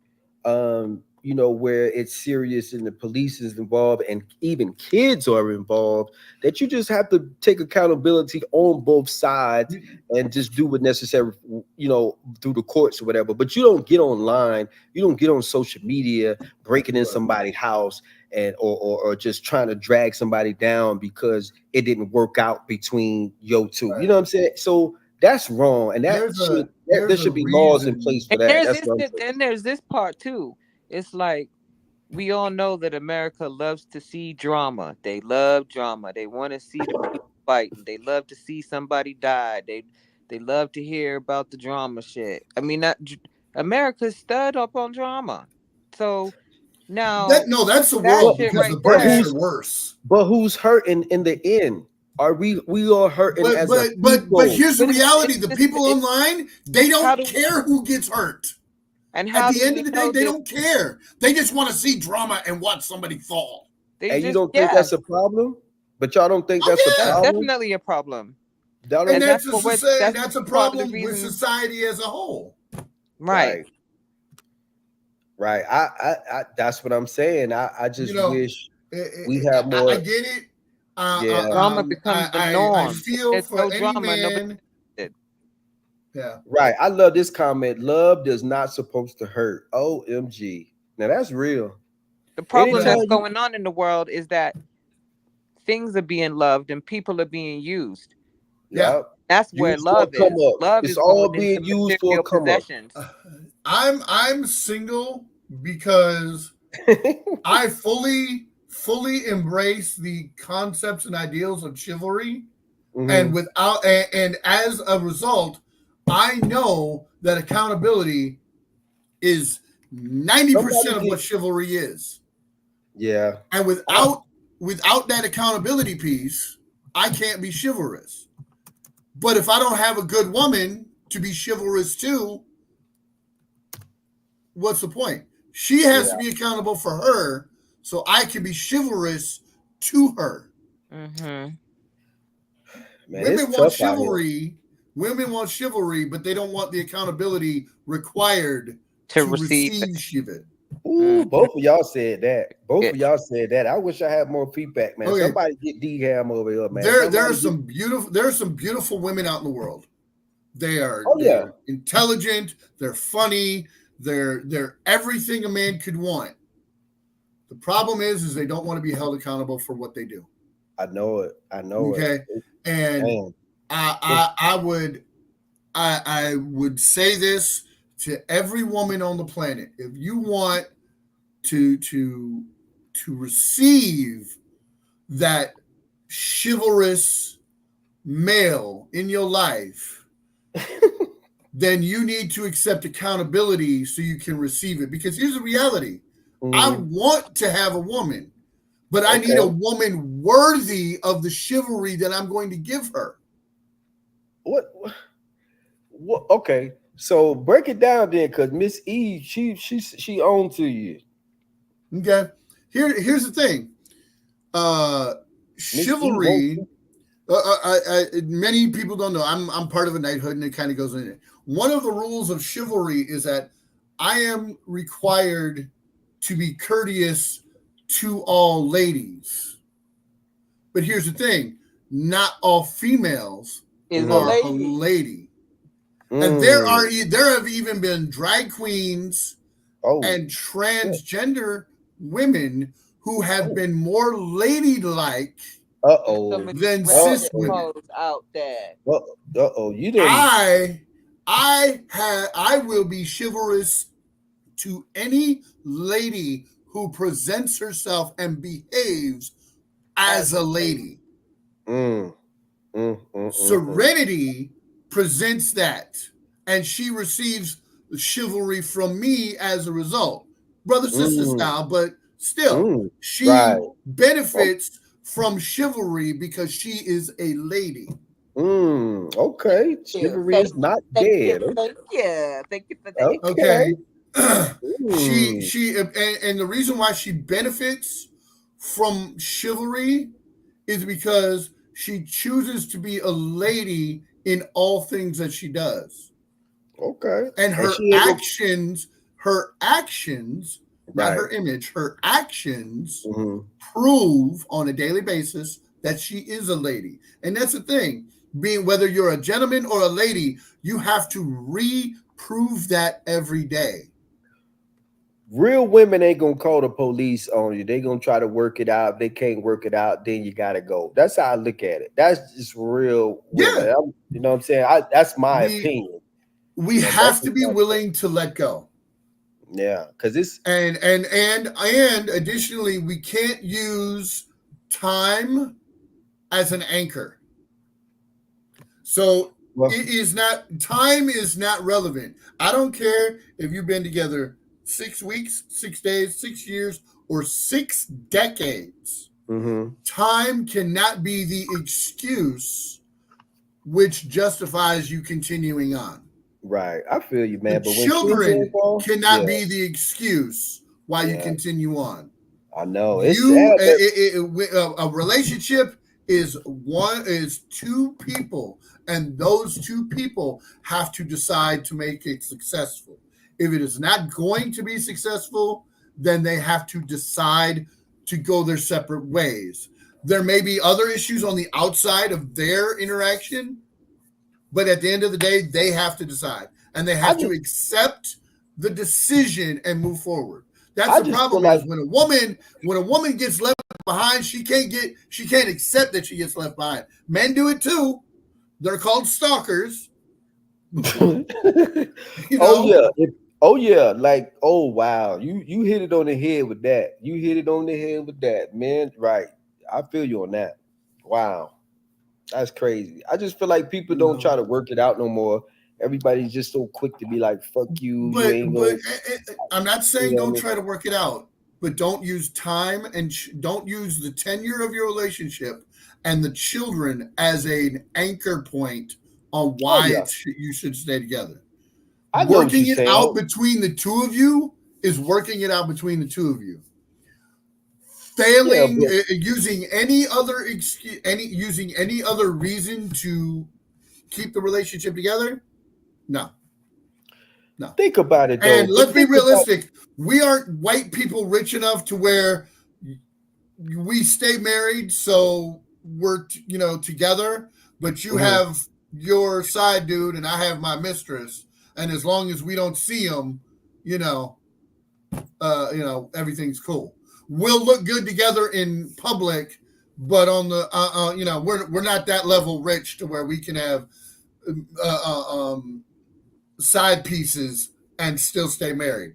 you know, where it's serious and the police is involved and even kids are involved, that you just have to take accountability on both sides and just do what necessary, you know, through the courts or whatever. But you don't get online, you don't get on social media breaking in somebody's house and or just trying to drag somebody down because it didn't work out between yo two. You know what I'm saying? So that's wrong, and that there should be laws in place for and that. there's That's this, what I'm saying. then there's this part too. It's like we all know that America loves to see drama. They love drama. They want to see the people fighting. They love to see somebody die. They love to hear about the drama shit. I mean, America's stud up on drama. So now that's the that world shit because right the But British there. are worse. who's hurting in the end? Are we are hurting as a But people? here's the But reality: the people online, they how don't do care who gets hurt. and At how the do end we of the day, know they that don't care. They just want to see drama and watch somebody fall. they And you just don't think that's a problem? But y'all don't think that's a Oh that's yeah, problem? definitely a problem. Y'all and don't And think that's that's a what we're society. that's That's a part of the problem with reason, society as a whole. right? right. I that's what I'm saying. I You just know, wish we had I more. get it. Yeah. Drama becomes the I norm. If feel there's for no any drama, nobody man. it. Yeah. Right. I love this comment. Love does not supposed to hurt. OMG. Now that's real. The problem Anytime Yeah. that's you going on in the world is that things are being loved and people are being used. Yeah. yeah, That's where use for a love come is. up. Love It's is all going being into used for a material come up. possessions. I'm single because I fully embrace the concepts and ideals of chivalry, and as a result, I know that accountability is 90% Somebody of what get chivalry is. yeah. And I, without that accountability piece, I can't be chivalrous. But if I don't have a good woman to be chivalrous to, what's the point? She has to yeah, be accountable for her so I can be chivalrous to her. Mm-hmm. man, it's Women want tough out here. chivalry. Women want chivalry, but they don't want the accountability required To to receive it. receive chivalry. Ooh, Mm-hmm. both of y'all said that. Both Yeah. of y'all said that. I wish I had more feedback, man. Okay, Somebody get D Ham over here, man. there are Somebody get. some beautiful women out in the world. Oh yeah, They're intelligent, they're funny, they're everything a man could want. The problem is they don't want to be held accountable for what they do. I know it. I know it. Okay, and Man, I would say this to every woman on the planet: if you want to receive that chivalrous male in your life, then you need to accept accountability so you can receive it. Because here's the reality: I want to have a woman, but I need a okay. woman worthy of the chivalry that I'm going to give her. What? Okay. So break it down then, because Miss E, she on to you. Okay. Here's the thing. Miss E won't. Chivalry. Many people don't know. I'm part of a knighthood, and it kind of goes in it. One of the rules of chivalry is that I am required to be courteous to all ladies. But here's the thing: not all females Is a are a lady. lady, and Mm. there have even been drag queens Oh, and shit. transgender women who have Oh. been more ladylike There's so many than cis redhead women. hoes out there. Oh. You didn't. I will be chivalrous to any lady who presents herself and behaves as a lady. Serenity presents that, and she receives chivalry from me as a result. Brother sister style, but still, she Right. benefits from chivalry because she is a lady. Okay. Chivalry is not dead. Thank you for that. Okay. Okay. And the reason why she benefits from chivalry is because she chooses to be a lady in all things that she does. Okay. And And she ain't her actions not Right. her image, her actions Mm-hmm. prove on a daily basis that she is a lady. And that's the thing. Being whether you're a gentleman or a lady, you have to reprove that every day. Real women ain't gonna call the police on you. They gonna try to work it out. If they can't work it out, then you gotta go. That's how I look at it. That's just real women. Yeah. You know what I'm saying? That's my We opinion. we And that's have to be willing to let go. yeah, because it's And additionally, we can't use time as an anchor. So well, time is not relevant. I don't care if you've been together 6 weeks, 6 days, 6 years, or 6 decades. mm-hmm. Time cannot be the excuse which justifies you continuing on. Right. I feel you, The man. But when children children involved, cannot yeah, be the excuse why you yeah, continue on. I know. It's sad, but A relationship is two people, and those two people have to decide to make it successful. If it is not going to be successful, then they have to decide to go their separate ways. There may be other issues on the outside of their interaction, but at the end of the day, they have to decide, and they have to accept the decision and move forward. That's I the just feel problem like is when a woman gets left behind, she can't accept that she gets left behind. Men do it too. They're called stalkers. oh You know? yeah. Oh yeah. Like, oh wow. You hit it on the head with that. You hit it on the head with that, man. Right. I feel you on that. Wow. That's crazy. I just feel like people You don't know. try to work it out no more. Everybody's just so quick to be like, fuck you, you But ain't but gonna, I'm not you saying know what I don't mean? try to work it out, but don't use time and don't use the tenure of your relationship and the children as an anchor point on Oh why yeah. you should stay together. I know what Working you're it saying. out between the two of you is working it out between the two of you. Yeah, Failing but using any other excuse, using any other reason to keep the relationship together, no. think about it though. And let's But be think about realistic. We aren't white people rich enough to where we stay married, so we're together. But you mhm. have your side dude, and I have my mistress, and as long as we don't see them, you know, everything's cool. We'll look good together in public, but on the we're not that level rich to where we can have uh, uh, um, side pieces and still stay married.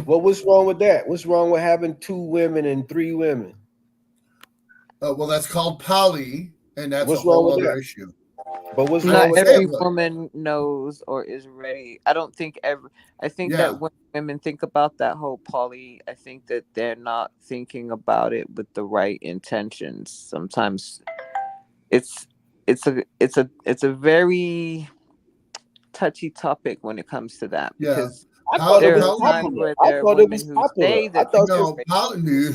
Well, what's wrong with that? What's wrong with having 2 women and 3 women? Well, that's called poly, and that's a What's wrong whole with other that? issue. But what's I wrong Not didn't with say that? it every was. woman knows or is ready. I don't think every. I think Yeah, that when women think about that whole poly, I think that they're not thinking about it with the right intentions. Sometimes it's it's a very touchy topic when it comes to that yeah. because I thought it there was are Poly, times popular. where I there are thought it women was who popular. say I that thought they're this no, ready poly.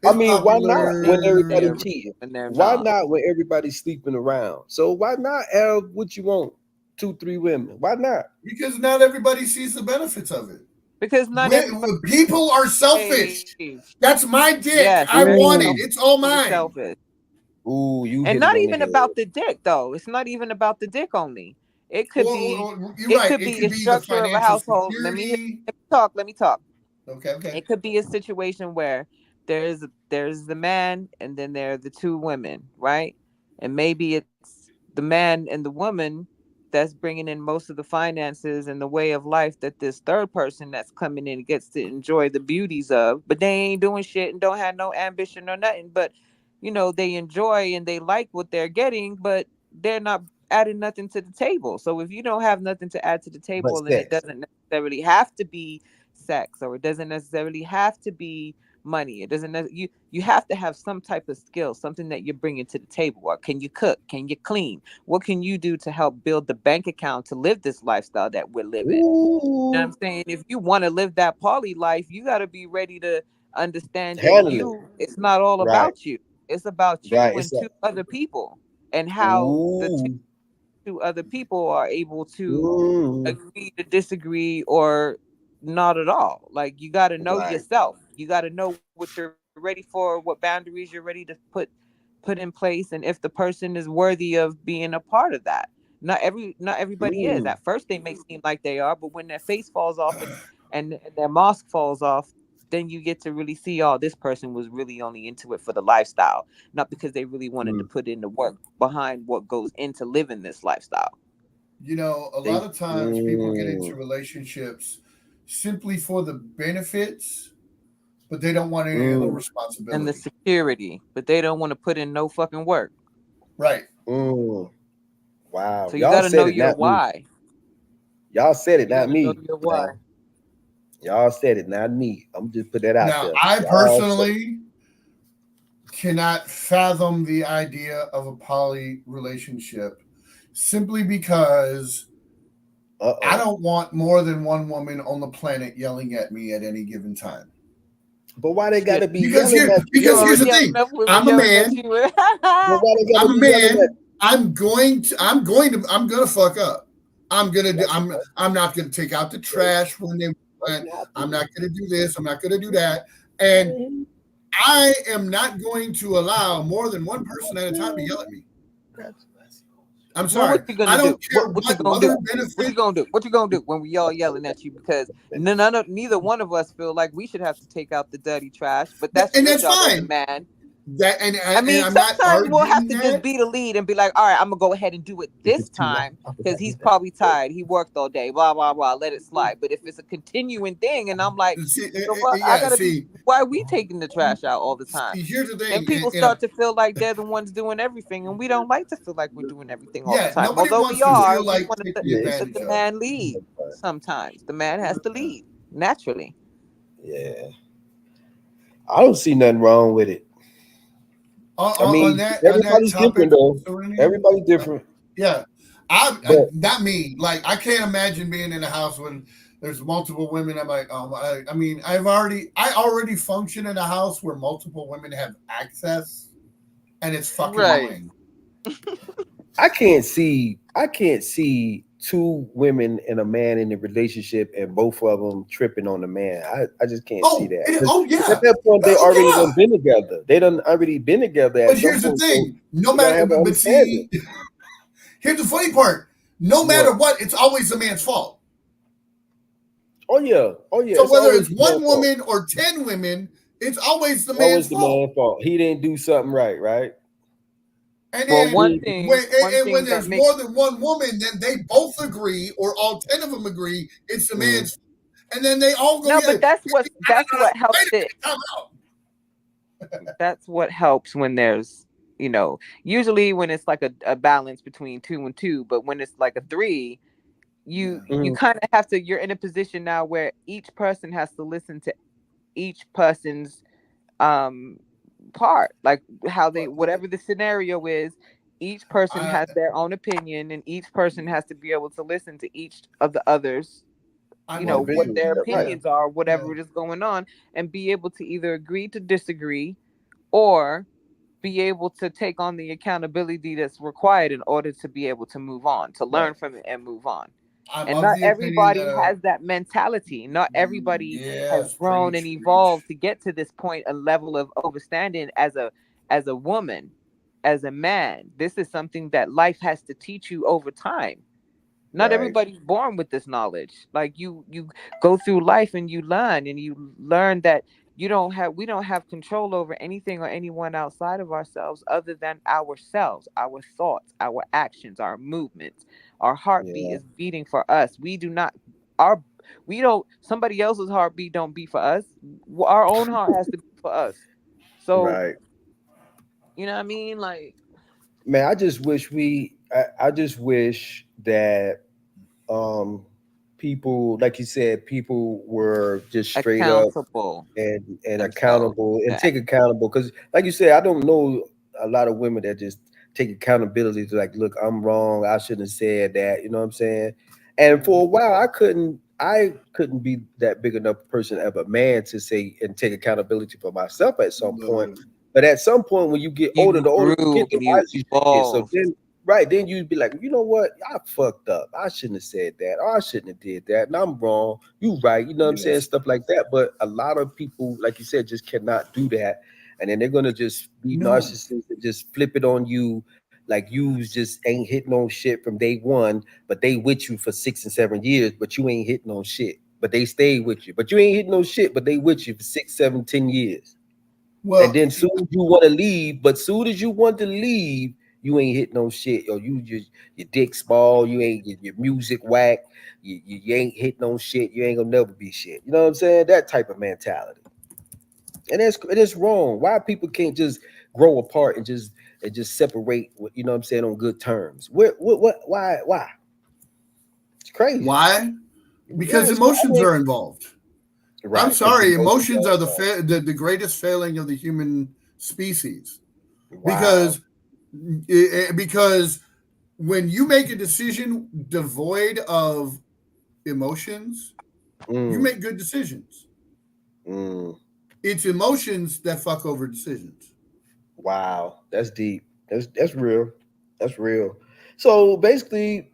I It's mean, why not when they everybody are popular. ready cheating? when they're Why not. not when everybody's sleeping around? So why not have what you want? 2, 3 women. Why not? Because not everybody sees the benefits of it. Because not everybody When people are selfish. age. That's my dick. Yes, I very want Ooh, it. It's all mine. selfish. ooh, you And hit it not on the even head. about the dick though. It's not even about the dick only. It could be You're it right. could It be could a be the structure of a financial household. security. Let me talk. Okay, okay. It could be a situation where there's the man and then there are the two women, right? And maybe it's the man and the woman that's bringing in most of the finances and the way of life that this third person that's coming in gets to enjoy the beauties of, but they ain't doing shit and don't have no ambition or nothing, but they enjoy and they like what they're getting, but they're not adding nothing to the table. So if you don't have nothing to add to the But table, then it sex. doesn't necessarily have to be sex, or it doesn't necessarily have to be money. It doesn't you have to have some type of skill, something that you're bringing to the table. Or can you cook? Can you clean? What can you do to help build the bank account to live this lifestyle that we're living? You know what I'm Ooh, saying? If you want to live that poly life, you got to be ready to understand that handle it. it's not all Right, about you. It's about right. you It's and like, two other people, and how the ooh, two other people are able to ooh. agree to disagree, or not at all. Like, you got to know Right. yourself. You got to know what you're ready for, what boundaries you're ready to put in place, and if the person is worthy of being a part of that. Not everybody is. At first they may seem like they are, but when their face falls off and their mask falls off, then you get to really see, oh, this person was really only into it for the lifestyle, not because they really wanted to put in the work behind what goes into living this lifestyle. You know, a lot of times people get into relationships simply for the benefits, but they don't want any of the And the responsibility. security, but they don't want to put in no fucking work. Right. Wow. So you got Y'all to said know it, your not me. why. Y'all said it, You not got to know me. your why. Y'all said it, not me. I'm just put that out Now, there. I Y'all personally cannot fathom the idea of a poly relationship simply because I don't want more than one woman on the planet yelling at me at any given time. But why they gotta be Because yelling at you? here's the thing. I'm a man. But why they gotta I'm a be yelling man. at I'm gonna fuck up. I'm not gonna take out the trash when they went. I'm not gonna do this. I'm not gonna do that. And I am not going to allow more than one person at a time to yell at me. I'm Well, sorry. what you gonna I don't do? care What you what gonna other do? benefits. What you gonna do? What you gonna do when we all yelling at you? Because neither one of us feel like we should have to take out the dirty trash, but that's And your that's job as a fine. man. I I mean, I'm not sometimes we'll have arguing to just that. be the lead and be like, all right, I'm gonna go ahead and do it this time because he's probably tired. He worked all day, blah, blah, blah, let it slide. But if it's a continuing thing and I'm like, See, so what, I yeah, gotta be, why are we taking the trash out all the time? here's the Then thing. people start to feel like they're the ones doing everything, and we don't like to feel like we're doing everything all the Yeah, time. nobody Although wants we to are, feel we like want to taken let advantage the of. man lead. Sometimes the man has to lead naturally. Yeah. I don't see nothing wrong with it. I On mean, that everybody's topic, different though. Serene, Everybody's different. yeah, But not me. Like, I can't imagine being in a house when there's multiple women. I'm like, I mean, I already function in a house where multiple women have access, and it's fucking Right. annoying. I can't see two women and a man in a relationship and both of them tripping on the man. I just can't see that. Yeah. At that point, they Oh, already yeah. done been together. They done already been together at But some here's the point. So thing: no you gotta matter, have an but see, understanding. here's the funny part: no matter what, it's always the man's fault. Oh yeah. So whether always it's the one man's fault. woman or 10 women, it's always the Always man's the fault. man's fault. He didn't do something right? And Well, then one thing when that there's makes more than one woman, then they both agree, or all 10 of them agree, it's the man's fault. And then they all go, no, but that's what helps wait a minute, it. time out. That's what helps when there's, usually when it's like a balance between 2 and 2, but when it's like a 3, you kind of have to, you're in a position now where each person has to listen to each person's part, like how they, whatever the scenario is, each person has their own opinion, and each person has to be able to listen to each of the others, what their opinions are, whatever is going on, and be able to either agree to disagree or be able to take on the accountability that's required in order to be able to move on, to learn from it and move on. And not everybody has that mentality. Not everybody has grown and evolved to get to this point, a level of overstanding as a woman, as a man. This is something that life has to teach you over time. Not everybody's born with this knowledge. Like you go through life and you learn that we don't have control over anything or anyone outside of ourselves other than ourselves, our thoughts, our actions, our movements. Our heartbeat is beating for us. Somebody else's heartbeat don't beat for us. Our own heart has to beat for us. So, you know what I mean? Like, man, I just wish that people, like you said, people were just straight up accountable and accountable and take accountable. Because, like you said, I don't know a lot of women that just take accountability to, like, look, I'm wrong. I shouldn't have said that. You know what I'm saying? And for a while, I couldn't be that big enough person of a man to say and take accountability for myself at some point. But at some point, when you get older, the older you get, the wiser you get. So then right, then you'd be like, you know what, I fucked up. I shouldn't have said that, or I shouldn't have did that, and I'm wrong. You right, you know what I'm saying, Yes. stuff like that. But a lot of people, like you said, just cannot do that, and then they're gonna just be No. narcissists and just flip it on you, like you just ain't hitting on shit from day one, but they with you for 6 and 7 years, but you ain't hitting on shit. But they stay with you, but you ain't hitting on shit, but they with you for 6, 7, 10 years. And Well, then soon as you want to leave, but soon as you want to leave, you ain't hitting no shit. Or you just your dick small, you ain't your music whack, you ain't hitting no shit, you ain't gonna never be shit. You know what I'm saying? That type of mentality. And it's wrong. Why people can't just grow apart and just separate you know what I'm saying, on good terms? What why? It's crazy. why? Yeah, Because it's I emotions mean, are involved. I'm right, because sorry, emotions emotions are are involved. the greatest failing of the human species. Wow. Because because when you make a decision devoid of emotions, you Mm, make good decisions. mm. It's emotions that fuck over decisions. Wow, that's deep. That's real. That's real. So basically,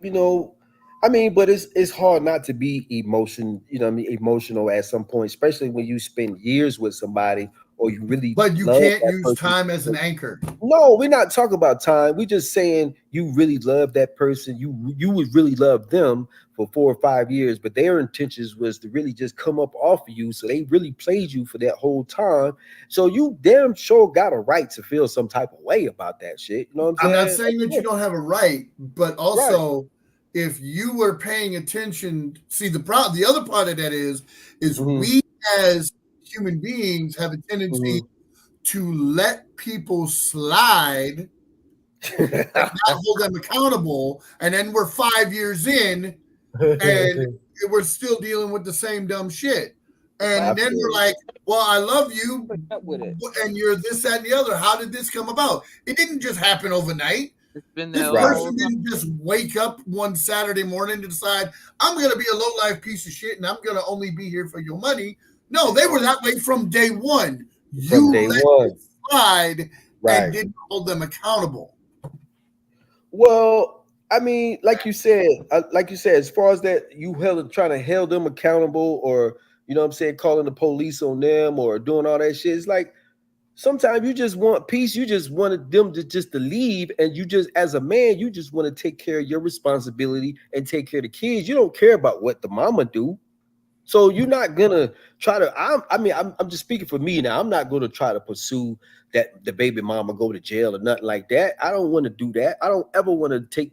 I mean, but it's hard not to be I mean, emotional at some point, especially when you spend years with somebody or you really But you love can't that use person. time as an anchor. No, we're not talking about time. We're just saying you really love that person. You would really love them for 4 or 5 years, but their intentions was to really just come up off of you. So they really played you for that whole time. So you damn sure got a right to feel some type of way about that shit. You know what I'm I'm not saying? Like, saying that yeah, you don't have a right, but right. also if you were paying attention, see the other part of that is Hmm. we as human beings have a tendency Hmm. to let people slide and not hold them accountable, and then we're 5 years in and we're still dealing with the same dumb shit. I And then feel we're you. like, well, I love you, Put up with it. and you're this, that, and the other. How did this come about? It didn't just happen overnight. It's been there This the Right. whole person time. didn't just wake up one Saturday morning to decide, I'm going to be a low life piece of shit and I'm going to only be here for your money. No, they were that way from day one. From You day let one. it slide and Right. didn't hold them accountable. Well, I mean, like you said, as far as that, you held trying to hold them accountable, or you know what I'm saying, calling the police on them or doing all that shit. It's like sometimes you just want peace. You just wanted them to leave, and you just, as a man, you just want to take care of your responsibility and take care of the kids. You don't care about what the mama do. So you're not gonna try to. I'm just speaking for me now. I'm not gonna try to pursue that the baby mama go to jail or nothing like that. I don't want to do that. I don't ever want to take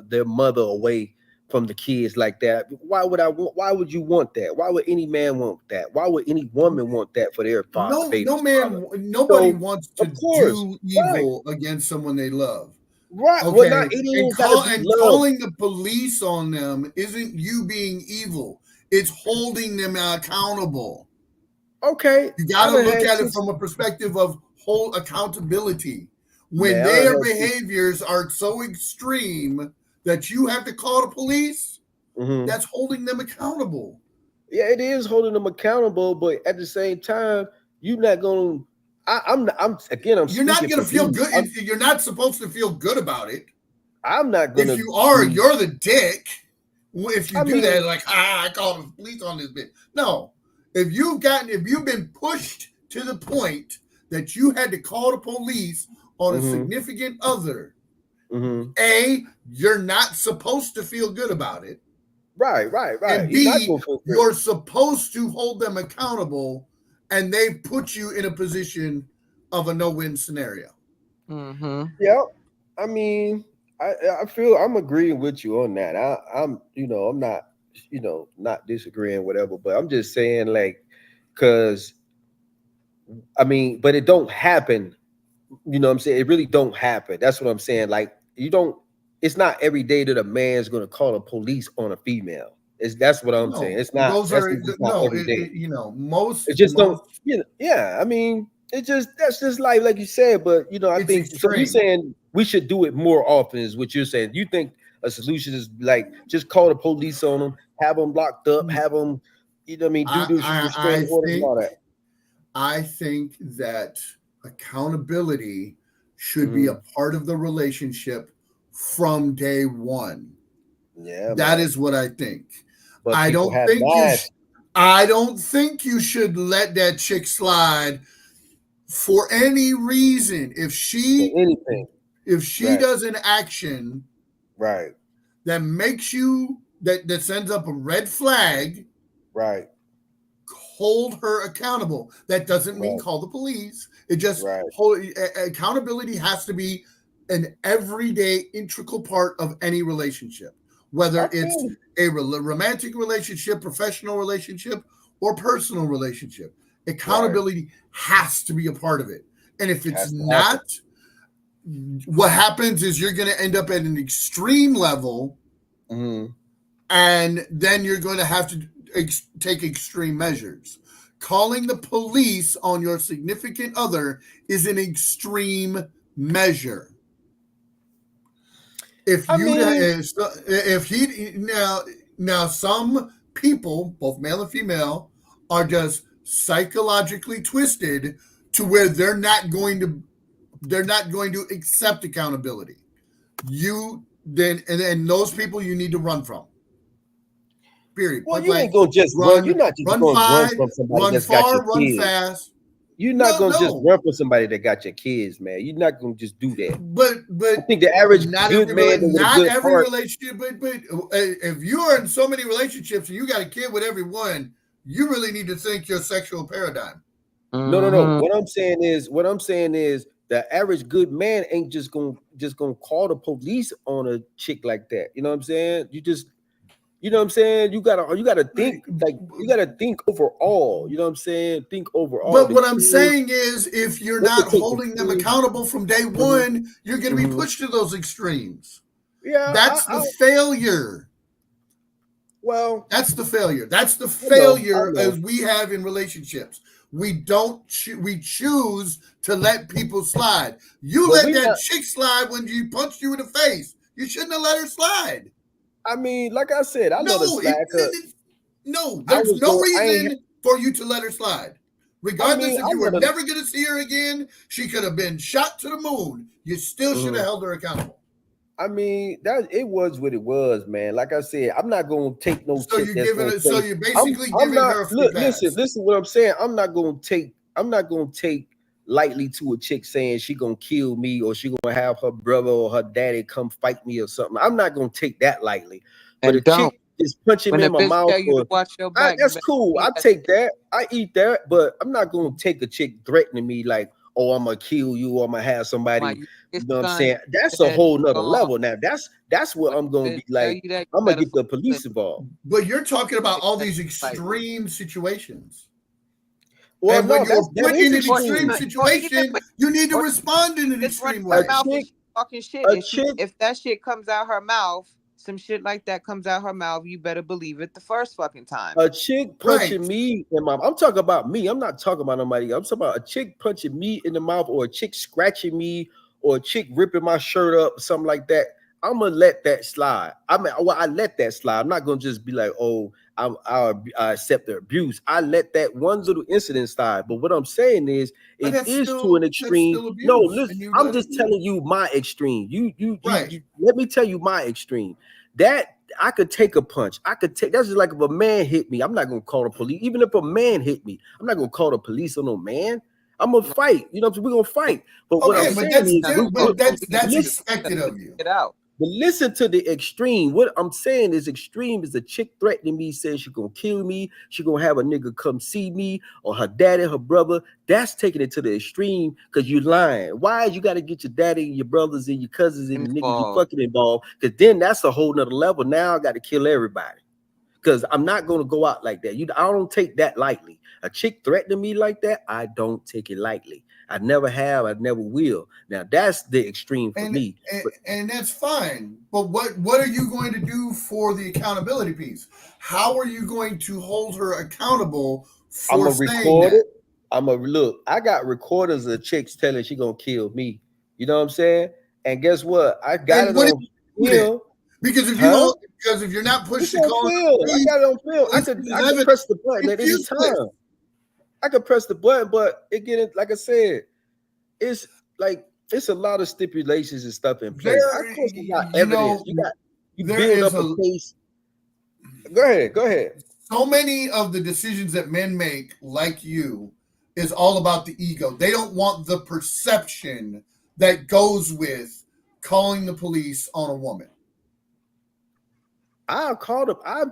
their mother away from the kids like that. Why would I want? Why would you want that? Why would any man want that? Why would any woman want that for their father, No baby's father? man, nobody So wants to of course, do right, evil against someone they love. right. Well, not Okay, it and ain't gotta be love. calling the police on them isn't you being evil. It's holding them accountable. Okay, You got I to done look had at it six. from a perspective of whole accountability. When Man, I done their had six. behaviors are so extreme that you have to call the police, Mhm. that's holding them accountable. Yeah, it is holding them accountable, but at the same time, you're not gonna. I'm. I'm again. I'm You're not speaking going for to feel me. good. You're not supposed to feel good about it. I'm not If gonna you are, be. you're the dick. If you I do that, mean, like, I called the police on this bitch. No. If you've been pushed to the point that you had to call the police on a hmm, significant other, hmm, A, you're not supposed to feel good about it. right, right, right. And You're not B, gonna feel good. you're supposed to hold them accountable, and they put you in a position of a no-win scenario. Mm-hmm. Yeah. I mean, I I feel I'm agreeing with you on that. I'm I'm not not disagreeing whatever, but I'm just saying like because I mean, but it don't happen. You know what I'm saying? It really don't happen. That's what I'm saying. Like you don't. It's not every day that a man's gonna call the police on a female. That's what I'm saying. No, It's not. those That's are just not no. every day. Most It just don't. most Yeah. I mean, it just that's just like you said. But I it's think so. You extreme. saying we should do it more often is what you're saying. You think a solution is like just call the police on them, have them locked up, have them. You know what I mean? Do I this I I restraining orders and think all that. I think that accountability should be Hmm. a part of the relationship from day one. Yeah, that man. is what I think. But I people don't have think you. bias. I don't think you should let that chick slide for any reason. If she anything. Right. does an action Right. that makes you that sends up a red flag, Right. hold her accountable. That doesn't mean Right. call the police. It just Right. accountability has to be an everyday integral part of any relationship, whether it's a romantic relationship, professional relationship, or personal relationship. Accountability has to be a part of it. And if it's not, what happens is you're going to end up at an extreme level, and then you're going to have to take extreme measures. Calling the police on your significant other is an extreme measure. If some people, both male and female, are just psychologically twisted to where they're not going to accept accountability. And those people you need to run from. Period. Well, you ain't gonna just run. You're not just gonna run from somebody that's got your kids. Run fast. You're not gonna just run from somebody that got your kids, man. You're not gonna just do that. But I think the average good man, not every relationship. But if you are in so many relationships and you got a kid with every one, you really need to think your sexual paradigm. No. What I'm saying is the average good man ain't just gonna call the police on a chick like that. You know what I'm saying? You know what I'm saying? You gotta think overall. You know what I'm saying? Think overall. But what I'm saying is, if you're not holding them accountable from day one, you're going to be pushed to those extremes. Yeah, that's the failure. Well, that's the failure. That's the failure as we have in relationships. We choose to let people slide. You let that chick slide when you punched you in the face. You shouldn't have let her slide. I mean, like I said, I know the slack. There's no reason for you to let her slide. Regardless if you were never going to see her again, she could have been shot to the moon. You still should have held her accountable. I mean, it was what it was, man. Like I said, I'm not going to take no. So you're basically giving her a free pass. Listen, what I'm saying. I'm not going to take lightly to a chick saying she gonna kill me or she gonna have her brother or her daddy come fight me or something. I'm not gonna take that lightly. But a chick is punching me in my mouth. That's cool. I take that. I eat that. But I'm not gonna take a chick threatening me like, oh, I'm gonna kill you or I'm gonna have somebody. You know what I'm saying? That's a whole nother level. Now that's what I'm gonna be like. I'm gonna get the police involved. But you're talking about all these extreme situations. Well, and when you're put in an extreme situation, you need to respond in an extreme way. If that shit comes out her mouth, some shit like that comes out her mouth, you better believe it the first fucking time. A chick punching me in my mouth. I'm talking about me. I'm not talking about nobody else. I'm talking about a chick punching me in the mouth or a chick scratching me or a chick ripping my shirt up, something like that. I'm gonna let that slide. I let that slide. I'm not gonna just be like, oh, I accept the abuse. I let that one little incident slide. But what I'm saying is, it is to an extreme. No, listen, I'm just telling you my extreme. You let me tell you my extreme. That I could take a punch. That's just like if a man hit me. I'm not gonna call the police. Even if a man hit me, I'm not gonna call the police on no man. I'm gonna fight. You know what I'm saying? We're gonna fight. But what I'm saying is, that's expected of you. Get out. But listen to the extreme. What I'm saying is extreme is a chick threatening me, saying she gonna kill me, she gonna have a nigga come see me, or her daddy, her brother. That's taking it to the extreme because you're lying. Why you gotta get your daddy and your brothers and your cousins and the niggas you fucking involved? Because then that's a whole nother level. Now I gotta kill everybody. Because I'm not gonna go out like that. I don't take that lightly. A chick threatening me like that, I don't take it lightly. I never have, I never will. Now that's the extreme for me. And that's fine. But what are you going to do for the accountability piece? How are you going to hold her accountable for I'm gonna record it. Look, I got recorders of chicks telling she gonna kill me. You know what I'm saying? And guess what? I got it on film. Because if you're not pushing call, I got it on film. I can press the button at any time. I could press the button, but it getting, like I said, it's like it's a lot of stipulations and stuff in place. There, Of course, you got you know, evidence. You there build is up a case. Go ahead. So many of the decisions that men make, like you, is all about the ego. They don't want the perception that goes with calling the police on a woman. I'm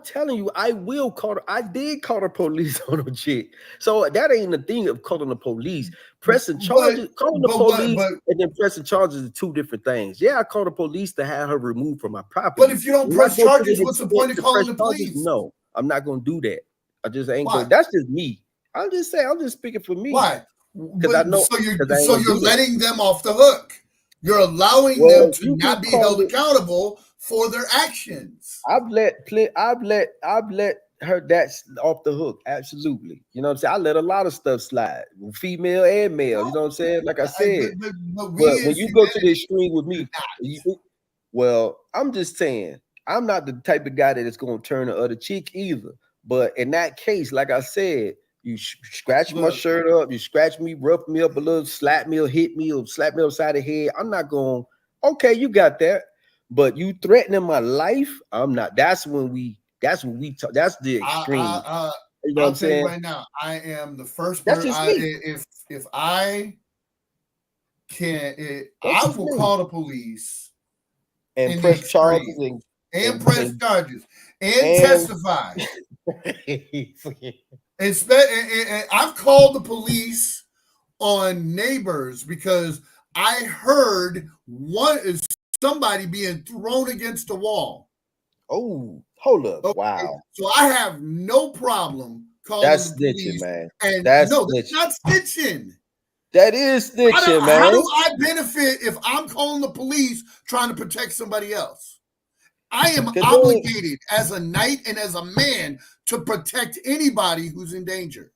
telling you, I will call her. I did call the police on a chick. So that ain't the thing of calling the police. Pressing charges, calling the police and then pressing charges are two different things. Yeah, I called the police to have her removed from my property. But if you don't press charges, what's the point of calling the police? No, I'm not going to do that. I just ain't going. That's just me. I'm just saying. I'm just speaking for me. Why? Because I know. So you're letting them off the hook. You're allowing them to not be held accountable for their actions. I've let her that's off the hook. Absolutely. You know what I'm saying? I let a lot of stuff slide, female and male. You know what I'm saying? Like I said, but when you go to the extreme with me, well, I'm just saying, I'm not the type of guy that is going to turn the other cheek either. But in that case, like I said, you scratch my shirt up, you scratch me, rough me up a little, slap me or hit me or slap me upside the head. I'm not going, okay, you got that. But you threatening my life, I'm not. That's the extreme. You know what I'm saying? Right now, I am the first person. If I can, I will call the police and press charges and press charges and testify. And I've called the police on neighbors because I heard somebody being thrown against the wall. Oh, hold up. Okay. Wow. So I have no problem calling the police. Snitching, man. And that's not snitching. That is snitching, man. How do I benefit if I'm calling the police trying to protect somebody else? I am obligated as a knight and as a man to protect anybody who's in danger.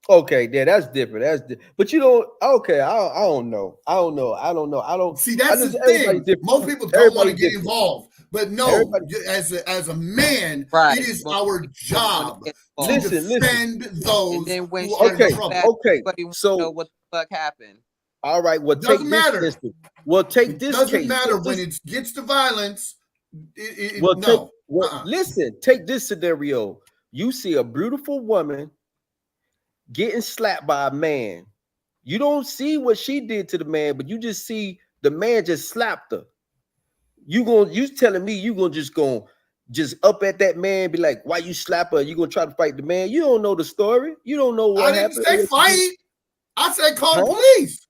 Okay, yeah, that's different. But you don't. Okay, I don't know. I don't see. That's the thing. Most people don't want to get involved, but no. As a man, it is our job to defend those. And then when okay, so know what the fuck happened. All right. Well, doesn't matter. Take this. Doesn't matter when it gets to violence. Listen. Take this scenario. You see a beautiful woman getting slapped by a man. You don't see what she did to the man, but you just see the man just slapped her. You telling me you gonna just up at that man, be like, why you slap her? You gonna try to fight the man? You don't know the story. You don't know what happened. I didn't say fight. I said call the police.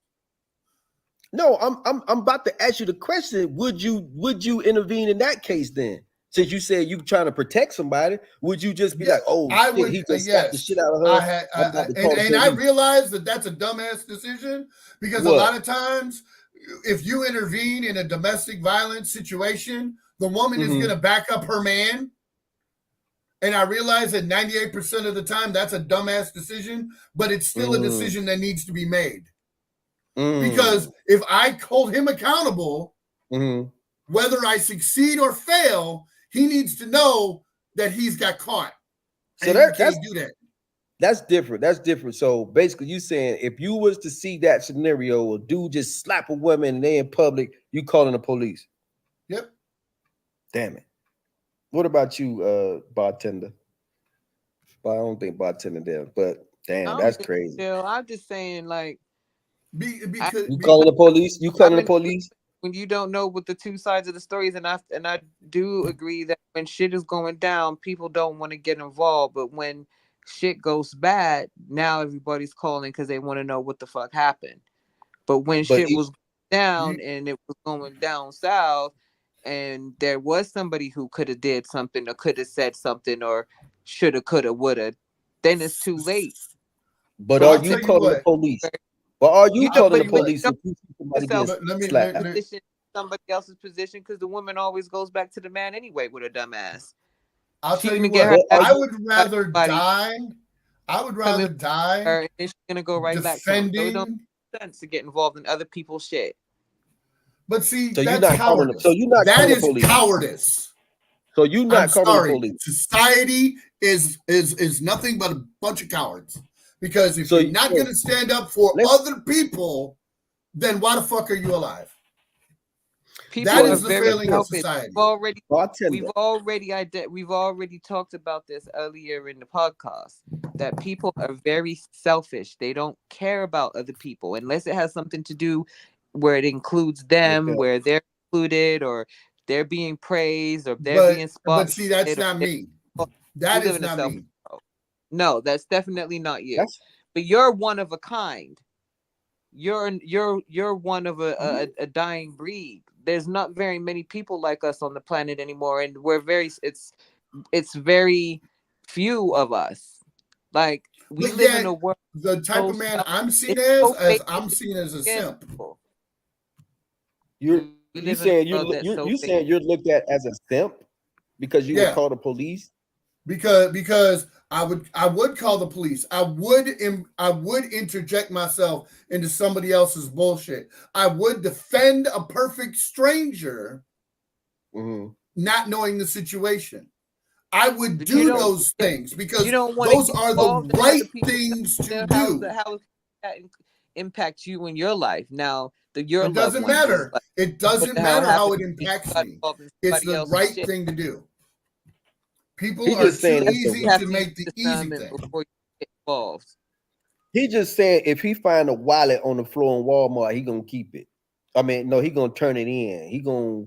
No, I'm about to ask you the question. Would you intervene in that case then? Since you said you trying to protect somebody, would you just be like, "Oh, he just slapped the shit out of her"? I realize that that's a dumbass decision because a lot of times, if you intervene in a domestic violence situation, the woman is going to back up her man. And I realize that 98% of the time that's a dumbass decision, but it's still a decision that needs to be made. Because if I hold him accountable, whether I succeed or fail, he needs to know that he's got caught. So that's do that. That's different. That's different. So basically, you saying if you was to see that scenario, a dude just slap a woman and they in public, you calling the police? Yep. Damn it. What about you, bartender? Well, I don't think bartender there, but damn, that's crazy. I'm just saying, like, because you calling the police? You calling the police? When you don't know what the two sides of the stories, and I do agree that when shit is going down, people don't want to get involved. But when shit goes bad, now everybody's calling because they want to know what the fuck happened. But when shit was down and it was going down south, and there was somebody who could have did something or could have said something or shoulda, coulda, woulda, then it's too late. But are you calling the police? But are you calling the police if you see somebody get somebody else's position? Because the woman always goes back to the man anyway with a dumbass. I'll tell you what, I would rather die. I would rather die. And she's gonna go right back to him. So it don't make sense to get involved in other people's shit. But see, that's cowardice. That is cowardice. So you're not calling the police. Society is nothing but a bunch of cowards. Because if you're not going to stand up for other people, then why the fuck are you alive? People That are is the very failing of selfish. society. We've already talked about this earlier in the podcast, that people are very selfish. They don't care about other people unless it has something to do where it includes them, where they're included, or they're being praised, or they're being spotted. But see, that's not me. That is not me. No, that's definitely not you. But you're one of a kind. You're one of a dying breed. There's not very many people like us on the planet anymore, and it's very few of us. Like, we live in a world. The type of man I'm seen I'm seen as a simp. You saying you're looked at as a simp because you would call the police? Because I would call the police. I would interject myself into somebody else's bullshit. I would defend a perfect stranger, not knowing the situation. I would do those things because those are the right things to do. How that impacts you in your life now? It doesn't matter. It doesn't matter how it impacts me. It's the right thing to do. People are too easy to make the easy thing. Before you get involved. He just said if he find a wallet on the floor in Walmart, he gonna keep it. I mean, no, he gonna turn it in. He gonna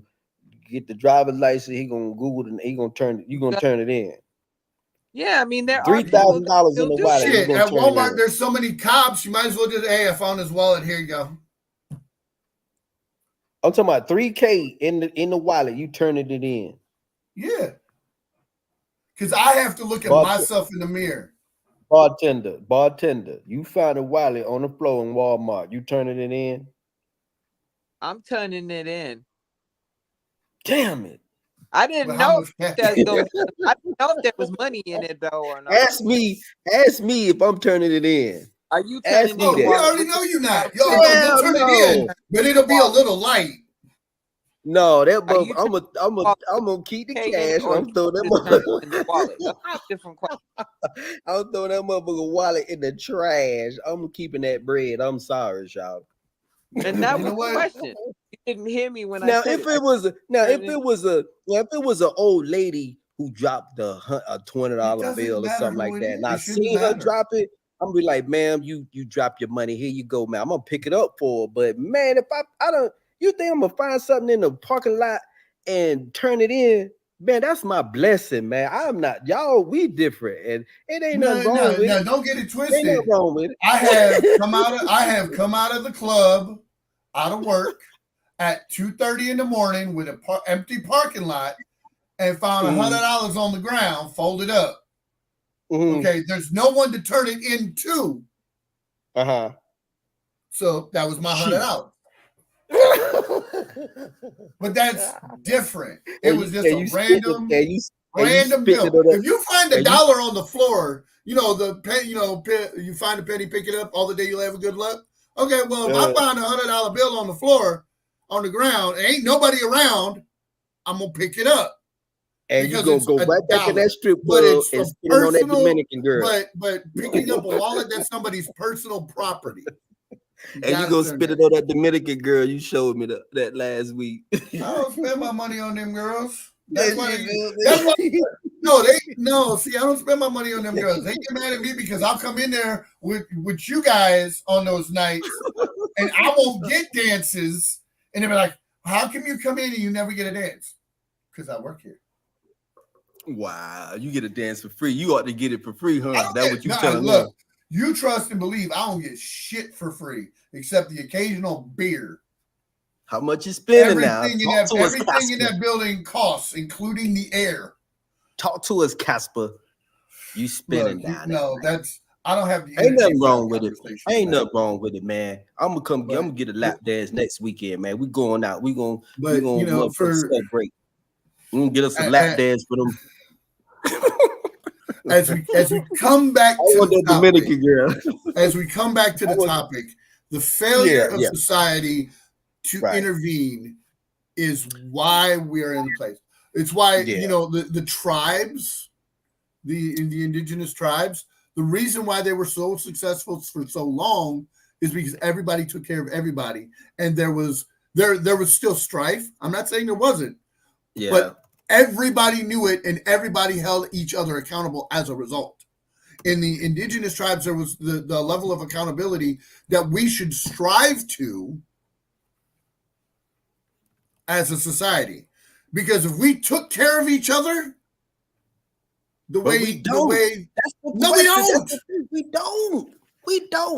get the driver's license. He gonna Google it. He gonna turn it in. Yeah, I mean, there $3,000 in the wallet. Shit, at Walmart, there's so many cops. You might as well just, hey, I found his wallet. Here you go. I'm talking about $3,000 in the wallet. You turning it in. Yeah. Because I have to look at myself in the mirror. Bartender, you found a wallet on the floor in Walmart. You turning it in? I'm turning it in. Damn it. I didn't know I didn't know if there was money in it, though, or not. Ask me if I'm turning it in. Are you turning it in? We already know you're not. You'll turn it in, but it'll be a little light. No, that I'm gonna keep the cash. I'm throwing that in the wallet. Different question. I'm throwing that motherfucker wallet in the trash. I'm keeping that bread. I'm sorry, y'all. And that was the question. You didn't hear me when I said if it was an old lady who dropped a $20 bill or something like that, and I seen her drop it, I'm gonna be like, ma'am, you drop your money. Here you go, man. I'm gonna pick it up for her. But man, if I don't. You think I'm gonna find something in the parking lot and turn it in? Man, that's my blessing, man. I'm not, y'all, we different, and it ain't nothing wrong with it. No, don't get it twisted. Ain't nothing wrong with it. I have come out of the club, out of work at 2:30 in the morning with an empty parking lot and found $100 on the ground, folded up. Okay, there's no one to turn it into. So that was my $100. But that's different. It was just a random bill. If you find $1 on the floor, you find a penny, pick it up all the day, you'll have a good luck. Okay, well, if I find $100 bill on the floor, on the ground, and ain't nobody around, I'm gonna pick it up. And you're gonna go right back in that strip club and spend on that Dominican girl. But picking up a wallet, that's somebody's personal property. And you gonna spit it on that Dominican girl you showed me that last week. I don't spend my money on them girls. See, I don't spend my money on them girls. They get mad at me because I'll come in there with you guys on those nights and I won't get dances. And they'll be like, how come you come in and you never get a dance? Because I work here. Wow, you get a dance for free. You ought to get it for free, huh? That's what you telling me. Look, you trust and believe I don't get shit for free except the occasional beer. How much you spending everything now? Everything in that building costs, including the air. Talk to us, Casper. You spending down there. No, I don't have the Ain't nothing wrong with it. Ain't nothing wrong with it, man. I'm gonna get a lap dance next weekend, man. We going out. We gonna celebrate. We're gonna get us a lap dance for them. As we come back to the Dominican girl. As we come back to the topic, the failure of society to intervene is why we're in place. It's why the tribes, the indigenous tribes, the reason why they were so successful for so long is because everybody took care of everybody, and there was still strife. I'm not saying there wasn't, but everybody knew it, and everybody held each other accountable as a result. In the indigenous tribes, there was the level of accountability that we should strive to as a society. Because if we took care of each other we don't.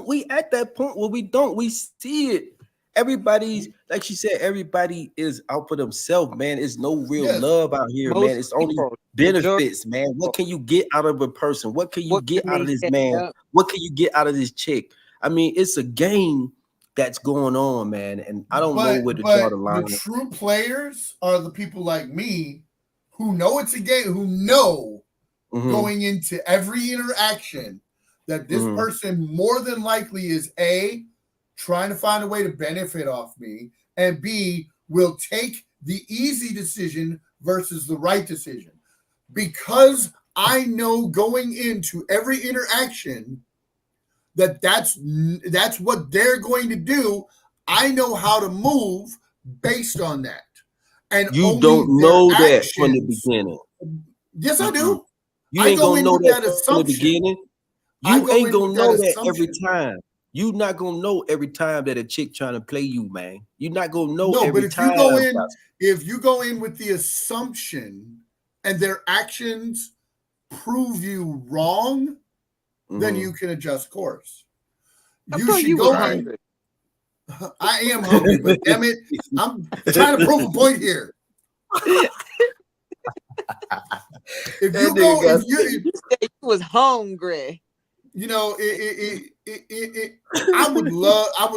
We at that point where we don't. We see it. Everybody's, like she said, everybody is out for themselves, man. It's no real love out here, man. It's only benefits, man. What can you get out of a person? What can you get out of this man? What can you get out of this chick? I mean, it's a game that's going on, man. And I don't know where to draw the line. The true players are the people like me who know it's a game, who know going into every interaction that this person more than likely is A, trying to find a way to benefit off me, and B, will take the easy decision versus the right decision. Because I know going into every interaction that's what they're going to do, I know how to move based on that. And you don't know that from the beginning. Yes, I do. You ain't gonna know that from the beginning. You ain't gonna know that every time. You're not gonna know every time that a chick trying to play you, man. You're not gonna know every time. If you go in with the assumption and their actions prove you wrong, then you can adjust course. You should go hungry. I am hungry, but damn it, I'm trying to prove a point here. If you said you was hungry, you know, I would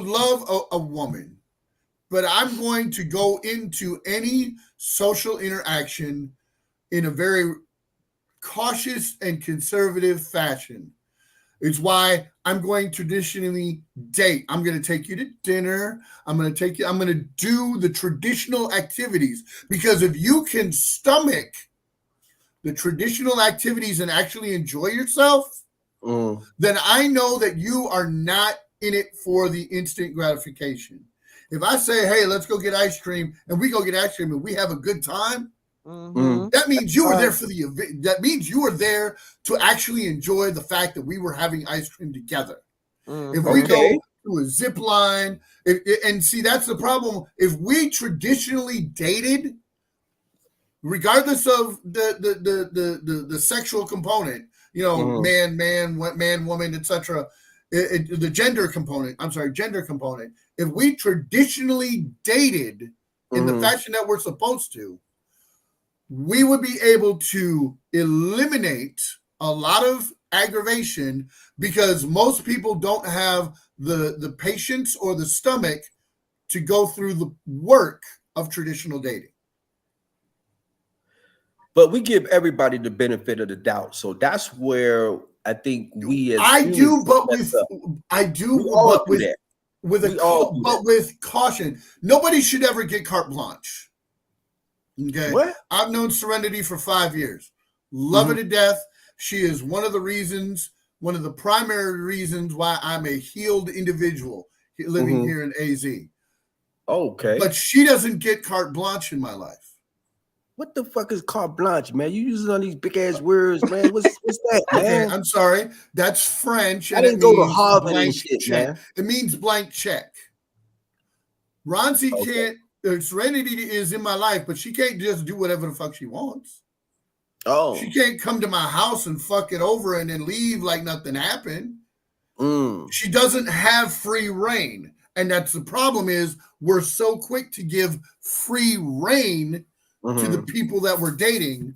love a woman, but I'm going to go into any social interaction in a very cautious and conservative fashion. It's why I'm going to traditionally date. I'm going to take you to dinner. I'm going to do the traditional activities, because if you can stomach the traditional activities and actually enjoy yourself, then I know that you are not in it for the instant gratification. If I say, hey, let's go get ice cream, and we go get ice cream and we have a good time, that means you were there for the event. That means you were there to actually enjoy the fact that we were having ice cream together. If we go to a zip line, and see, that's the problem. If we traditionally dated, regardless of the sexual component, you know, man, woman, etc., the gender component. If we traditionally dated in the fashion that we're supposed to, we would be able to eliminate a lot of aggravation, because most people don't have the patience or the stomach to go through the work of traditional dating. But we give everybody the benefit of the doubt. So that's where I think we as with caution. Nobody should ever get carte blanche. Okay. What? I've known Serenity for 5 years. Love her to death. She is one of the primary reasons why I'm a healed individual living here in AZ. Okay. But she doesn't get carte blanche in my life. What the fuck is carte blanche, man? You using all these big ass words, man. What's that, man? Okay, I'm sorry. That's French. I didn't go to Harvard and shit, man. It means blank check. Ronzi can't. Serenity is in my life, but she can't just do whatever the fuck she wants. Oh. She can't come to my house and fuck it over and then leave like nothing happened. She doesn't have free reign. And that's the problem, is we're so quick to give free reign to the people that we're dating.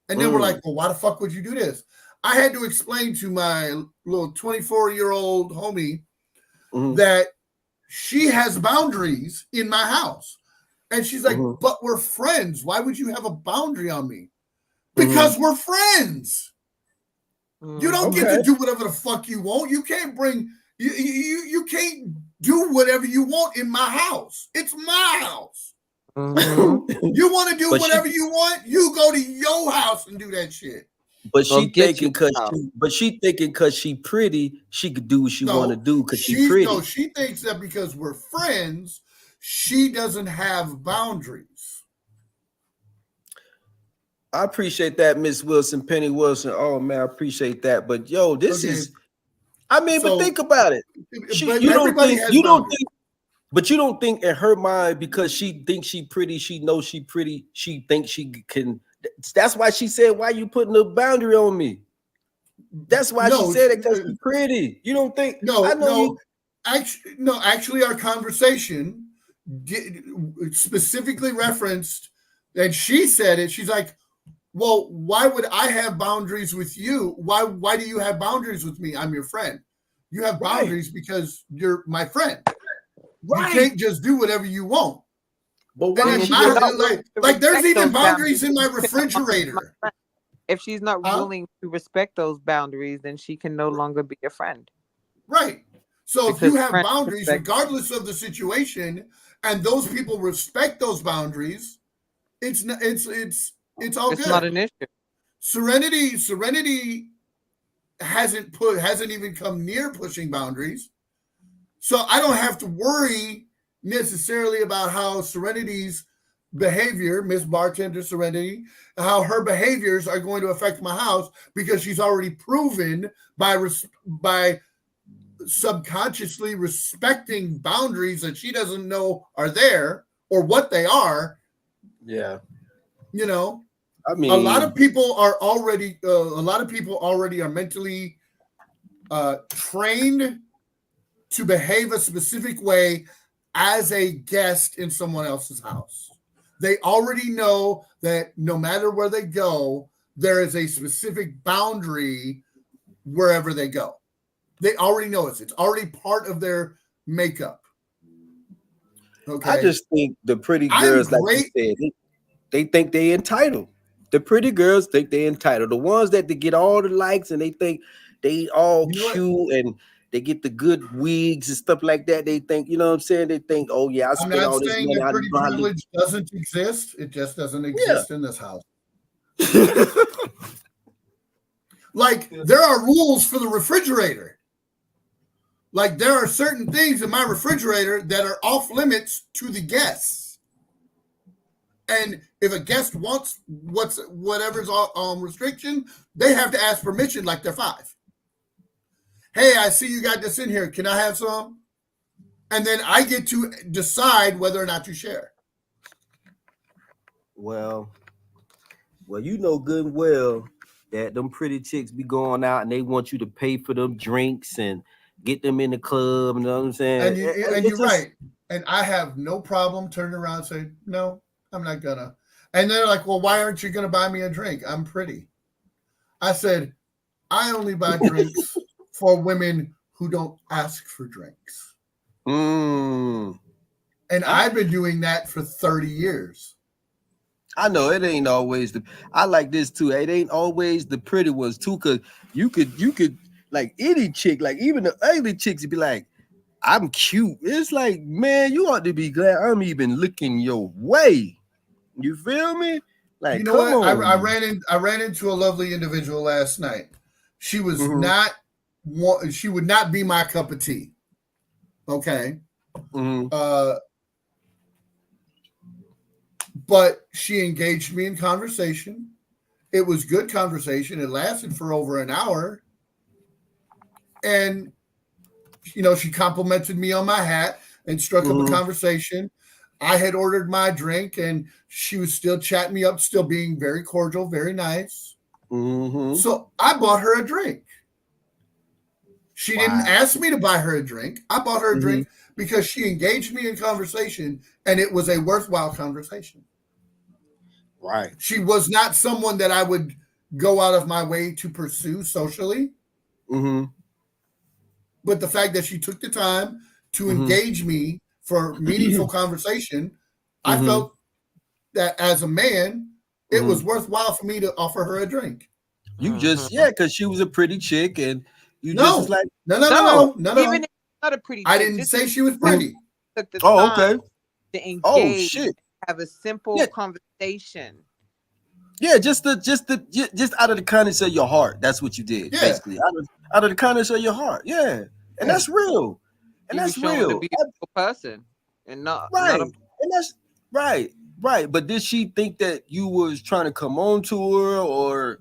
And then we're like, well, why the fuck would you do this? I had to explain to my little 24-year-old homie that she has boundaries in my house. And she's like, but we're friends. Why would you have a boundary on me? Because we're friends. You don't get to do whatever the fuck you want. You can't bring, you can't do whatever you want in my house. It's my house. You want to do whatever you want, you go to your house and do that shit. But she get you thinking because she pretty, she could do what she want to do because she's pretty. No, she thinks that because we're friends, she doesn't have boundaries. I appreciate that, Miss Wilson, Penny Wilson. Oh man, I appreciate that. But yo, this is, I mean, but think about it. You don't think in her mind, because she thinks she pretty, she knows she pretty, she thinks she can. That's why she said, "Why you putting a boundary on me?" That's why she said it, because she's pretty. You don't think? Actually, our conversation specifically referenced, and she said it. She's like, "Well, why would I have boundaries with you? Why do you have boundaries with me? I'm your friend. You have boundaries because you're my friend. Right. You can't just do whatever you want." But why? Like there's even boundaries in my refrigerator. If she's not willing to respect those boundaries, then she can no longer be a friend. Right. So if you have boundaries, regardless of the situation, and those people respect those boundaries, it's all good. It's not an issue. Serenity hasn't even come near pushing boundaries. So I don't have to worry necessarily about how Serenity's behavior, Miss Bartender Serenity, how her behaviors are going to affect my house, because she's already proven by subconsciously respecting boundaries that she doesn't know are there or what they are. Yeah. You know, I mean, a lot of people already are mentally trained to behave a specific way as a guest in someone else's house. They already know that no matter where they go, there is a specific boundary wherever they go. They already know it. It's already part of their makeup. Okay. I just think the pretty girls, like you said, they think they entitled. The pretty girls think they entitled. The ones that they get all the likes and they think they all cute and they get the good wigs and stuff like that. They think, you know what I'm saying? They think, oh yeah, I spent all this money. That pretty privilege doesn't exist. It just doesn't exist in this house. Like there are rules for the refrigerator. Like there are certain things in my refrigerator that are off limits to the guests. And if a guest wants whatever's on restriction, they have to ask permission like they're 5. Hey, I see you got this in here. Can I have some? And then I get to decide whether or not to share. Well, you know good and well that them pretty chicks be going out and they want you to pay for them drinks and get them in the club. You know what I'm saying? And you're right. And I have no problem turning around and saying, no, I'm not gonna. And they're like, well, why aren't you gonna buy me a drink? I'm pretty. I said, I only buy drinks for women who don't ask for drinks. And I've been doing that for 30 years. I know it ain't always I like this too. It ain't always the pretty ones too, because you could like any chick, like even the ugly chicks, would be like, I'm cute. It's like, man, you ought to be glad I'm even looking your way. You feel me? Like, you know what? I ran into a lovely individual last night. She was she would not be my cup of tea. Okay. But she engaged me in conversation. It was good conversation. It lasted for over an hour. And, you know, she complimented me on my hat and struck up a conversation. I had ordered my drink and she was still chatting me up, still being very cordial, very nice. So I bought her a drink. She didn't ask me to buy her a drink. I bought her a drink because she engaged me in conversation and it was a worthwhile conversation. Right. She was not someone that I would go out of my way to pursue socially. But the fact that she took the time to engage me for meaningful conversation, I felt that as a man, it was worthwhile for me to offer her a drink. You just, because she was a pretty chick and you just was like, no. Even if it's not a pretty chick, I didn't say she was pretty. Took the time okay. to engage, have a simple conversation. Yeah, just out of the kindness of your heart. That's what you did, basically. Out of the kindness of your heart. Yeah. And that's real. And He was that's showing to real. be a real person and not Right. a And that's right. Right. But did she think that you was trying to come on to her, or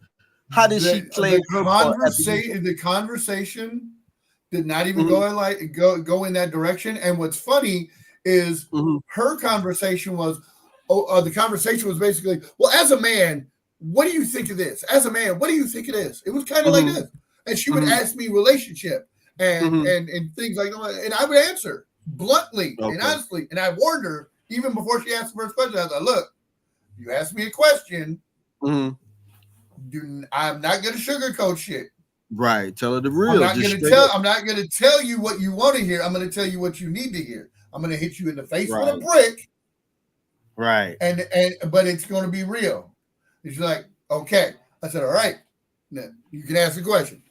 how did she play her part after you? The conversation did not even Mhm. go in that direction. And what's funny is Mhm. her conversation was, the conversation was basically, well, as a man, what do you think of this? As a man, what do you think it is? It was kind of like Mhm. this, and she would Mhm. ask me relationship Mhm. and things like that, and I would answer bluntly and Okay. honestly, and I warned her even before she asked the first question. I was like, look, you asked me a question. Mhm. I'm not going to sugarcoat shit. Right. Tell her the real. Just straight up. I'm not going to tell you what you want to hear. I'm going to tell you what you need to hear. I'm going to hit you in the face with a Right. brick, Right. but it's going to be real. She's like, okay. I said, all right. Now you can ask the question.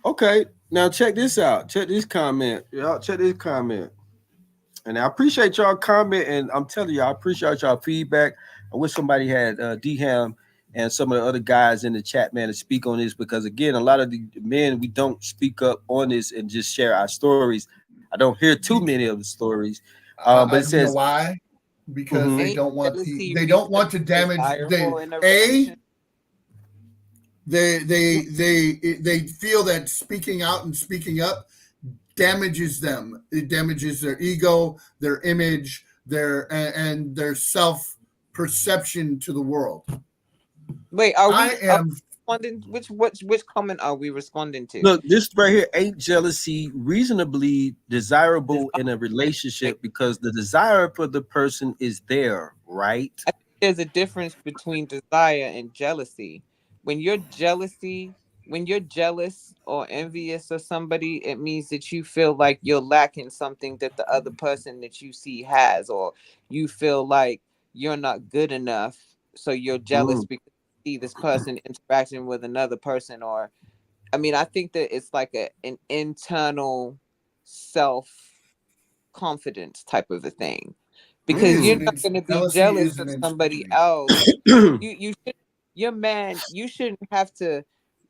Okay. Now check this out. Check this comment. Y'all check this comment. And I appreciate y'all comment, and I'm telling you, I appreciate y'all feedback. I wish somebody had D-Ham and some of the other guys in the chat, man, to speak on this, because again, a lot of the men, we don't speak up on this and just share our stories. I don't hear too many of the stories, but it You know says, why? Because mhm. they ain't don't want jealousy to damage. desirable in a relationship. They feel that speaking out and speaking up damages them. It damages their ego, their image, and their self perception to the world. Wait, are I we am responding? Which comment are we responding to? Look, this right here, ain't jealousy reasonably desirable in a relationship because the desire for the person is there, right? I think there's a difference between desire and jealousy. When you're jealousy, when you're jealous or envious of somebody, it means that you feel like you're lacking something that the other person that you see has, or you feel like you're not good enough. So you're jealous Mm, because you see this person interacting with another person, or I mean, I think that it's like an internal self confidence type of a thing, because you're not going to be jealousy jealous is of an somebody insecurity. else. You should, your man you shouldn't have to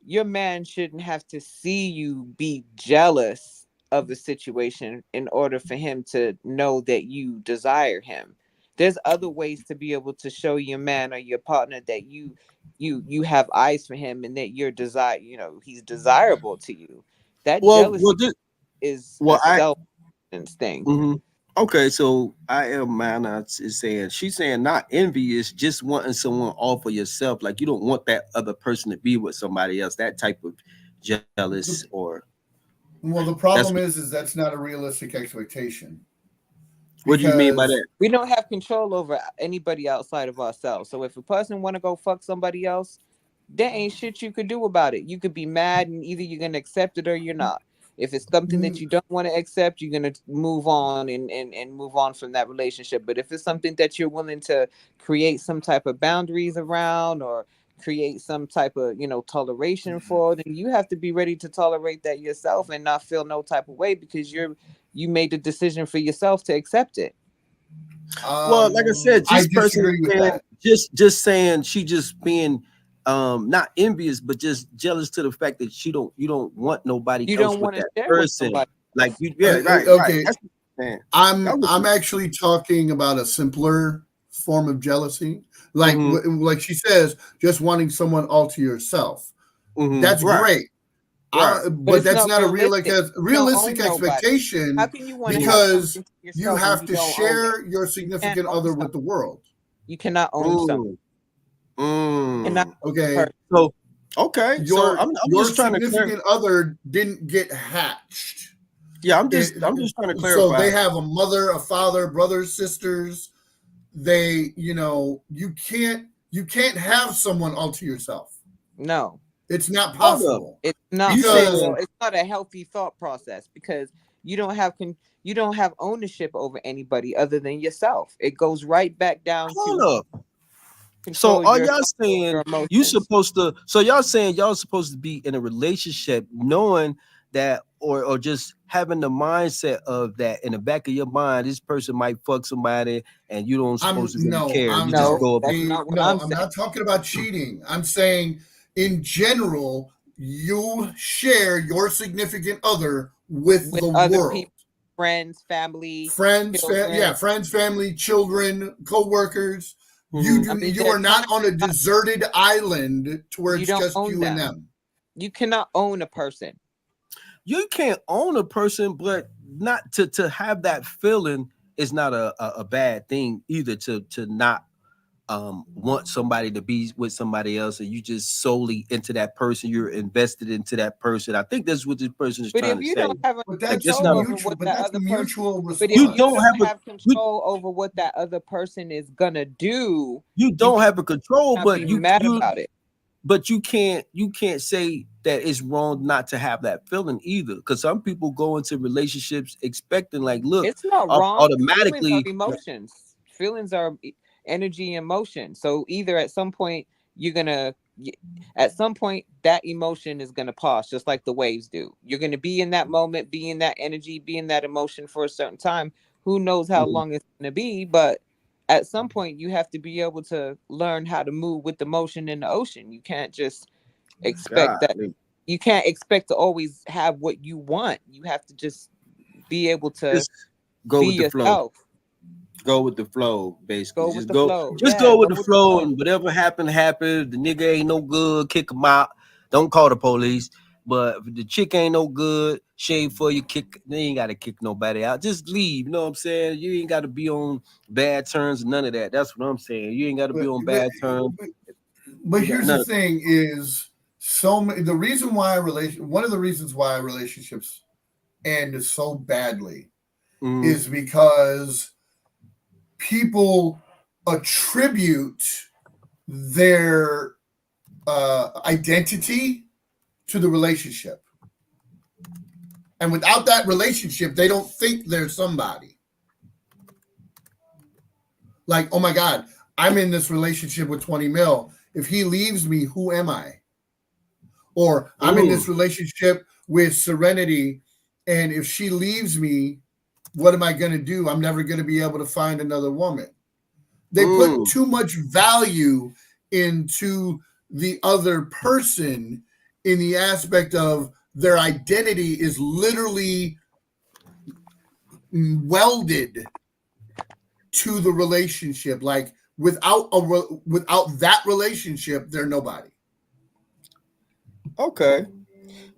your man shouldn't have to see you be jealous of the situation in order for him to know that you desire him. There's other ways to be able to show your man or your partner that you have eyes for him and that you're desire, he's desirable to you. That well, jealousy is a well, self thing. mhm. Okay, so I am Mana is saying, she's saying not envy is just wanting someone all for yourself. Like you don't want that other person to be with somebody else. That type of jealous, or Well, the that's problem is that's not a realistic expectation what do you mean by because that? We don't have control over anybody outside of ourselves. So if a person want to go fuck somebody else, there ain't shit you could do about it. You could be mad and either you're gonna accept it or you're not. If it's something that you don't want to accept, you're gonna move on and move on from that relationship. But if it's something that you're willing to create some type of boundaries around or create some type of toleration for, then you have to be ready to tolerate that yourself and not feel no type of way because you made the decision for yourself to accept it. Well, like I said, I this person is disagree with saying that. just saying she just being not envious, but just jealous to the fact that you don't want nobody You else don't with want to that share with person. somebody Like else. you, yeah, right, right. Okay, That's what I'm saying. I'm actually talking about a simpler form of jealousy, like Mm-hmm, like she says, just wanting someone all to yourself. mm-hmm, That's right, great, right. But but it's that's not not a realistic. You don't realistic own nobody. How expectation can you want to have because something to you yourself and have you to don't own it? share your You can't significant own other with something. the world. You cannot own something. Mm, You cannot mm. own a Okay, person. So okay, so I'm your just trying to clarify. significant other didn't get hatched. Yeah, I'm It, just trying to so they clarify. have a mother, a father, brothers, sisters. You can't have someone all to yourself. No, It's not Hold up, possible it's not. you because Well, saying it's not a healthy thought process because you don't have ownership over anybody other than yourself. It goes right back down hold to up. So control are y'all yourself, your saying you emotions. supposed to? So y'all saying y'all supposed to be in a relationship knowing that, or just having the mindset of that in the back of your mind, this person might fuck somebody and you don't supposed to really care. You just go up. That's not what no, I'm I'm saying. not talking about cheating. I'm saying in general, you share your significant other with the Other world. people, friends, family, Friends, children. friends, family, children, co-workers. Mhm. You are not on a deserted island to where You it's don't just own you and them. them. You cannot own a person. You can't own a person, but not to have that feeling is not a bad thing either. To not want somebody to be with somebody else, and you just solely into that person, you're invested into that person. I think that's what this person is But trying if to you say. don't have But Like that's that's control not. over mutual. what But that that's other person, mutual but if You you don't response. don't have a. have control over what that other person is gonna do, You you don't have a control, cannot be but mad about it. but you can't say that it's wrong not to have that feeling either, because some people go into relationships expecting, like, look, It's not wrong. Feelings are automatically. emotions. Feelings are energy and motion. So either at some point you're gonna, at some point that emotion is gonna pass, just like the waves do. You're gonna be in that moment, be in that energy, be in that emotion for a certain time. Who knows how long it's gonna be, but at some point you have to be able to learn how to move with the motion in the ocean. You can't just expect God, that. You can't expect to always have what you want. You have to just be able to just go be with the flow. yourself. Go with the flow, basically. Go with the flow. Just Yeah, go go with the with the flow, flow. and whatever happened, happened. The nigga ain't no good, kick him out. Don't call the police. But if the chick ain't no good, she ain't for you, kick. They ain't gotta kick nobody out. Just leave. You know what I'm saying? You ain't gotta be on bad terms, none of that. That's what I'm saying. You ain't gotta be But on but bad terms. but, but You got here's the none. thing: is so many. The reason why one of the reasons why relationships end so badly Mhm. is because people attribute their identity to the relationship. And without that relationship, they don't think they're somebody. Like, oh my God, I'm in this relationship with 20 mil. If he leaves me, who am I? Or I'm in this Mm. relationship with Serenity, and if she leaves me, what am I going to do? I'm never going to be able to find another woman. They put Mm. too much value into the other person in the aspect of their identity is literally welded to the relationship. Like without that relationship, they're nobody. Okay.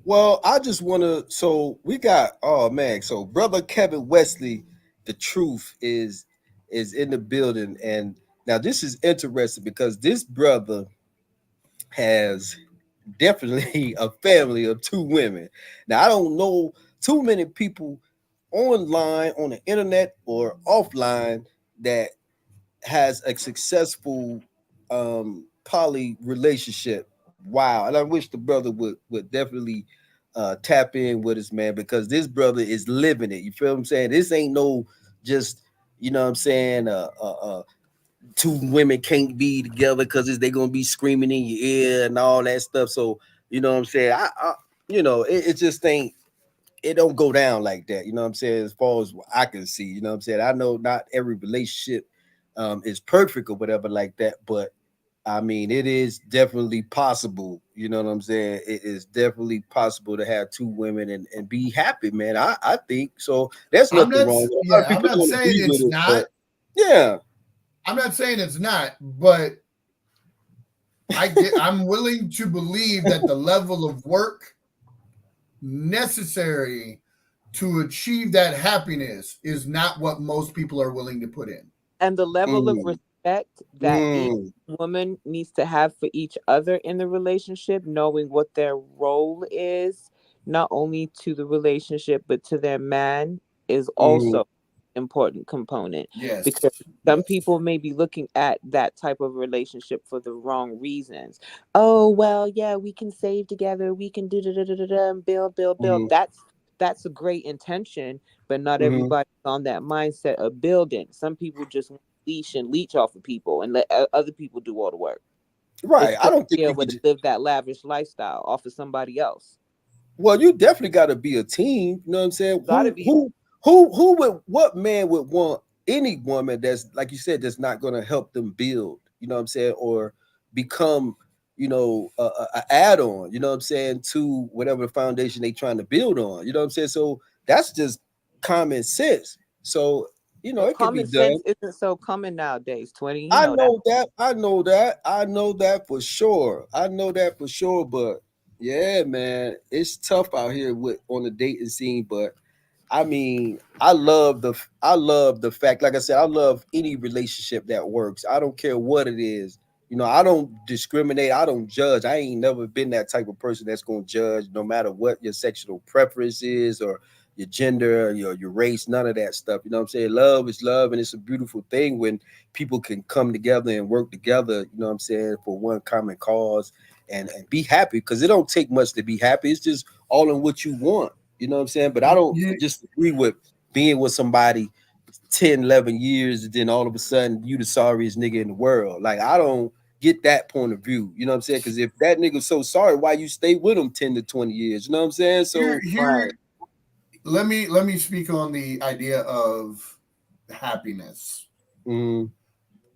Well, I just want to. So we got. Oh man. So brother Kevin Wesley, the truth is in the building, and now this is interesting because this brother has definitely a family of two women. Now I don't know too many people online on the internet or offline that has a successful poly relationship. Wow. And I wish the brother would definitely tap in with us, man, because this brother is living it. You feel what I'm saying? This ain't no just, you know what I'm saying, two women can't be together because they gonna be screaming in your ear and all that stuff. So, you know what I'm saying? It just ain't, it don't go down like that. You know what I'm saying? As far as I can see, you know what I'm saying? I know not every relationship is perfect or whatever like that, but I mean, it is definitely possible. You know what I'm saying? It is definitely possible to have two women and be happy, man. I think so. There's I'm nothing not. wrong with it. A lot of Yeah, I'm people not don't saying agree with it's it, not. but yeah. I'm not saying it's not. But I'm willing to believe that the level of work necessary to achieve that happiness is not what most people are willing to put in. And the level of Mm, respect that each mm, woman needs to have for each other in the relationship, knowing what their role is, not only to the relationship but to their man, is mm, also an important component. Because Yes. some Yes. people may be looking at that type of relationship for the wrong reasons. Oh well, yeah, we can save together, we can do da da da da da, and build. mm, That's a great intention, but not mm. everybody's on that mindset of building. Some people just want to leash and leech off of people and let other people do all the work Right. I instead of don't think be you able could to live that lavish lifestyle off of somebody else. Well, you definitely got to be a team. You know what I'm saying? Gotta be. Who would, what man would want any woman that's, like you said, that's not going to help them build? You know what I'm saying? Or become, a add-on. You know what I'm saying, to whatever foundation they trying to build on. You know what I'm saying? So that's just common sense. So But it can be common done. sense isn't so common nowadays, 20. You I know that. know that. I know that. I know that for sure. I know that for sure. But yeah, man, it's tough out here with on the dating scene. But I mean, I love the fact, like I said, I love any relationship that works. I don't care what it is. I don't discriminate. I don't judge. I ain't never been that type of person that's gonna judge no matter what your sexual preference is or your gender, your race, none of that stuff. You know what I'm saying? Love is love, and it's a beautiful thing when people can come together and work together, you know what I'm saying, for one common cause and be happy, because it don't take much to be happy. It's just all in what you want. You know what I'm saying? But I don't You, just agree with being with somebody 10, 11 years, and then all of a sudden you the sorriest nigga in the world. Like, I don't get that point of view. You know what I'm saying? Because if that nigga's so sorry, why you stay with him 10 to 20 years? You know what I'm saying? So Right. let me speak on the idea of happiness. mm,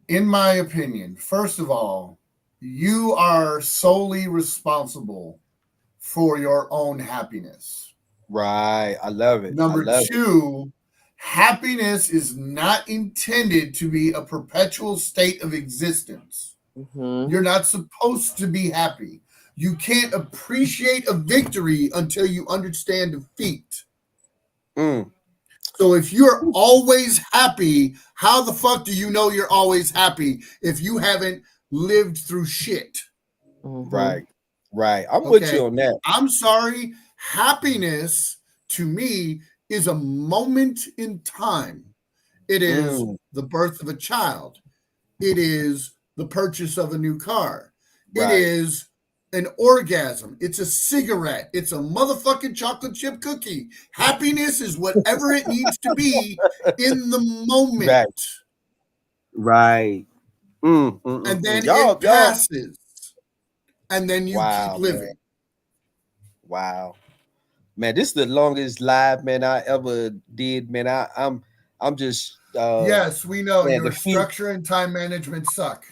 In my opinion, first of all, you are solely responsible for your own happiness. right. I love it. I Number love it. two, happiness is not intended to be a perpetual state of existence. Mm-hmm. You're not supposed to be happy. You can't appreciate a victory until you understand defeat. Mm, So if you're always happy, how the fuck do you know you're always happy if you haven't lived through shit? Mm-hmm. right. Right. I'm with Okay. you on that. I'm sorry. Happiness to me is a moment in time. It is Mm, the birth of a child. It is the purchase of a new car. It right. is an orgasm. It's a cigarette. It's a motherfucking chocolate chip cookie. Happiness is whatever it needs to be in the moment. Right. Right. And then Y'all, it y'all. passes. And then you keep Wow, man. living. Wow. Man, this is the longest live, man, I ever did, man. I'm just Yes, we know man, your the feet. structure and time management suck.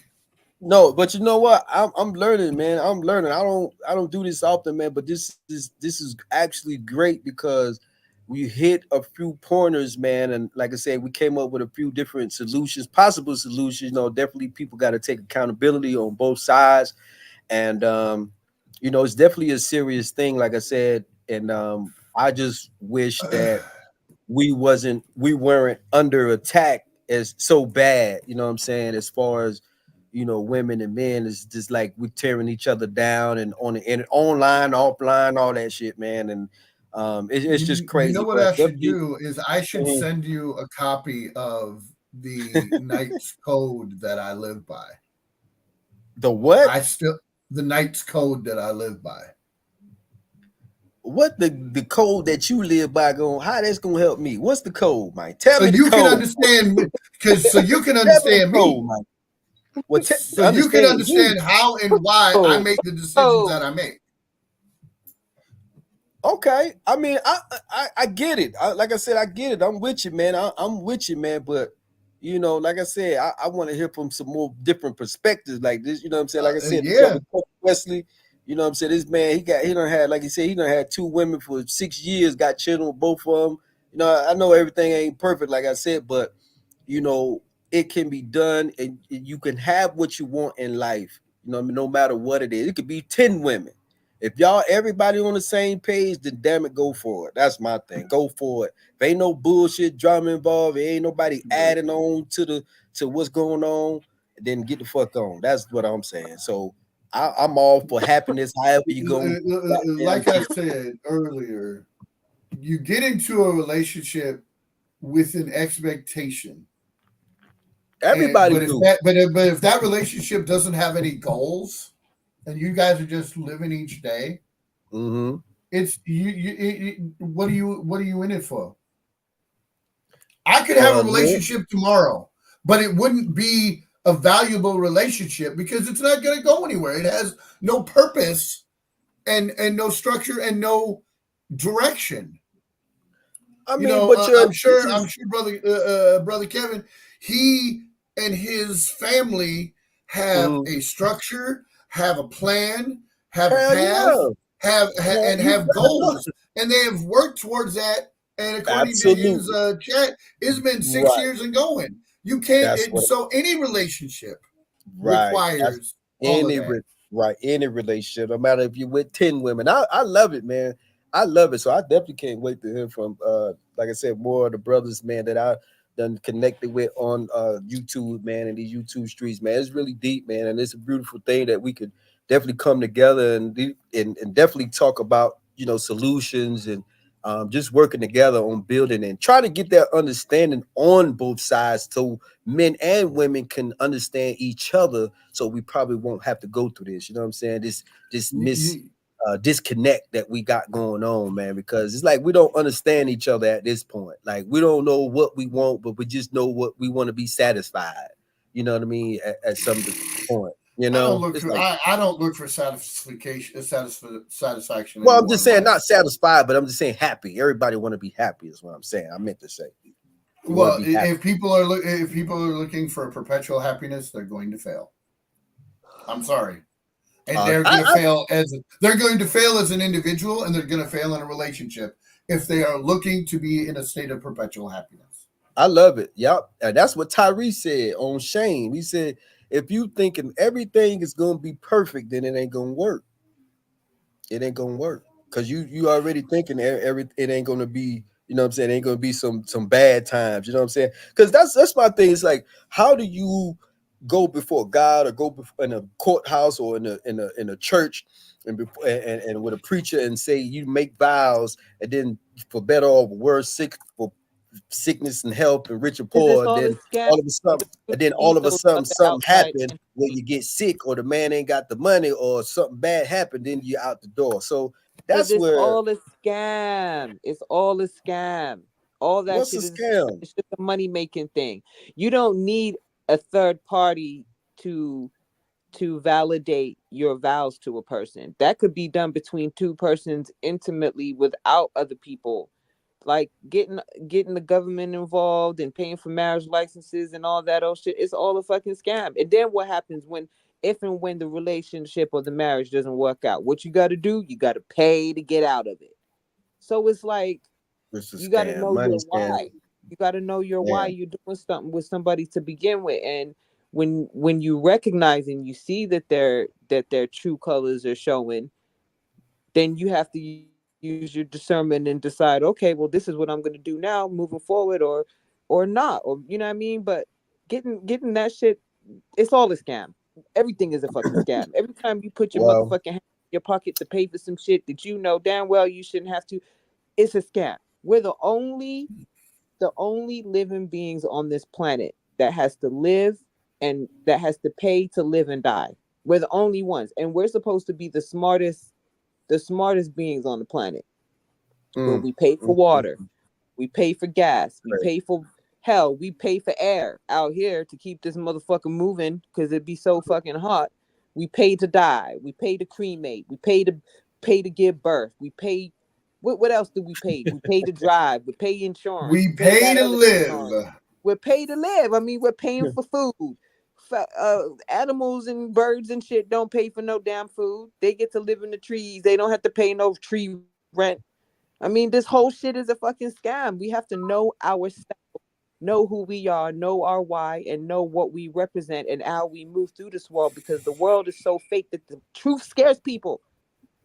No, but you know what? I'm learning, man. I'm learning. I don't do this often, man, but this is actually great because we hit a few pointers, man. And like I said, we came up with a few different solutions, possible solutions. Definitely people got to take accountability on both sides. And it's definitely a serious thing, like I said. And I just wish that we weren't under attack as so bad, you know what I'm saying, as far as women and men. Is just like we're tearing each other down and on the internet, online, offline, all that shit, man. And it's just You know crazy, what but I should definitely. do is I should Mhm. send you a copy of the Knight's Code that I live by. The what? The Knight's Code that I live by. What the code that you live by going? How that's gonna help me? What's the code, man? Tell So me the you can code. understand so you can Tell me the understand code, me. man. Well, So you can understand you. understand how and why I Oh, make the decisions oh, that I make. Okay, I mean, I get it. Like I said, I get it. I'm with you, man. I'm with you, man. But like I said, I want to hear from some more different perspectives, like this. You know what I'm saying? Like I said, the Yeah. brother Wesley. You know what I'm saying? This man, he done had, like he said, he done had two women for 6 years, got children with both of them. I know everything ain't perfect, like I said, but you know, it can be done, and you can have what you want in life. No matter what it is. It could be 10 women. If y'all everybody on the same page, then damn it, go for it. That's my thing. Go for it. If ain't no bullshit drama involved, if ain't nobody adding on to what's going on, then get the fuck on. That's what I'm saying. So I'm all for happiness, however you gonna goddamn Like I do it. said earlier, you get into a relationship with an expectation. And Everybody but if do. that but if that relationship doesn't have any goals and you guys are just living each day, Mm-hmm. it's what are you in it for? I could have a Man. relationship tomorrow, but it wouldn't be a valuable relationship because it's not going to go anywhere. It has no purpose and no structure and no direction. I mean, but I'm sure, brother Kevin, he and his family have a structure, have a plan, have a hell path, yeah. have goals, and they have worked towards that. And according to his Absolutely. chat, it's been 6 Right. years and going. You can't. That's what. So any relationship Right. That's requires all of any that. right, any relationship, no matter if you're with 10 women. I love it, man. I love it. So I definitely can't wait to hear from like I said, more of the brothers, man, that I done connected with on YouTube, man, and these YouTube streets, man. It's really deep, man. And it's a beautiful thing that we could definitely come together and definitely talk about, solutions and just working together on building and trying to get that understanding on both sides so men and women can understand each other, so we probably won't have to go through this. You know what I'm saying? This disconnect that we got going on, man, because it's like we don't understand each other at this point. Like we don't know what we want, but we just know what we want to be satisfied. You know what I mean? At some point, it's like, I don't look for satisfaction well, I'm anymore just in saying life. not satisfied, but I'm just saying happy. Everybody want to be happy is what I'm saying. I meant to say. We want Well, to be happy. if people are looking for perpetual happiness, they're going to fail. I'm sorry, and they're going to fail as an individual, and they're going to fail in a relationship if they are looking to be in a state of perpetual happiness. I love it. Yep. And that's what Tyree said on Shane. He said, if you thinking everything is going to be perfect, then it ain't going to work. It ain't going to work. Because you already thinking it ain't going to be, you know what I'm saying? It ain't going to be some bad times. You know what I'm saying? Because that's my thing. It's like, how do you go before God or go before in a courthouse or in a church and before and with a preacher and say you make vows, and then for better or worse, for sickness and health and rich and Because it's poor, all a then scam. all of a sudden, and then all Need of a those sudden other something outside happened where entities. you get sick or the man ain't got the money or something bad happened, then you're out the door. So Because that's it's where all a scam. It's all a scam. All that what's a shit is scam? it's just a money making thing. You don't need a third party to validate your vows to a person. That could be done between two persons intimately without other people. Like getting the government involved and paying for marriage licenses and all that old shit. It's all a fucking scam. And then what happens when if and when the relationship or the marriage doesn't work out? What you gotta do? You gotta pay to get out of it. So it's like It's a you got to scam, know money your scam. why. You got to know your why Yeah. you're doing something with somebody to begin with. And when you recognize and you see that their true colors are showing, then you have to use your discernment and decide, okay, well, this is what I'm going to do now moving forward, or not, or you know what I mean. But getting that shit, it's all a scam. Everything is a fucking scam. Every time you put your Well, motherfucking hand in your pocket to pay for some shit that you know damn well you shouldn't have to, it's a scam. We're the only living beings on this planet that has to live and that has to pay to live and die. We're the only ones, and we're supposed to be the smartest beings on the planet. But mm, we pay for mm, water, we pay for gas, we right. pay for hell, we pay for air out here to keep this motherfucker moving because it'd be so fucking hot. We pay to die, we pay to cremate, we pay to give birth, we pay. What else do we pay? We pay to drive, we pay insurance, we We pay pay that to other insurance. live. We're paid to live. I mean, we're paying for food. Animals and birds and shit don't pay for no damn food. They get to live in the trees. They don't have to pay no tree rent. I mean, this whole shit is a fucking scam. We have to know ourselves, know who we are, know our why, and know what we represent and how we move through this world, because the world is so fake that the truth scares people.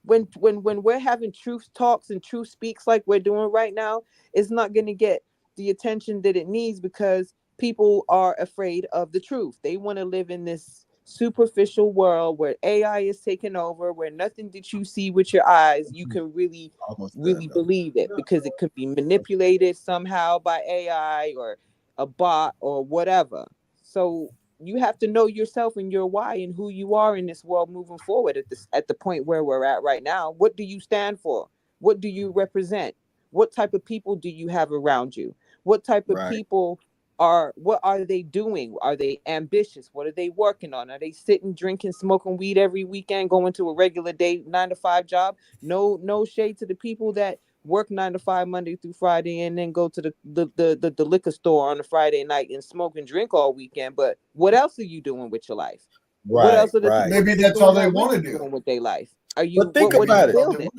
When we're having truth talks and truth speaks like we're doing right now, it's not going to get the attention that it needs because people are afraid of the truth. They want to live in this superficial world where AI is taking over, where nothing that you see with your eyes you can really Almost done really though. believe it, because it could be manipulated somehow by AI or a bot or whatever. So you have to know yourself and your why and who you are in this world moving forward at the point where we're at right now. What do you stand for? What do you represent? What type of people do you have around you? What type of Right. people what are they doing? Are they ambitious? What are they working on? Are they sitting, drinking, smoking weed every weekend, going to a regular day 9 to 5 job? No shade to the people that work 9 to 5 Monday through Friday, and then go to the liquor store on a Friday night and smoke and drink all weekend. But what else are you doing with your life? What Right, else are the right. people Maybe that are that's all doing they that want with to you do. doing with their life? Are you But think what are about you it. building?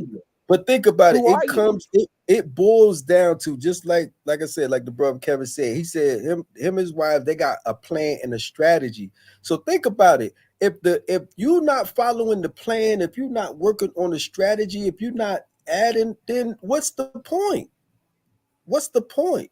But think about it. Who are It you? comes. It boils down to just like I said, like the brother Kevin said. He said him and his wife, they got a plan and a strategy. So think about it. If you're not following the plan, if you're not working on the strategy, if you're not adding, then what's the point? What's the point?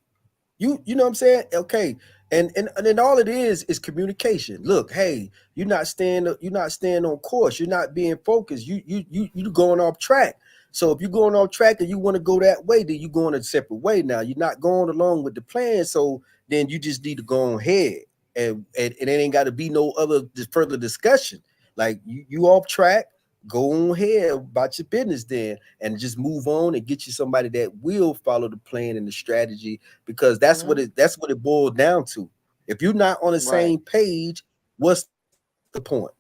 You know what I'm saying? Okay. And then all it is communication. Look, hey, you're not staying on course. You're not being focused. You going off track. So if you're going off track and you want to go that way, then you're going a separate way now. You're not going along with the plan. So then you just need to go on ahead. And it ain't got to be no other further discussion. Like you off track, go on ahead about your business then and just move on and get you somebody that will follow the plan and the strategy, because that's what it boils down to. If you're not on the Right. same page, what's the point?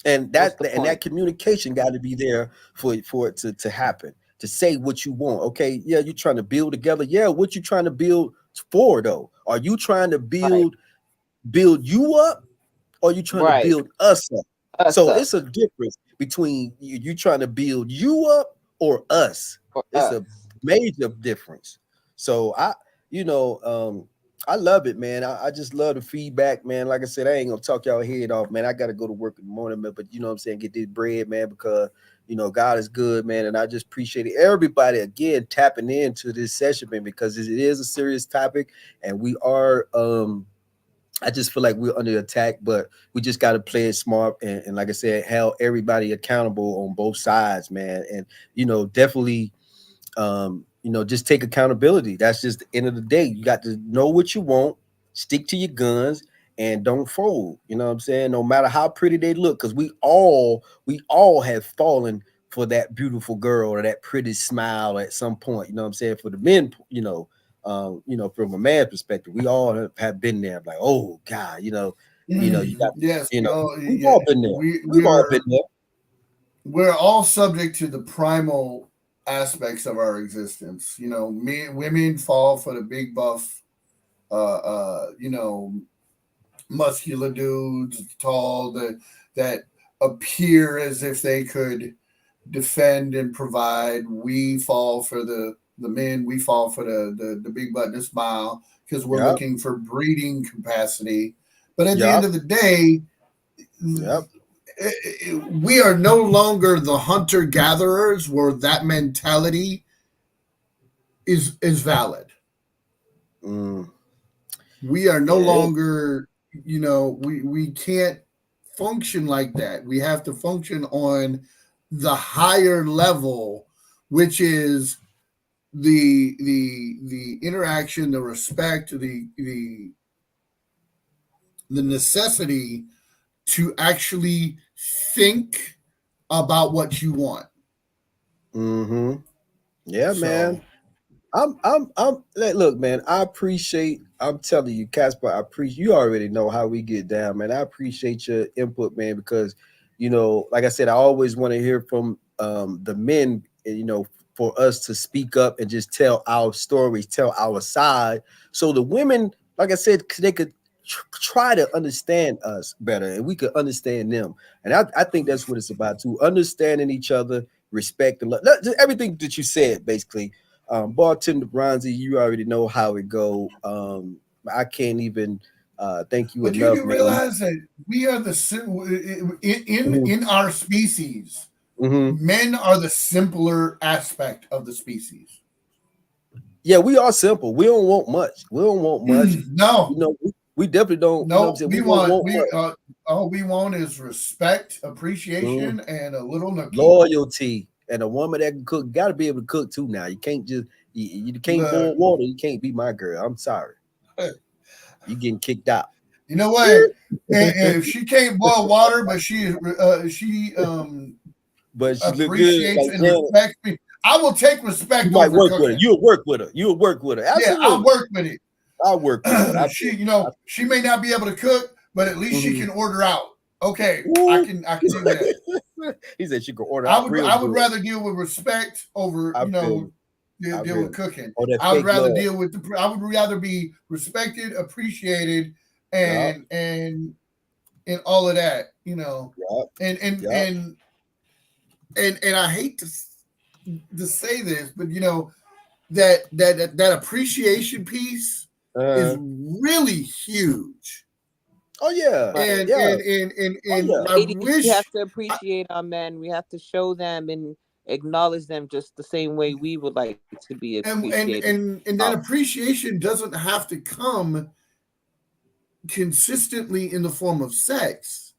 And What's that the and that point? communication got to be there for it to happen, to say what you want. Okay, yeah, you're trying to build together. Yeah, what you trying to build for though? Are you trying to Right. build you up, or you trying to Right. build us up? Us So up it's a difference between you trying to build you up or us. or It's a us. major difference. So I love it, man. I just love the feedback, man. Like I said, I ain't gonna talk y'all head off, man. I gotta go to work in the morning, man. But you know what I'm saying, get this bread, man, because God is good, man. And I just appreciate everybody again tapping into this session, man, because it is a serious topic, and we are I just feel like we're under attack, but we just got to play it smart and like I said, held everybody accountable on both sides, man. And definitely, just take accountability. That's just the end of the day. You got to know what you want, stick to your guns, and don't fold. You know what I'm saying? No matter how pretty they look, because we all have fallen for that beautiful girl or that pretty smile at some point. You know what I'm saying? For the men, from a man's perspective, we all have been there. Like, oh God, you got, Yes, we've all been there. We've all been there. We're all subject to the primal aspects of our existence. Women fall for the big buff, muscular dudes, tall, that appear as if they could defend and provide. We fall for the men. We fall for the big butt and the smile because we're looking for breeding capacity. But at the end of the day, we are no longer the hunter gatherers where that mentality is valid. We are no longer, we can't function like that. We have to function on the higher level, which is the interaction, the respect, the necessity to actually think about what you want. Yeah, man. Look, man, I'm telling you, Casper, I appreciate, you already know how we get down, man. I appreciate your input, man, because, like I said, I always want to hear from the men, for us to speak up and just tell our stories, tell our side. So the women, like I said, they could try to understand us better and we could understand them. And I think that's what it's about too, understanding each other, respect and love. Everything that you said, basically. Bartender Bronzy, you already know how it go. I can't even thank you but enough, you do man. realize that we are in our species, men are the simpler aspect of the species. Yeah, we are simple. We don't want much. No, we definitely don't. no, We won't want much. All we want is respect, appreciation, and a little loyalty. And a woman that can cook, got to be able to cook too. Now you can't just you can't boil water. You can't be my girl. I'm sorry. You getting kicked out. You know what? If she can't boil water, but she but she look appreciates good, and respects me, I will take respect. You might over work cooking. with her. You'll work with her. You'll work with her. Absolutely. Yeah, I'll work with it. I'll work with her. She may not be able to cook, but at least she can order out. Okay, I can do that. He said she could order I out real would good. rather deal with respect over I feel deal with cooking. Or that I would fake rather love. deal with I would rather be respected, appreciated, and all of that, and I hate to say this, but that appreciation piece is really huge. Oh yeah, Right. And I Ladies, we have wish to appreciate our men. We have to show them and acknowledge them just the same way we would like to be appreciated. and that appreciation doesn't have to come consistently in the form of sex.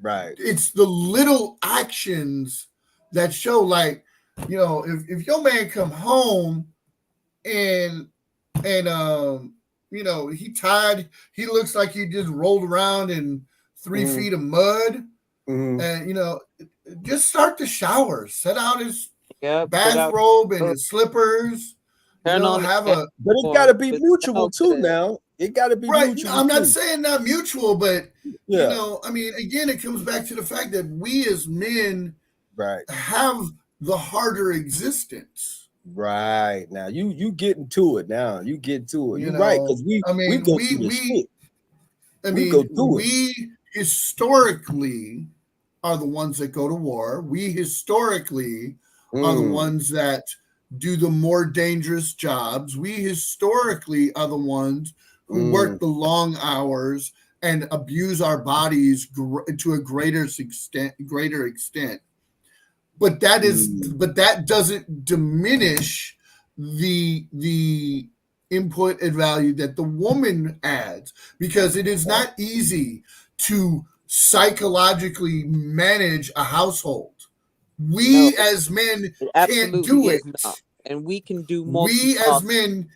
Right. It's the little actions that show, like, if your man come home and he tired, he looks like he just rolled around in 3 feet of mud, and just start the shower, set out his bathrobe and his slippers, Turn on but it got to be mutual too. Now it got to be mutual. I'm not saying not mutual, but I mean, again, it comes back to the fact that we as men have the harder existence. Right. Now you getting to it. Now you get to it. You're right, because we go through this shit. We historically are the ones that go to war. We historically are the ones that do the more dangerous jobs. We historically are the ones who work the long hours and abuse our bodies to a greater extent. But that doesn't diminish the input and value that the woman adds, because it is not easy to psychologically manage a household. We as men can't do it. And we can do more. We as men,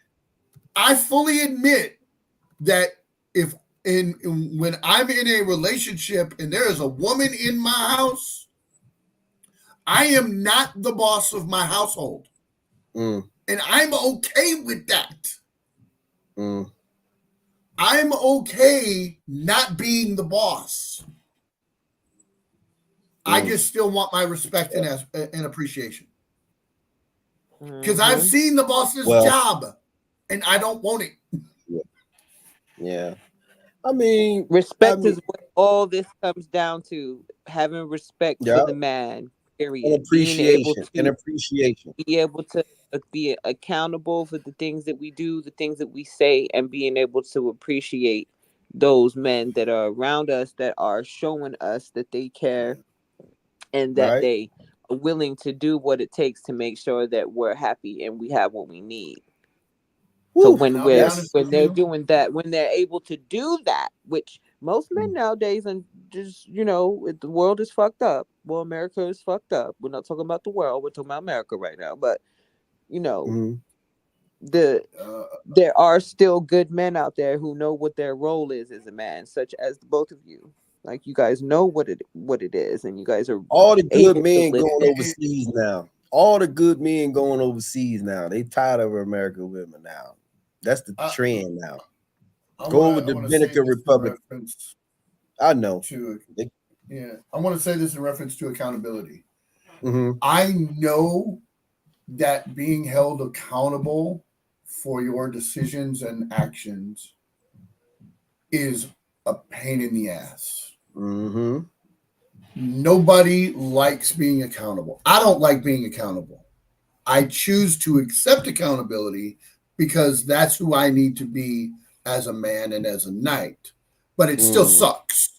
I fully admit that when I'm in a relationship and there is a woman in my house, I am not the boss of my household. And I'm okay with that. I'm okay not being the boss. I just still want my respect and appreciation. Because I've seen the boss's job and I don't want it. Yeah. I mean, respect is what all this comes down to. Having respect for the man. Period. And appreciation. Be able to be accountable for the things that we do, the things that we say, and being able to appreciate those men that are around us, that are showing us that they care and that they are willing to do what it takes to make sure that we're happy and we have what we need. So when they're doing that, when they're able to do that, which most men nowadays, and just, the world is fucked up. Well, America is fucked up. We're not talking about the world. We're talking about America right now. But, there are still good men out there who know what their role is as a man, such as the both of you. Like, you guys know what it is, and you guys are all the good men going overseas now. All the good men going overseas now. They tired of American women now. That's the trend now. Go with the Dominican Republic. I know. I want to say this in reference to accountability. I know that being held accountable for your decisions and actions is a pain in the ass. Nobody likes being accountable. I don't like being accountable. I choose to accept accountability because that's who I need to be as a man and as a knight. But it still sucks.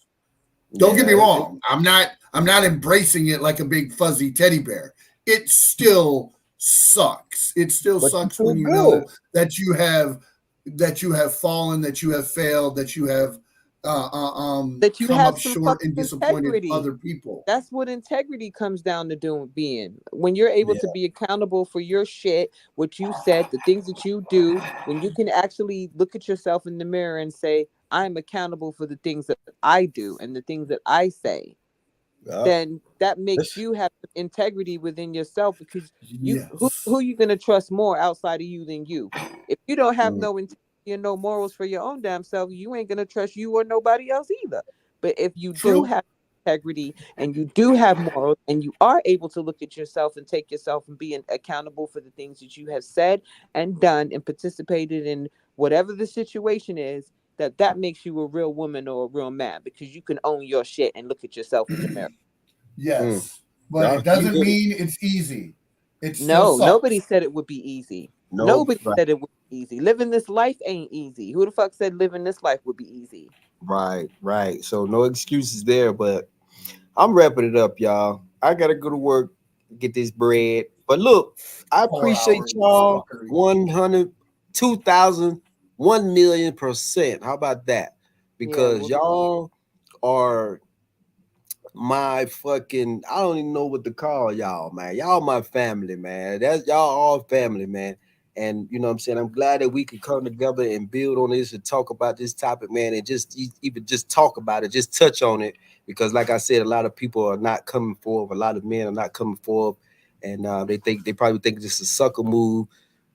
Don't get me wrong. I'm not embracing it like a big fuzzy teddy bear. It still sucks. It still sucks when you know that you have fallen, that you have failed, that you have that you come have up some short and disappointed integrity. other people. That's what integrity comes down to being. When you're able to be accountable for your shit, what you said, the things that you do, when you can actually look at yourself in the mirror and say, I'm accountable for the things that I do and the things that I say, then that makes you have integrity within yourself, because who are you going to trust more outside of you than you? If you don't have no integrity and no morals for your own damn self, you ain't going to trust you or nobody else either. But if you do have integrity and you do have morals and you are able to look at yourself and take yourself and be accountable for the things that you have said and done and participated in whatever the situation is, that makes you a real woman or a real man because you can own your shit and look at yourself in the mirror. Yes, but Yeah, it doesn't mean it's easy. It still No, nobody sucks. said it would be easy. no, Nobody right, said it would be easy. Living this life ain't easy. Who the fuck said living this life would be easy? right, right. So no excuses there, but I'm wrapping it up, y'all. I gotta go to work, get this bread. But look, I 4 hours appreciate of y'all fuckery. 100, 2,000, 1,000,000%. How about that? Yeah, Because well, y'all are my fucking, I don't even know what to call y'all, man. Y'all my family, man. That's y'all all family, man. And you know what I'm saying? I'm glad that we could come together and build on this and talk about this topic, man, and just even just talk about it, just touch on it. Because like I said, a lot of people are not coming forward, a lot of men are not coming forward, and they probably think this is a sucker move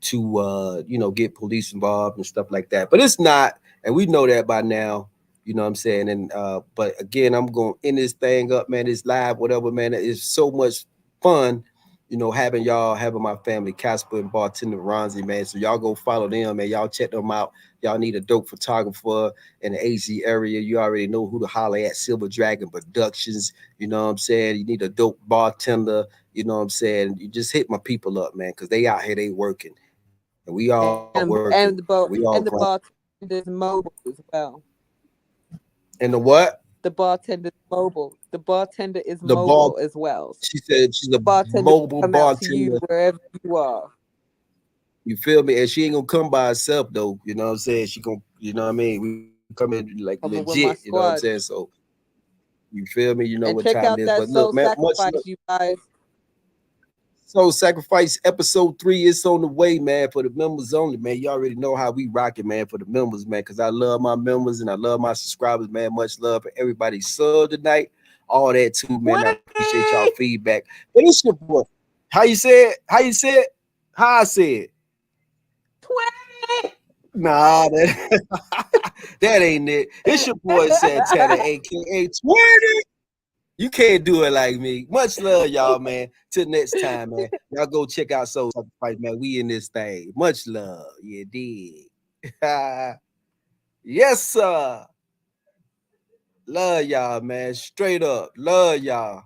to get police involved and stuff like that. But it's not, and we know that by now. You know what I'm saying? And but again, I'm gonna end this thing up, man. This live, whatever, man. It's so much fun, having my family, Casper and bartender Ronzi, man. So y'all go follow them, man. Y'all check them out. Y'all need a dope photographer in the AZ area. You already know who to holler at. Silver Dragon Productions. You know what I'm saying? You need a dope bartender. You know what I'm saying? You just hit my people up, man, because they out here, they working. And we all working. We all grind. and the bartender's mobile as well. And the what? The bartender's mobile. The bartender is The bar. mobile as well. So She said she's a bartender mobile can come out to you bartender. wherever you are. You feel me? And she ain't gonna come by herself though. You know what I'm saying? She gonna, you know what I mean? We come in like Coming legit. with You know my what I'm saying? squad. So you feel me? You know what And time check it is. out But that look, soul man, much love. sacrifice, you guys. Soul Sacrifice episode 3 is on the way, man. For the members only, man. You already know how we rock it, man. For the members, man. Because I love my members and I love my subscribers, man. Much love for everybody sub tonight. All that too, man. I appreciate y'all 20! feedback. But it's your boy. How you say it? How you say it? How I say it? 20! Nah, that ain't it. It's your boy Santana, aka 20. You can't do it like me. Much love, y'all, man. Till next time, man. Y'all go check out Soul Sacrifice, man. We in this thing. Much love. You dig. Yes, sir. Love y'all, man. Straight up. Love y'all.